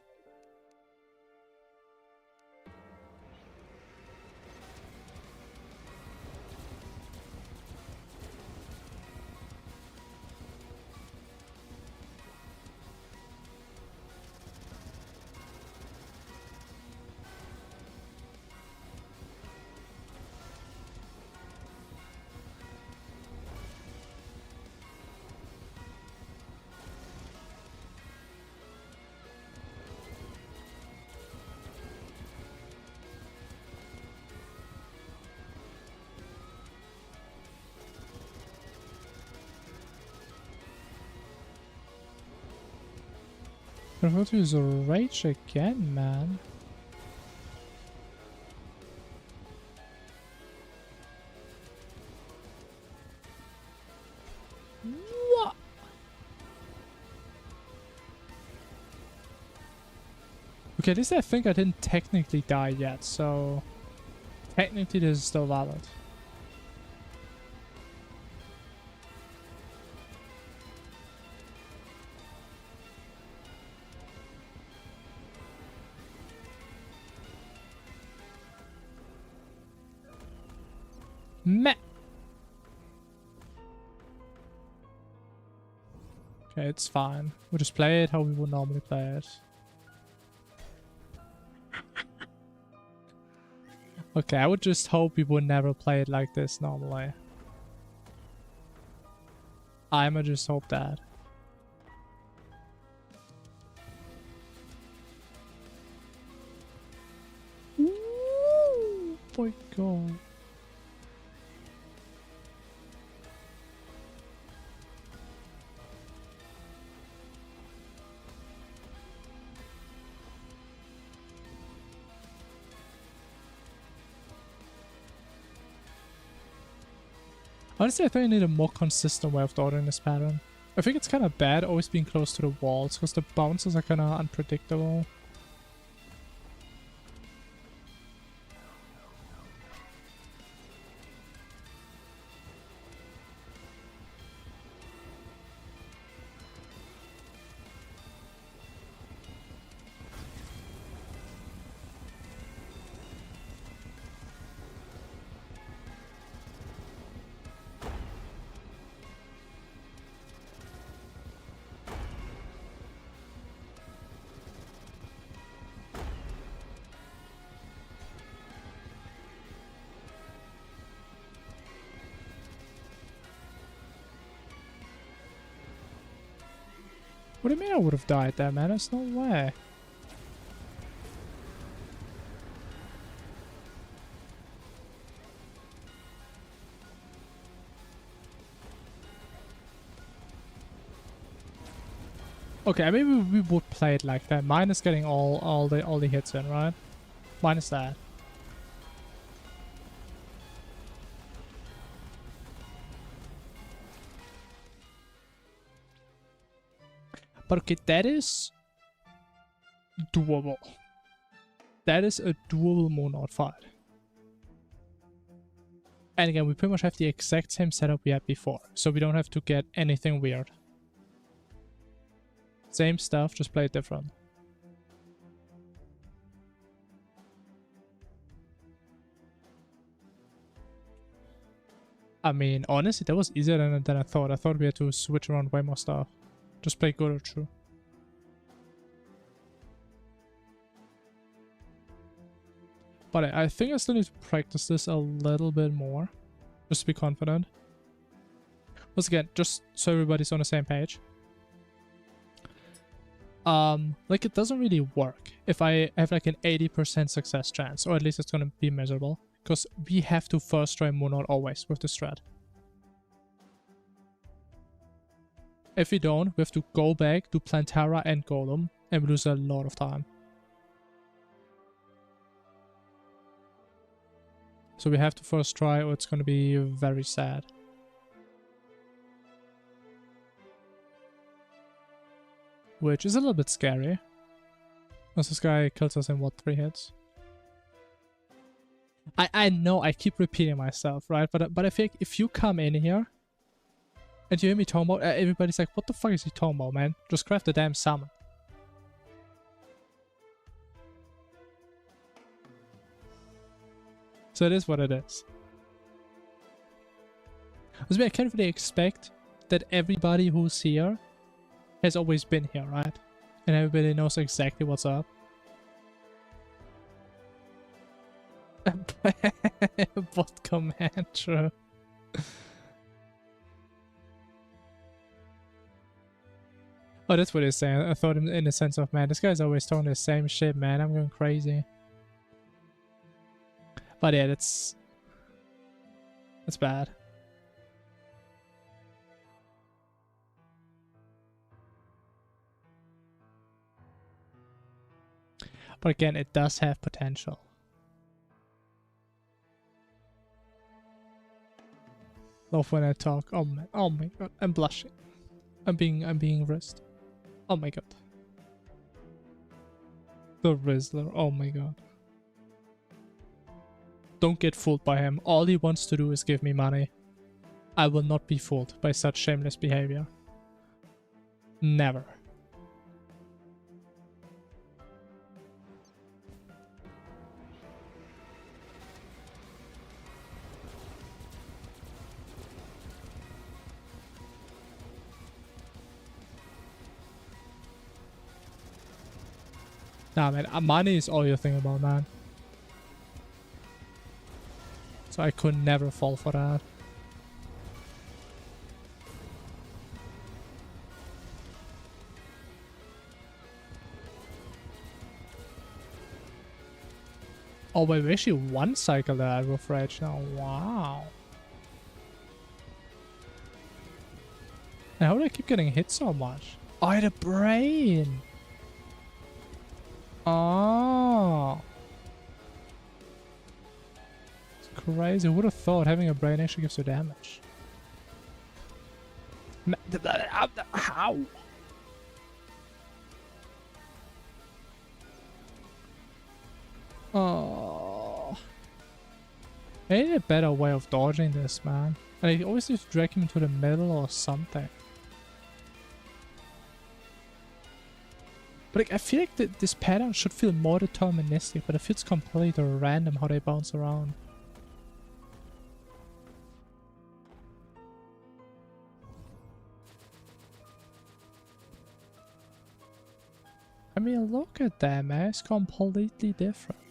I want to use a Rage again, man. What? Okay, at least I think I didn't technically die yet, so technically this is still valid. Meh. Okay, it's fine. We'll just play it how we would normally play it. Okay, I would just hope we would never play it like this normally. I'ma just hope that. my god. Honestly, I think I need a more consistent way of ordering this pattern. I think it's kind of bad always being close to the walls, because the bounces are kind of unpredictable. What do you mean I would have died there, man? There's no way. Okay, maybe we would play it like that. Mine is getting all the hits in, right? Mine is that. But okay, that is doable. That is a doable Monad fight. And again, we pretty much have the exact same setup we had before, so we don't have to get anything weird. Same stuff, just play it different. I mean, honestly, that was easier than I thought. I thought we had to switch around way more stuff. Just play good or true. But I think I still need to practice this a little bit more. Just to be confident. Once again, just so everybody's on the same page. Like, it doesn't really work if I have like an 80% success chance, or at least it's gonna be miserable. Because we have to first try Monad always with the strat. If we don't, we have to go back, do Plantara and Golem, and we lose a lot of time. So we have to first try, or it's going to be very sad. Which is a little bit scary. Because this guy kills us in what, 3 hits? I know I keep repeating myself, right? But I think if you come in here and you hear me talking about, everybody's like, what the fuck is he talking about, man? Just craft the damn summon. So it is what it is. I can't really expect that everybody who's here has always been here, right? And everybody knows exactly what's up. Bot command, true. Oh, that's what he's saying. I thought in the sense of, man, this guy's always talking the same shit, man. I'm going crazy. But yeah, that's bad. But again, it does have potential. Love when I talk. Oh my god, I'm blushing. I'm being wrist. Oh my god. The Rizzler, oh my god. Don't get fooled by him. All he wants to do is give me money. I will not be fooled by such shameless behavior. Never. Nah, man, money is all you're thinking about, man. So I could never fall for that. Oh wait, we actually one cycle that with Rage now. Wow. And how do I keep getting hit so much? Oh, the brain! Oh! It's crazy. Who would have thought having a brain actually gives you damage? How? Oh. I need a better way of dodging this, man. And I always need to drag him into the middle or something. But like, I feel like this pattern should feel more deterministic, but it feels completely random how they bounce around. I mean, look at that, man. It's completely different.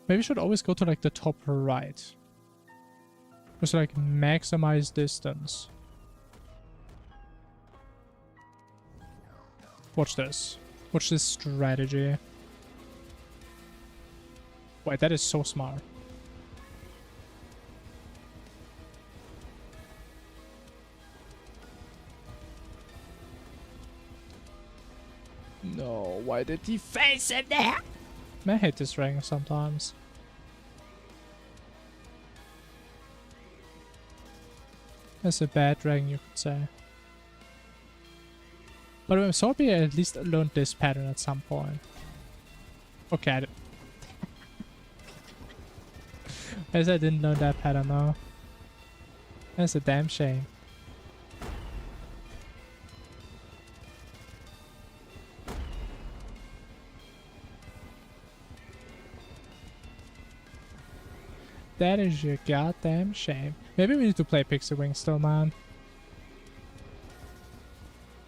Maybe I should always go to like the top right. Just like maximize distance. Watch this. Watch this strategy. Wait, that is so smart. No, why did he face him there? I hate this ring sometimes. That's a bad ring, you could say. But I'm so happy I at least learned this pattern at some point. Okay, I guess I didn't learn that pattern though. That's a damn shame. That is your goddamn shame. Maybe we need to play Pixie Wing still, man.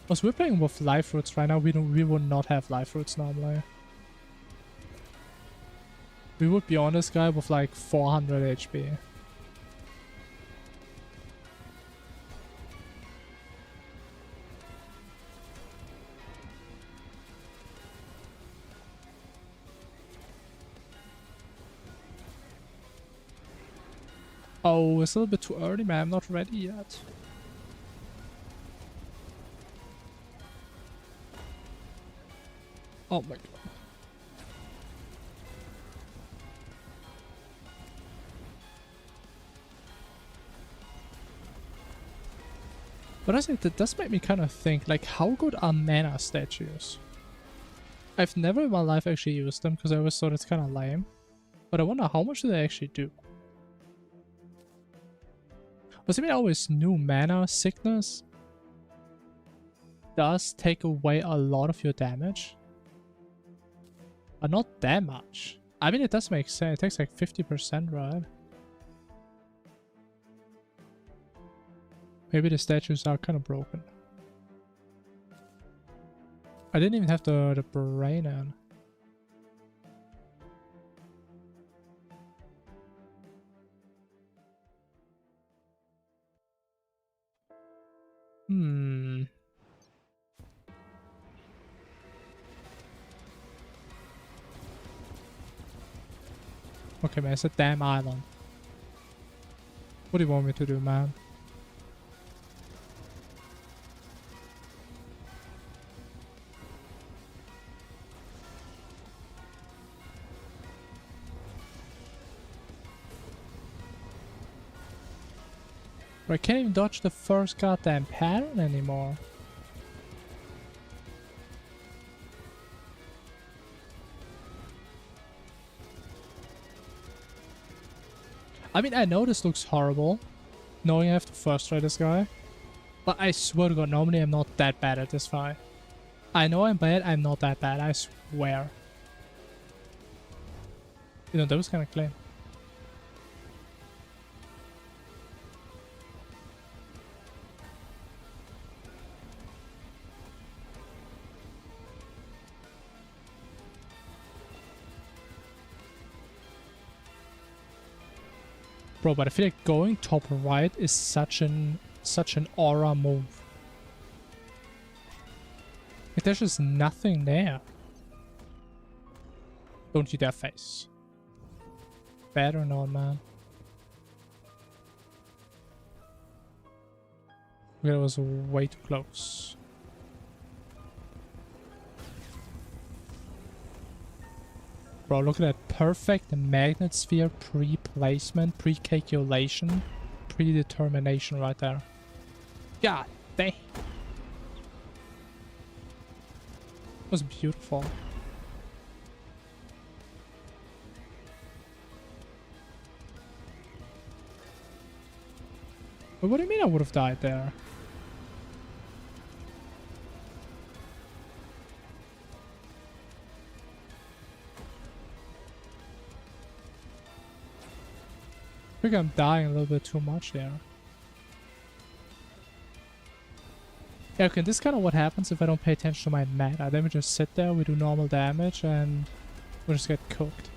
Because we're playing with life roots right now. We would not have life roots normally. We would be on this guy with like 400 HP. Oh, it's a little bit too early, man. I'm not ready yet. Oh my god. But I think that does make me kind of think, like, how good are mana statues? I've never in my life actually used them because I always thought it's kind of lame. But I wonder how much do they actually do? But I mean, I always knew mana sickness does take away a lot of your damage. But not that much. I mean, it does make sense. It takes like 50%, right? Maybe the statues are kind of broken. I didn't even have the brain in. Okay, man, it's a damn island. What do you want me to do, man? I can't even dodge the first goddamn pattern anymore. I mean, I know this looks horrible, knowing I have to first try this guy. But I swear to god, normally I'm not that bad at this fight. I know I'm bad, I'm not that bad, I swear. You know, that was kind of clean. Bro, but I feel like going top right is such an aura move. Like, there's just nothing there. Don't you dare face. better not, man. Okay, that was way too close. Bro, look at that perfect magnet sphere pre-placement, pre-calculation, predetermination right there. God dang. It was beautiful. But what do you mean I would have died there? I think I'm dying a little bit too much there. Yeah, okay, this is kind of what happens if I don't pay attention to my mana. Then we just sit there, we do normal damage, and we just get cooked.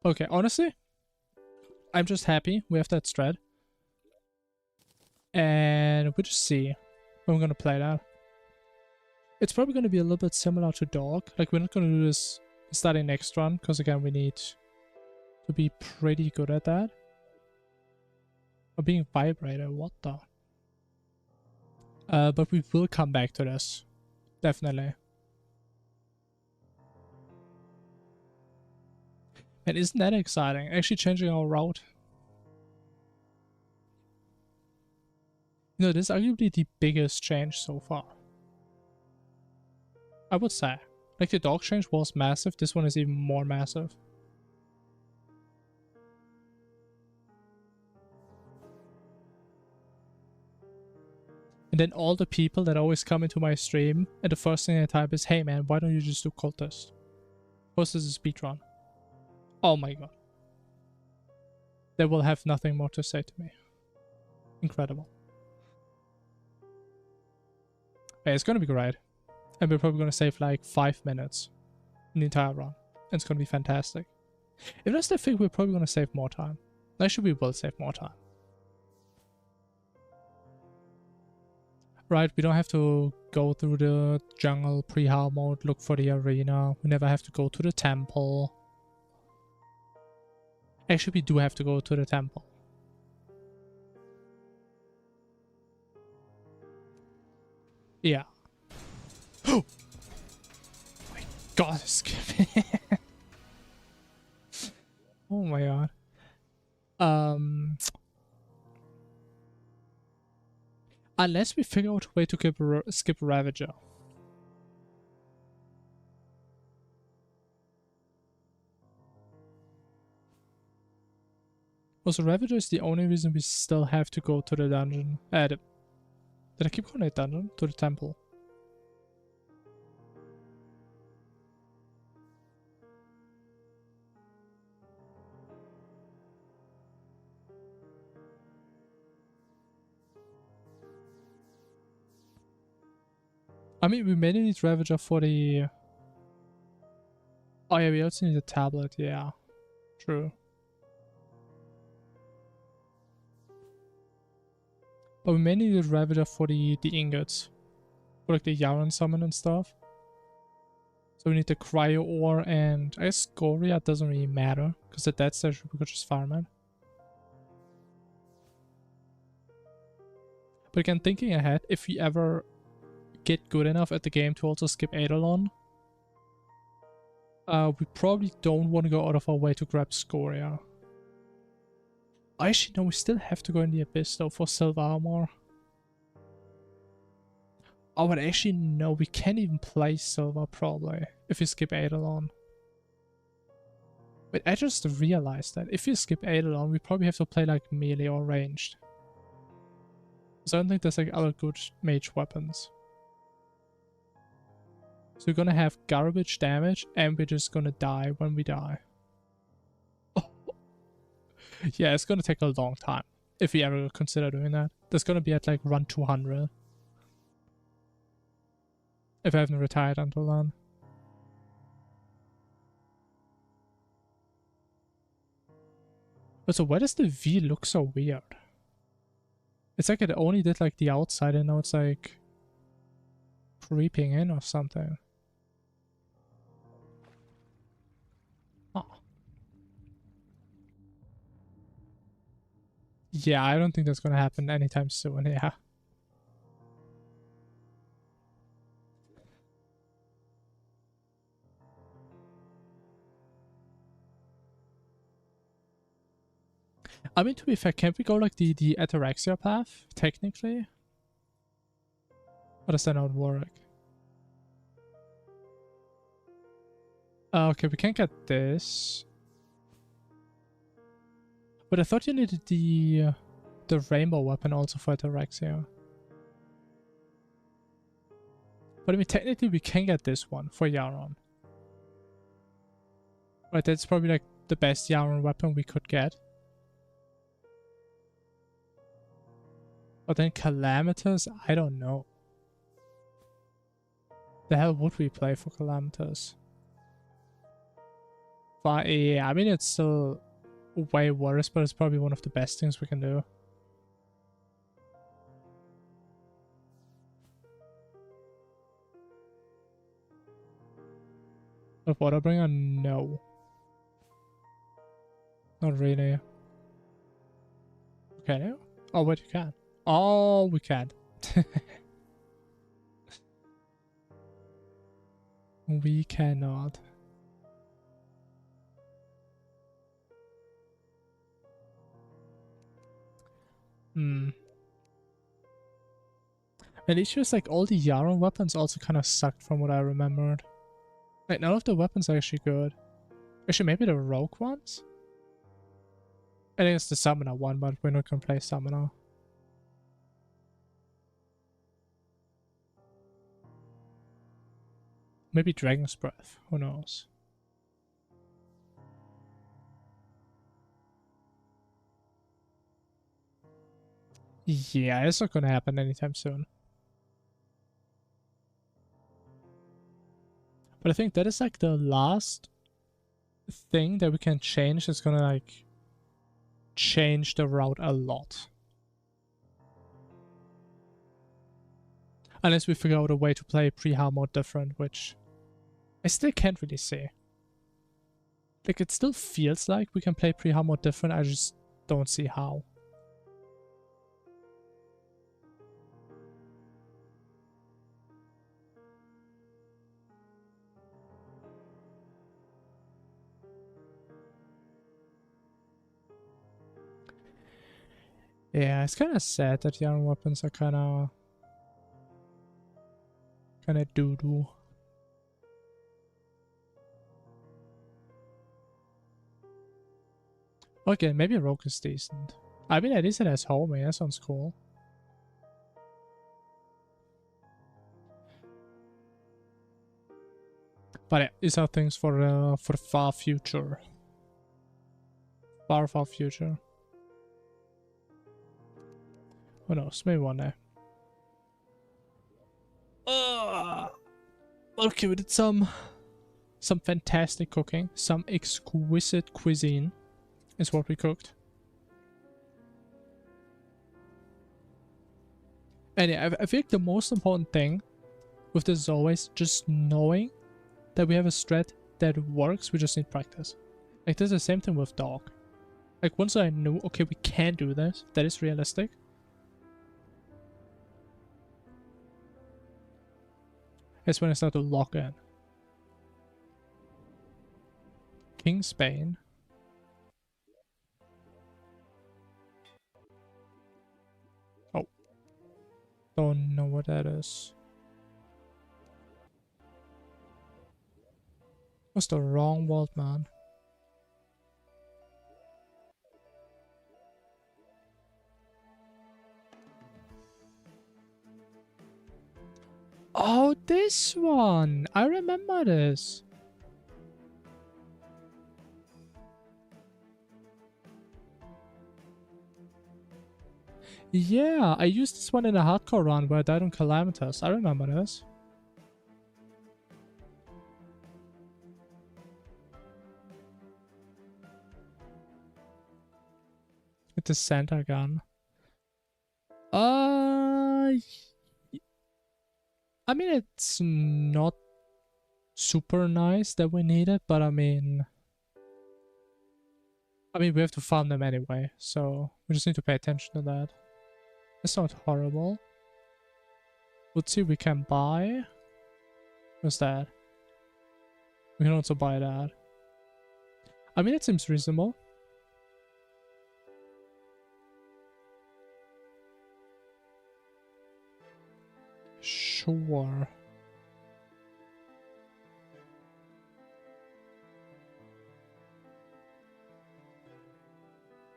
Okay, honestly, I'm just happy we have that strat. And we'll just see when we're gonna play that. It's probably gonna be a little bit similar to Dog. Like, we're not gonna do this starting next run, because again, we need to be pretty good at that. Or being vibrated, what the? But we will come back to this. Definitely. And isn't that exciting? Actually changing our route. You know, this is arguably the biggest change so far. I would say. Like, the Dog change was massive. This one is even more massive. And then all the people that always come into my stream, and the first thing they type is, hey man, why don't you just do Cultist? Post as a speedrun. Oh my god. They will have nothing more to say to me. Incredible. Yeah, it's gonna be great. And we're probably gonna save like 5 minutes in the entire run. And it's gonna be fantastic. If that's the thing, we're probably gonna save more time. Actually, we will save more time. Right, we don't have to go through the jungle pre-hard mode, look for the arena. We never have to go to the temple. Actually, we do have to go to the temple. Yeah. Oh my god, skip. Oh my god. Unless we figure out a way to skip Ravager. Also, Ravager is the only reason we still have to go to the dungeon. Did I keep calling it dungeon? To the temple. I mean, we mainly need Ravager for the... Oh yeah, we also need a tablet, yeah. True. But we mainly need Ravager for the ingots. For like the Yaron summon and stuff. So we need the Cryo Ore, and I guess Scoria doesn't really matter, because at that stage we could just farm it. But again, thinking ahead, if we ever get good enough at the game to also skip Eidolon, we probably don't want to go out of our way to grab Scoria. Actually, no, we still have to go in the Abyss though for Silver Armor. Oh, but actually, no, we can't even play Silver probably if we skip Eidolon. Wait, I just realized that if we skip Eidolon, we probably have to play like melee or ranged. Because I don't think there's like other good mage weapons. So we're gonna have garbage damage and we're just gonna die when we die. Oh. Yeah, it's gonna take a long time if we ever consider doing that. That's gonna be at like run 200. If I haven't retired until then. Oh, so why does the V look so weird? It's like it only did like the outside and now it's like creeping in or something. Oh. Yeah, I don't think that's gonna happen anytime soon, yeah. I mean, to be fair, can't we go like the ataraxia path, technically? Or does that not work? Okay, we can't get this. But I thought you needed the rainbow weapon also for ataraxia. But I mean, technically we can get this one for Yaron. Right, that's probably like the best Yaron weapon we could get. But then Calamitous, I don't know. The hell would we play for Calamitous? But yeah, I mean it's still way worse, but it's probably one of the best things we can do. But Waterbringer, no. Not really. Okay, no? Oh wait, you can. Oh, we can. We cannot. Hmm. At least just like all the Yaron weapons also kind of sucked from what I remembered. Like none of the weapons are actually good. Actually, maybe the rogue ones? I think it's the summoner one, but we're not gonna play summoner. Maybe Dragon's Breath, who knows? Yeah, it's not gonna happen anytime soon. But I think that is like the last thing that we can change that's gonna like change the route a lot. Unless we figure out a way to play pre-hard mode different, which I still can't really say. Like, it still feels like we can play pre-hard mode different, I just don't see how. Yeah, it's kind of sad that Yaron weapons are kind of doo-doo. Okay, maybe Rogue is decent. I mean, at least it has homing, that sounds cool. But yeah, these are things for the far future. Far, far future. Who knows, maybe one day. Okay, we did some fantastic cooking. Some exquisite cuisine is what we cooked. And yeah, I think the most important thing with this is always just knowing that we have a strat that works. We just need practice. Like, this is the same thing with dog. Like, once I knew, okay, we can do this, that is realistic. That's when I start to lock in. King's Bane. Oh. Don't know what that is. What's the wrong world, man? Oh, this one! I remember this. Yeah, I used this one in a hardcore run where I died on Calamitous. I remember this. With the center gun. I mean, it's not super nice that we need it, but I mean, we have to farm them anyway, so we just need to pay attention to that. It's not horrible. Let's see if we can buy. What's that? We can also buy that. I mean, it seems reasonable. Sure.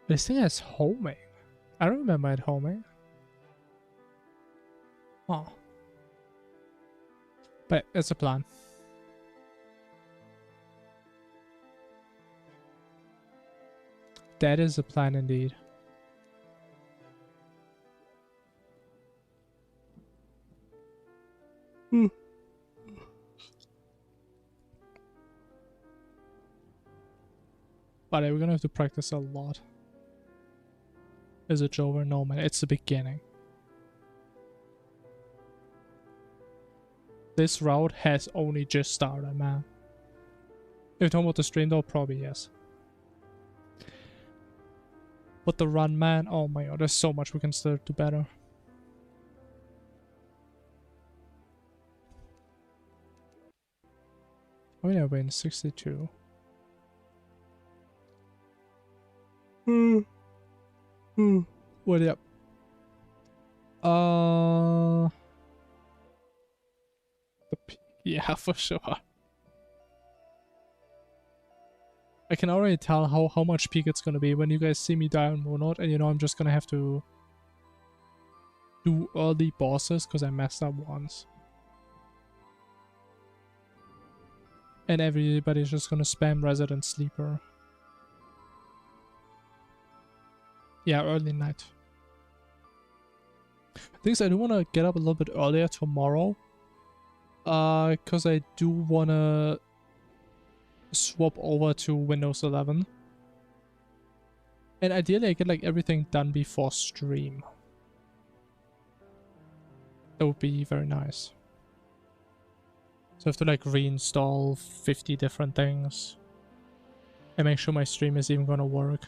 This thing has homing. I don't remember it homing. Oh. But it's a plan. That is a plan indeed. But we're gonna have to practice a lot. Is it over? No, man. It's the beginning. This route has only just started, man. If you're talking about the stream though, probably yes. But the run, man, oh my god, there's so much we can still do better. Oh yeah, we're in 62. What up? Yeah, for sure. I can already tell how much peak it's gonna be when you guys see me die on Monod, and you know I'm just gonna have to do early bosses because I messed up once. And everybody's just gonna spam Resident Sleeper. Yeah, early night. Things I do want to get up a little bit earlier tomorrow. Because I do want to swap over to Windows 11. And ideally I get like everything done before stream. That would be very nice. So I have to like reinstall 50 different things. And make sure my stream is even gonna work.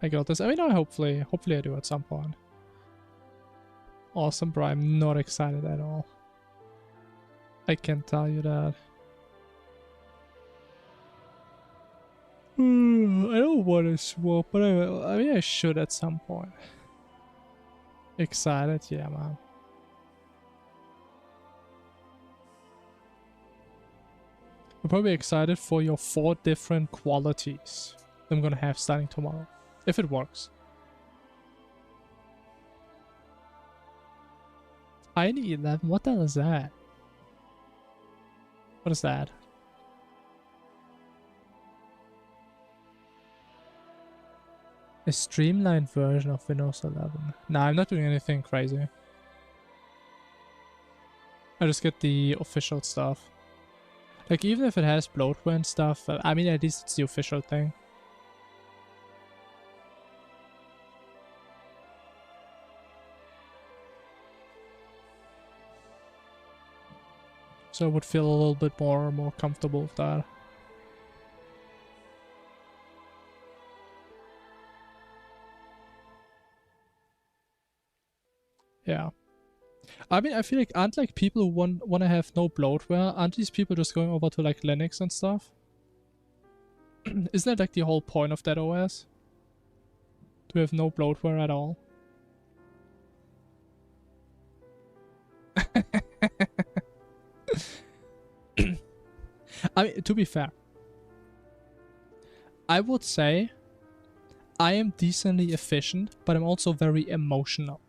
I got this. I mean, hopefully I do at some point. Awesome, bro. I'm not excited at all. I can tell you that. I don't want to swap, but I mean, I should at some point. Excited? Yeah, man. I'm probably excited for your 4 different qualities I'm gonna have starting tomorrow. If it works. Tiny 11? What the hell is that? What is that? A streamlined version of Windows 11. Nah, I'm not doing anything crazy. I just get the official stuff. Like, even if it has bloatware and stuff, I mean, at least it's the official thing. So I would feel a little bit more comfortable with that. Yeah. I mean, I feel like, aren't like people who want to have no bloatware, aren't these people just going over to like Linux and stuff? Isn't that like the whole point of that OS? To have no bloatware at all? I mean, to be fair, I would say I am decently efficient, but I'm also very emotional.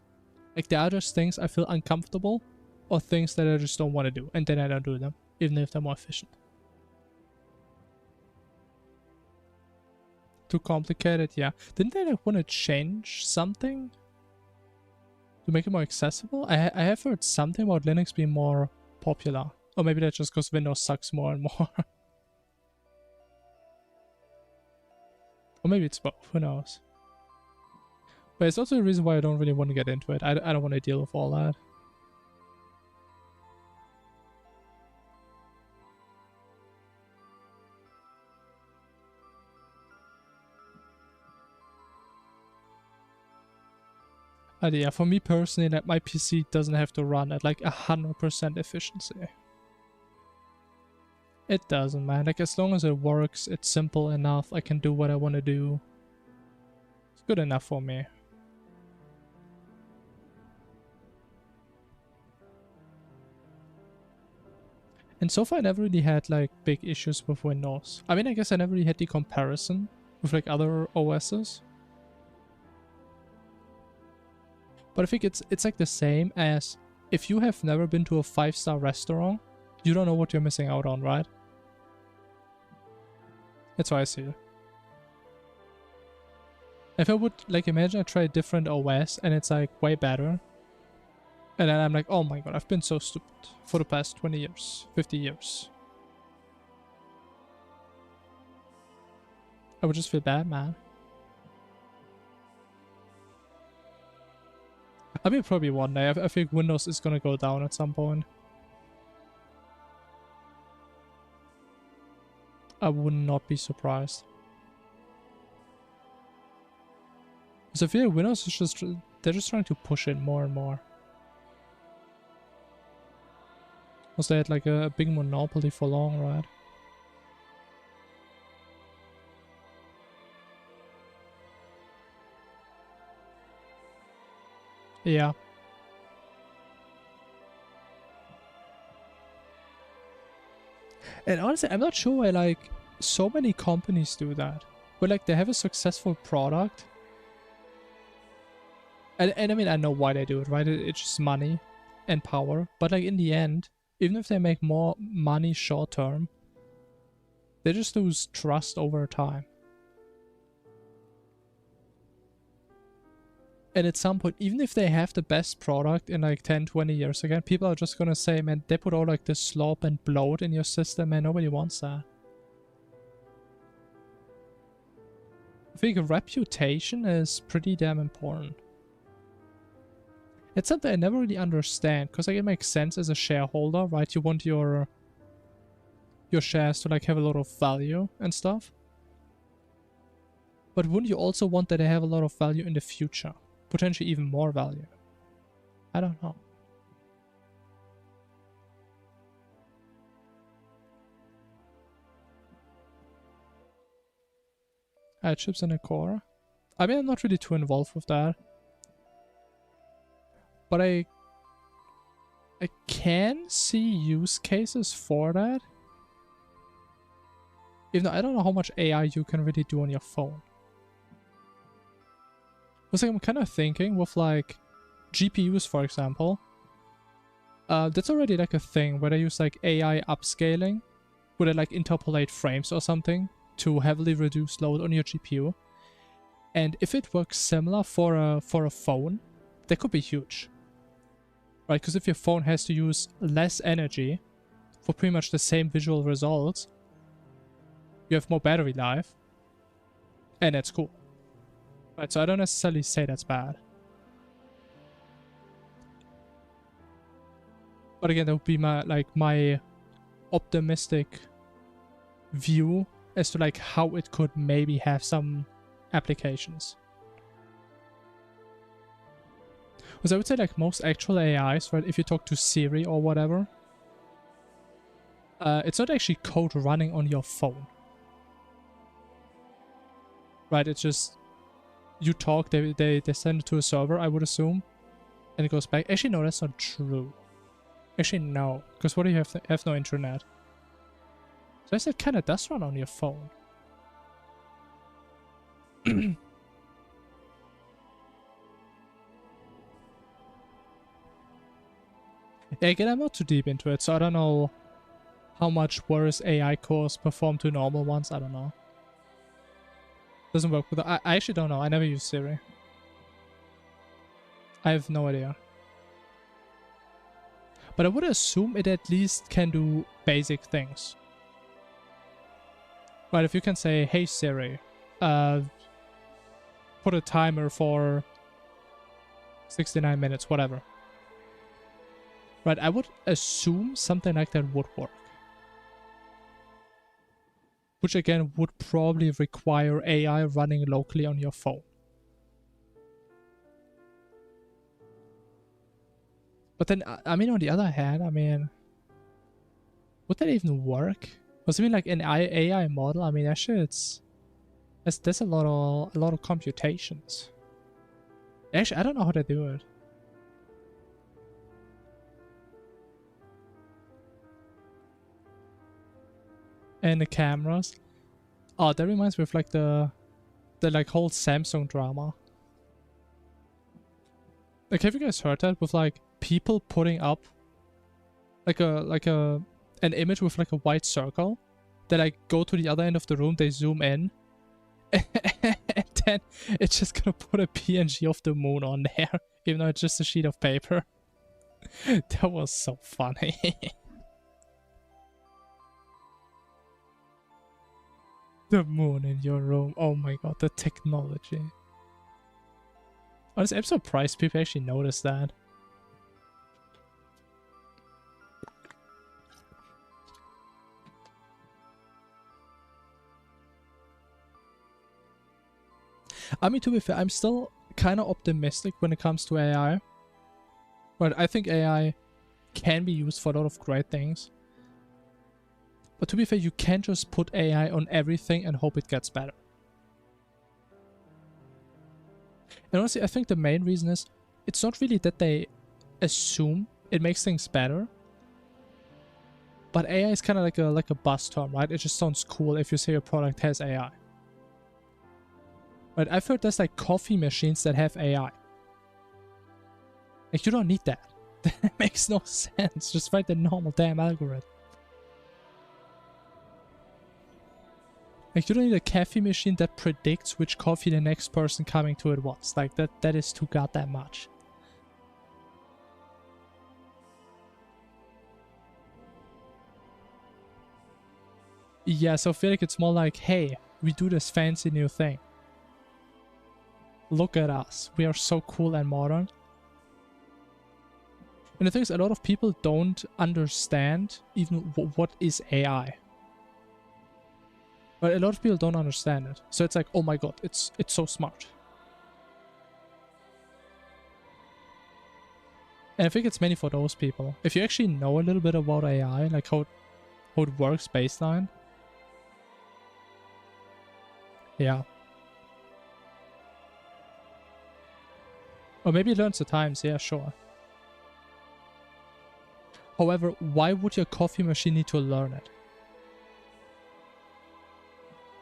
Like, there are just things I feel uncomfortable, or things that I just don't want to do, and then I don't do them, even if they're more efficient. Too complicated, yeah. Didn't they like want to change something to make it more accessible? I have heard something about Linux being more popular. Or maybe that's just because Windows sucks more and more. Or maybe it's both, who knows. But it's also the reason why I don't really want to get into it. I don't want to deal with all that. Yeah, for me personally, that my PC doesn't have to run at like 100% efficiency. It doesn't, man. Like, as long as it works, it's simple enough, I can do what I want to do. It's good enough for me. And so far I never really had like big issues with Windows. I mean, I guess I never really had the comparison with like other OSs. But I think it's like the same as if you have never been to a 5-star restaurant, you don't know what you're missing out on, right? That's how I see it. If I would, like, imagine I try a different OS and it's like way better. And then I'm like, oh my god, I've been so stupid for the past 20 years, 50 years. I would just feel bad, man. I mean, probably one day. I think Windows is gonna go down at some point. I would not be surprised. Because I feel like Windows is just, they're just trying to push it more and more. Because they had like a big monopoly for long, right? Yeah. And honestly, I'm not sure why like so many companies do that. Where like they have a successful product. And I mean, I know why they do it, right? It's just money and power. But like in the end, even if they make more money short term, they just lose trust over time. And at some point, even if they have the best product in like 10, 20 years again, people are just gonna say, man, they put all like this slop and bloat in your system and nobody wants that. I think reputation is pretty damn important. It's something I never really understand, because like it makes sense as a shareholder, right? You want your shares to like have a lot of value and stuff. But wouldn't you also want that they have a lot of value in the future? Potentially even more value. I don't know. Chips in a core. I mean, I'm not really too involved with that. But I can see use cases for that. Even though I don't know how much AI you can really do on your phone. Because like, I'm kind of thinking with like GPUs, for example. That's already like a thing where they use like AI upscaling. Where they like interpolate frames or something to heavily reduce load on your GPU. And if it works similar for a phone, that could be huge. Right, because if your phone has to use less energy for pretty much the same visual results, you have more battery life, and that's cool. Right, so I don't necessarily say that's bad. But again, that would be my optimistic view as to like how it could maybe have some applications. Because I would say like most actual AIs, right, if you talk to Siri or whatever, it's not actually code running on your phone. Right, it's just, you talk, they send it to a server, I would assume, and it goes back. Actually, no, that's not true. Actually, no, because what do you have no internet? So I guess it kind of does run on your phone. Yeah, again, I'm not too deep into it, so I don't know how much worse AI cores perform to normal ones. I don't know. Doesn't work with I actually don't know. I never use Siri. I have no idea. But I would assume it at least can do basic things. Right, if you can say, hey Siri, uh, put a timer for 69 minutes, whatever. Right, I would assume something like that would work. Which again would probably require AI running locally on your phone. But then, I mean, on the other hand, I mean, would that even work? Because I mean, like an AI model, I mean, actually, there's a lot of computations. Actually, I don't know how to do it. And the cameras. Oh, that reminds me of like the like whole Samsung drama. Like, have you guys heard that with like people putting up like an image with like a white circle? They like go to the other end of the room, they zoom in, and then it's just gonna put a PNG of the moon on there, even though it's just a sheet of paper. That was so funny. The moon in your room. Oh my god, the technology. Honestly, I'm surprised people actually noticed that. I mean, to be fair, I'm still kind of optimistic when it comes to AI. But I think AI can be used for a lot of great things. But to be fair, you can't just put AI on everything and hope it gets better. And honestly, I think the main reason is it's not really that they assume it makes things better. But AI is kind of like a buzz term, right? It just sounds cool if you say your product has AI. But I've heard there's like coffee machines that have AI. Like, you don't need that. That makes no sense. Just write the normal damn algorithm. Like, you don't need a coffee machine that predicts which coffee the next person coming to it wants. Like, that is too goddamn much. Yeah, so I feel like it's more like, hey, we do this fancy new thing. Look at us. We are so cool and modern. And the thing is, a lot of people don't understand even what is AI. But a lot of people don't understand it. So it's like, oh my god, it's so smart. And I think it's mainly for those people. If you actually know a little bit about AI, like how it works baseline. Yeah. Or maybe it learns the times, yeah, sure. However, why would your coffee machine need to learn it?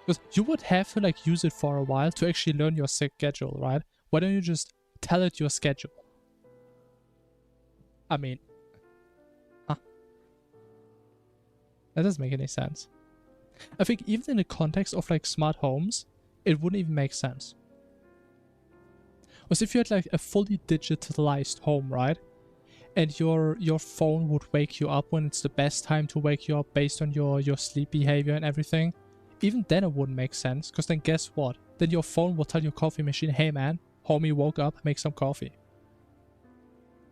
Because you would have to like use it for a while to actually learn your schedule, right? Why don't you just tell it your schedule? I mean, huh? That doesn't make any sense. I think even in the context of like smart homes, it wouldn't even make sense. Because if you had like a fully digitalized home, right? And your phone would wake you up when it's the best time to wake you up based on your sleep behavior and everything. Even then it wouldn't make sense, because then guess what? Then your phone will tell your coffee machine, hey man, homie woke up, make some coffee.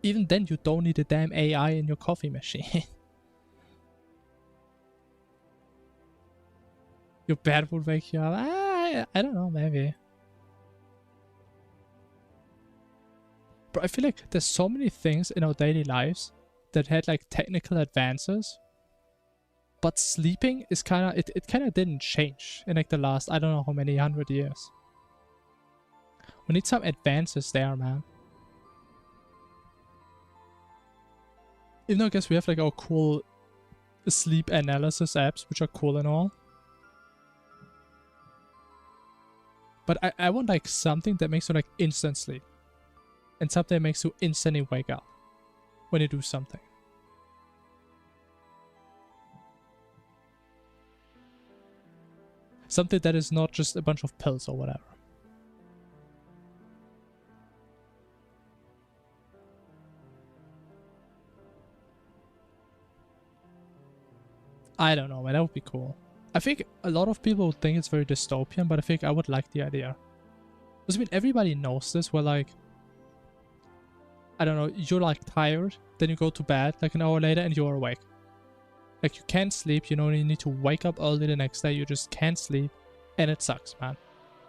Even then you don't need a damn AI in your coffee machine. Your bed would wake you up. I don't know, maybe. But I feel like there's so many things in our daily lives that had like technical advances. But sleeping is kind of, it kind of didn't change in like the last, I don't know how many 100 years. We need some advances there, man. Even though I guess we have like our cool sleep analysis apps, which are cool and all. But I want like something that makes you like instant sleep. And something that makes you instantly wake up when you do something. Something that is not just a bunch of pills or whatever. I don't know, man. That would be cool. I think a lot of people would think it's very dystopian, but I think I would like the idea. Because I mean, everybody knows this, where like, I don't know, you're like tired, then you go to bed like an hour later and you're awake. Like you can't sleep, you know, you need to wake up early the next day, you just can't sleep, and it sucks, man.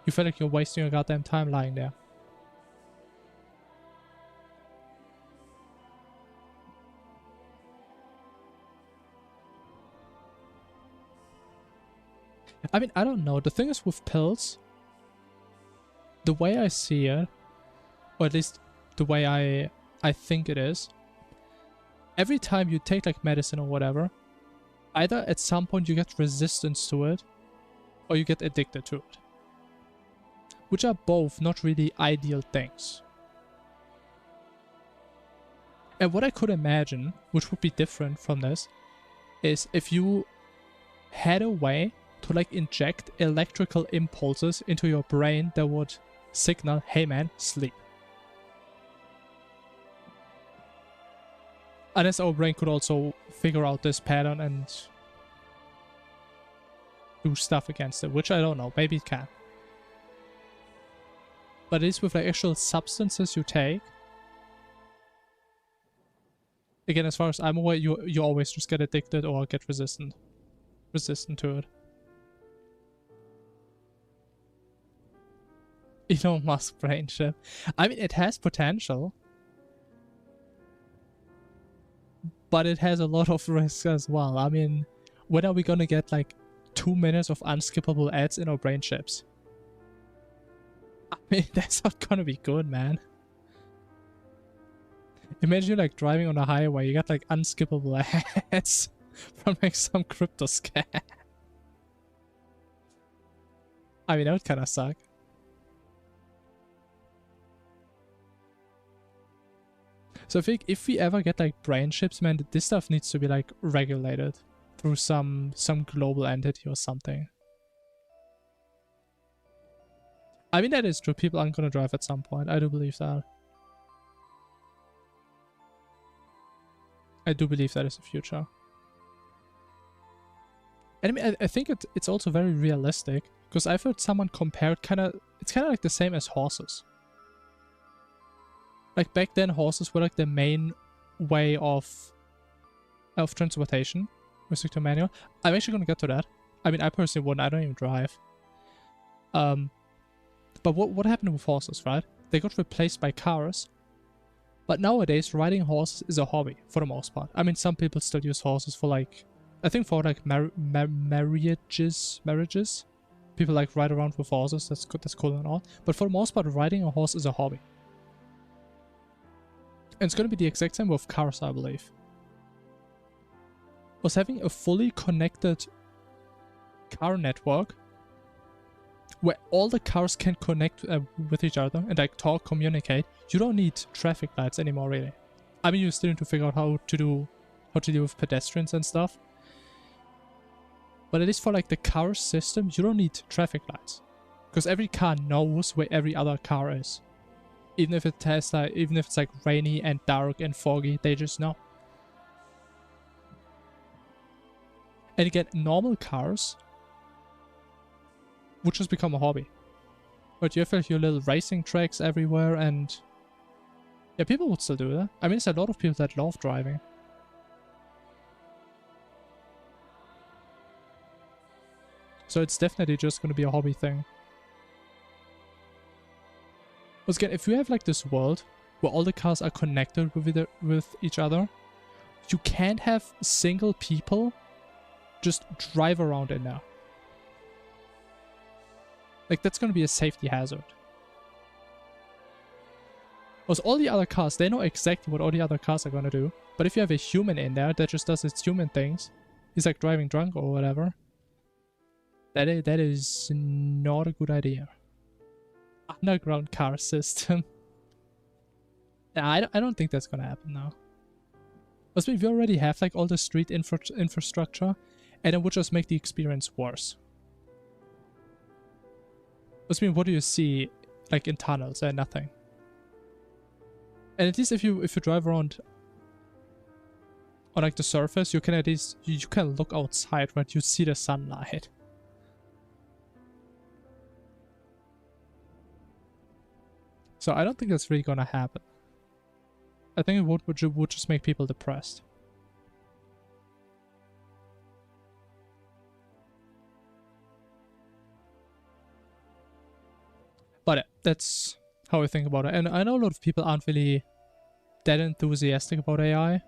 You feel like you're wasting your goddamn time lying there. I mean, I don't know. The thing is with pills, the way I see it, or at least the way I think it is, every time you take like medicine or whatever, either at some point you get resistance to it, or you get addicted to it. Which are both not really ideal things. And what I could imagine, which would be different from this, is if you had a way to like inject electrical impulses into your brain that would signal, hey man, sleep. Unless our brain could also figure out this pattern and do stuff against it, which I don't know, maybe it can. But it is with like actual substances you take. Again, as far as I'm aware, you always just get addicted or get resistant to it. Elon Musk brain chip. I mean, it has potential, but it has a lot of risks as well. I mean, when are we gonna get like 2 minutes of unskippable ads in our brain chips? I mean, that's not gonna be good, man. Imagine you're like driving on a highway, you got like unskippable ads from like some crypto scam. I mean, that would kind of suck. So I think if we ever get like brain chips, man, this stuff needs to be like regulated through some global entity or something. I mean, that is true. People aren't gonna drive at some point. I do believe that. I do believe that is the future. And I mean, I think it's also very realistic, because I've heard someone compare it it's kind of like the same as horses. Like back then, horses were like the main way of transportation, restrict to manual. I'm actually gonna get to that. I mean, I personally wouldn't. I don't even drive. But what happened with horses, right? They got replaced by cars. But nowadays, riding horses is a hobby for the most part. I mean, some people still use horses for like, I think for like marriages. People like ride around with horses. That's good. That's cool and all. But for the most part, riding a horse is a hobby. And it's going to be the exact same with cars, I believe. Was having a fully connected car network where all the cars can connect with each other and like talk, communicate. You don't need traffic lights anymore, really. I mean, you still need to figure out how to deal with pedestrians and stuff. But at least for like the car system, you don't need traffic lights, because every car knows where every other car is. Even if it's like rainy and dark and foggy, they just know. And again, normal cars would just become a hobby. But you have like your little racing tracks everywhere, and yeah, people would still do that. I mean, there's a lot of people that love driving. So it's definitely just going to be a hobby thing. Because again, if you have like this world where all the cars are connected with each other, you can't have single people just drive around in there. Like, that's going to be a safety hazard. Because all the other cars, they know exactly what all the other cars are going to do. But if you have a human in there that just does its human things, he's like driving drunk or whatever, that is not a good idea. Underground car system. Nah, I don't think that's going to happen now. Because we already have like all the street infrastructure, and it would just make the experience worse. I mean, what do you see like in tunnels? Nothing. And at least if you drive around on like the surface, you can at least you can look outside, right? You see the sunlight. So I don't think that's really gonna happen. I think it would just make people depressed. But yeah, that's how I think about it. And I know a lot of people aren't really that enthusiastic about AI.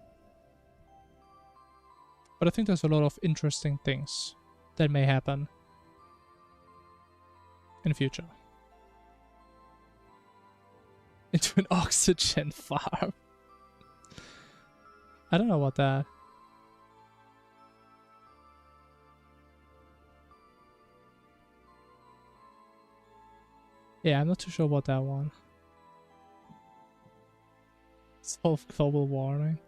But I think there's a lot of interesting things that may happen in the future. Into an oxygen farm. I don't know about that. Yeah, I'm not too sure about that one. Solve global warming.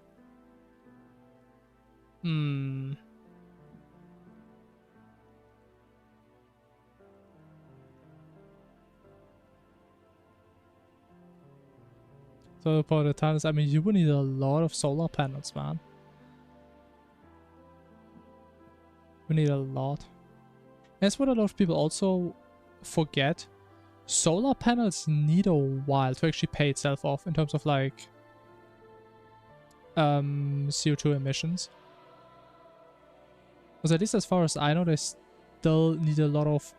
So about the times, I mean, you would need a lot of solar panels, man. We need a lot. That's what a lot of people also forget. Solar panels need a while to actually pay itself off in terms of like CO2 emissions. Because at least as far as I know, they still need a lot of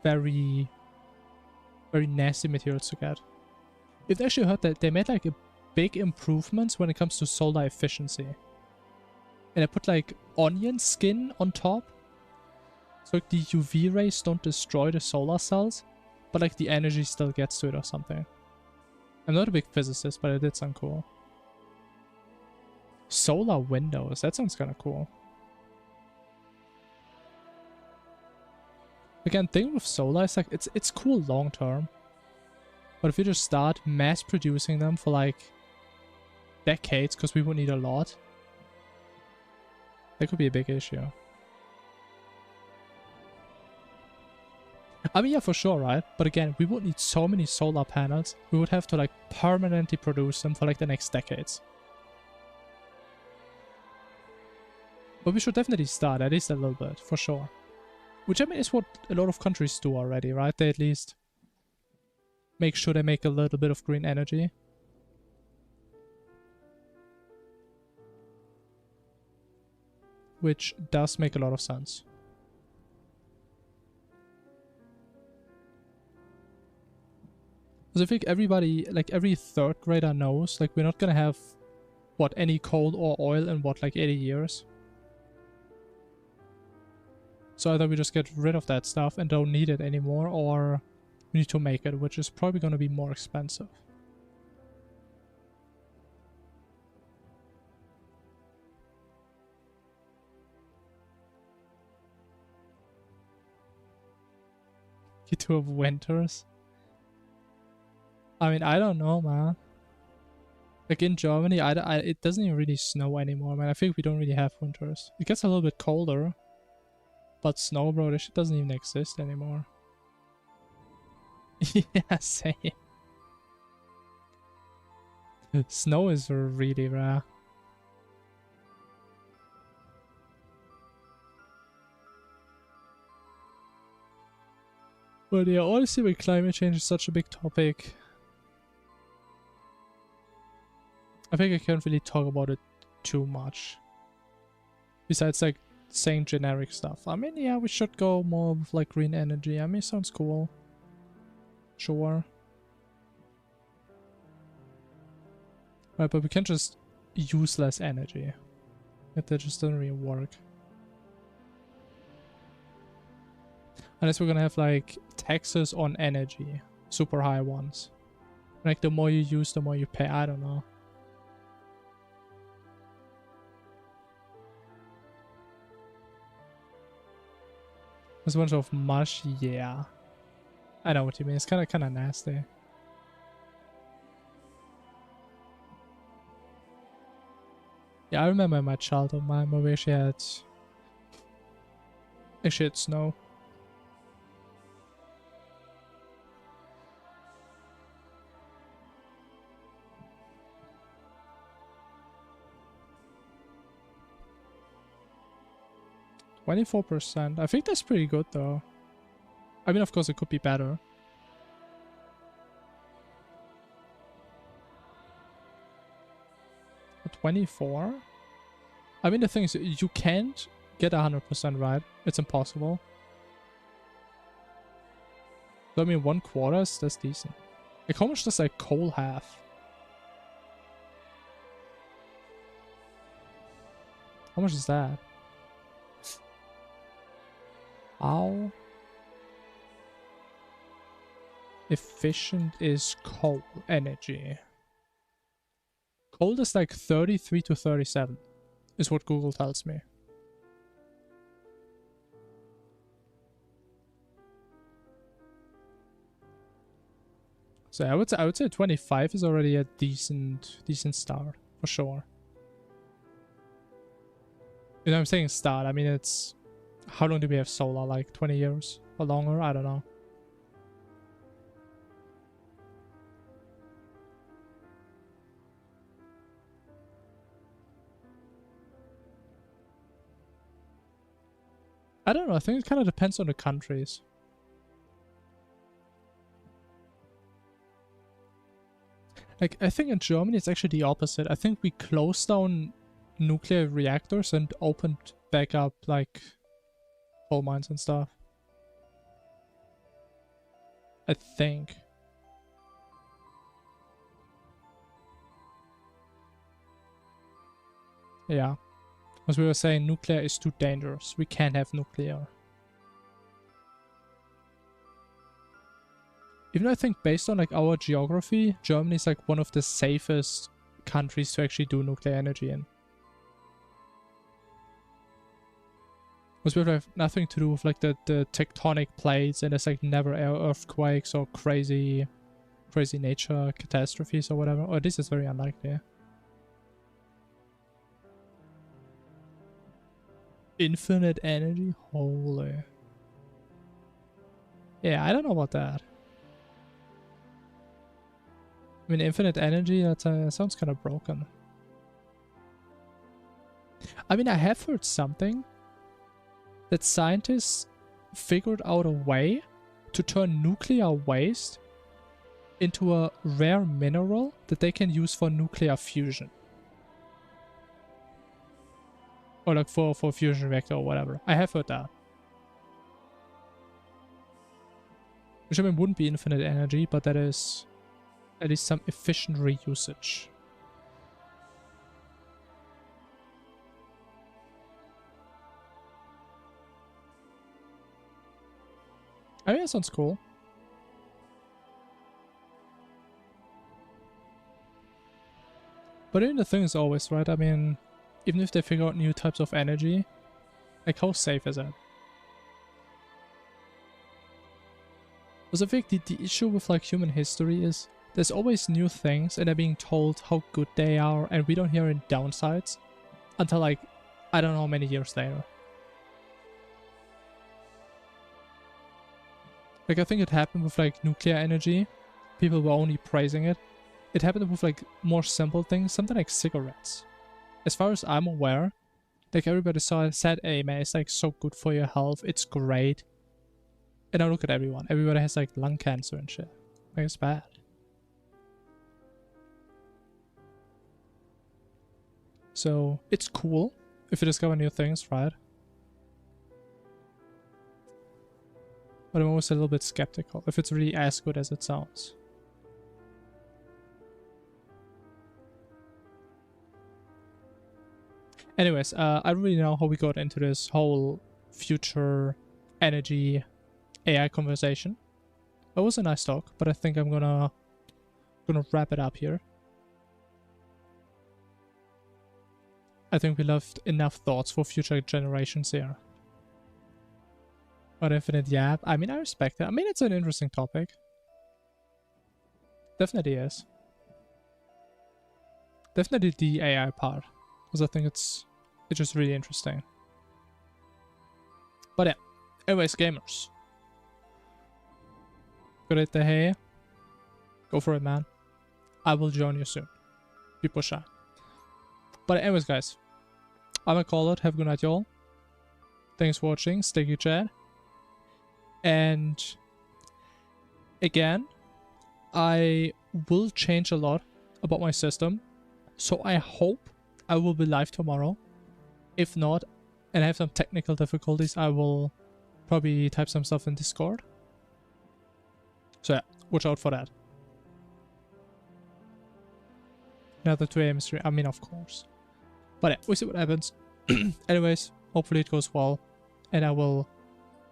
very, very nasty materials to get. I've actually heard that they made like a big improvements when it comes to solar efficiency. And they put like onion skin on top. So like the UV rays don't destroy the solar cells, but like the energy still gets to it or something. I'm not a big physicist, but it did sound cool. Solar windows, that sounds kind of cool. Again, thing with solar is like it's cool long term. But if you just start mass producing them for like decades, because we would need a lot, that could be a big issue. I mean, yeah, for sure, right? But again, we would need so many solar panels, we would have to like permanently produce them for like the next decades. But we should definitely start, at least a little bit, for sure. Which I mean is what a lot of countries do already, right? They at least make sure they make a little bit of green energy. Which does make a lot of sense. Because I think everybody, like every third grader knows, like we're not gonna have, what, any coal or oil in what, like 80 years? So either we just get rid of that stuff and don't need it anymore, or we need to make it, which is probably gonna be more expensive. Two of winters. I mean, I don't know, man. Like in Germany, it doesn't even really snow anymore, man. I think we don't really have winters. It gets a little bit colder, but snow, bro, this shit doesn't even exist anymore. Yeah, same. Snow is really rare. But yeah, honestly, with climate change is such a big topic, I think I can't really talk about it too much. Besides, like, saying generic stuff. I mean, yeah, we should go more with, like, green energy. I mean, sounds cool. Sure. Right, but we can't just use less energy. That just doesn't really work. Unless we're gonna have, like, taxes on energy. Super high ones. Like, the more you use, the more you pay. I don't know. There's a bunch of mush, yeah. I know what you mean. It's kind of nasty. Yeah, I remember in my childhood, man, where we actually had snow. %. I think that's pretty good, though. I mean, of course, it could be better. 24? I mean, the thing is, you can't get 100% right. It's impossible. So, I mean, 1/4, that's decent. Like, how much does, like, coal have? How much is that? How efficient is coal energy? Coal is like 33 to 37, is what Google tells me. So I would say 25 is already a decent start for sure. You know, I'm saying start. I mean, it's how long do we have solar? Like 20 years or longer? I don't know. I don't know. I think it kind of depends on the countries. Like, I think in Germany it's actually the opposite. I think we closed down nuclear reactors and opened back up, like, coal mines and stuff. I think. Yeah. As we were saying, nuclear is too dangerous. We can't have nuclear. Even though I think based on like our geography, Germany is like one of the safest countries to actually do nuclear energy in. Because we have nothing to do with like the tectonic plates, and there's like never earthquakes or crazy nature catastrophes or whatever. Or this is very unlikely. Infinite energy? Holy. Yeah, I don't know about that. I mean, infinite energy, that sounds kind of broken. I mean, I have heard something that scientists figured out a way to turn nuclear waste into a rare mineral that they can use for nuclear fusion. Or like for fusion reactor or whatever. I have heard that. Which I mean wouldn't be infinite energy, but that is at least some efficient reusage. I mean, that sounds cool. But I mean, the thing is always, right? I mean, even if they figure out new types of energy, like how safe is it? Because I think the issue with like human history is there's always new things and they're being told how good they are, and we don't hear any downsides until like, I don't know how many years later. Like, I think it happened with like nuclear energy. People were only praising it. It happened with like more simple things, something like cigarettes. As far as I'm aware, like everybody said, hey man, it's like so good for your health, it's great. And now look at everyone. Everybody has like lung cancer and shit. Like, it's bad. So it's cool if you discover new things, right? But I'm always a little bit skeptical if it's really as good as it sounds. Anyways, I don't really know how we got into this whole future energy AI conversation. It was a nice talk, but I think I'm gonna wrap it up here. I think we left enough thoughts for future generations here. But infinite, yeah, I mean, I respect it. I mean, it's an interesting topic. Definitely is. Definitely the AI part, because I think it's just really interesting. But yeah, anyways, gamers. Good at the hay. Go for it, man. I will join you soon. People shine. But anyways, guys, I'm gonna call it. Have a good night, y'all. Thanks for watching. Stay good, chat. And again, I will change a lot about my system. So I hope I will be live tomorrow. If not, and I have some technical difficulties, I will probably type some stuff in Discord. So yeah, watch out for that. Another 2 AM stream, I mean, of course. But yeah, we'll see what happens. Anyways, hopefully it goes well. And I will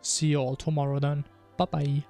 see you all tomorrow then. Bye bye.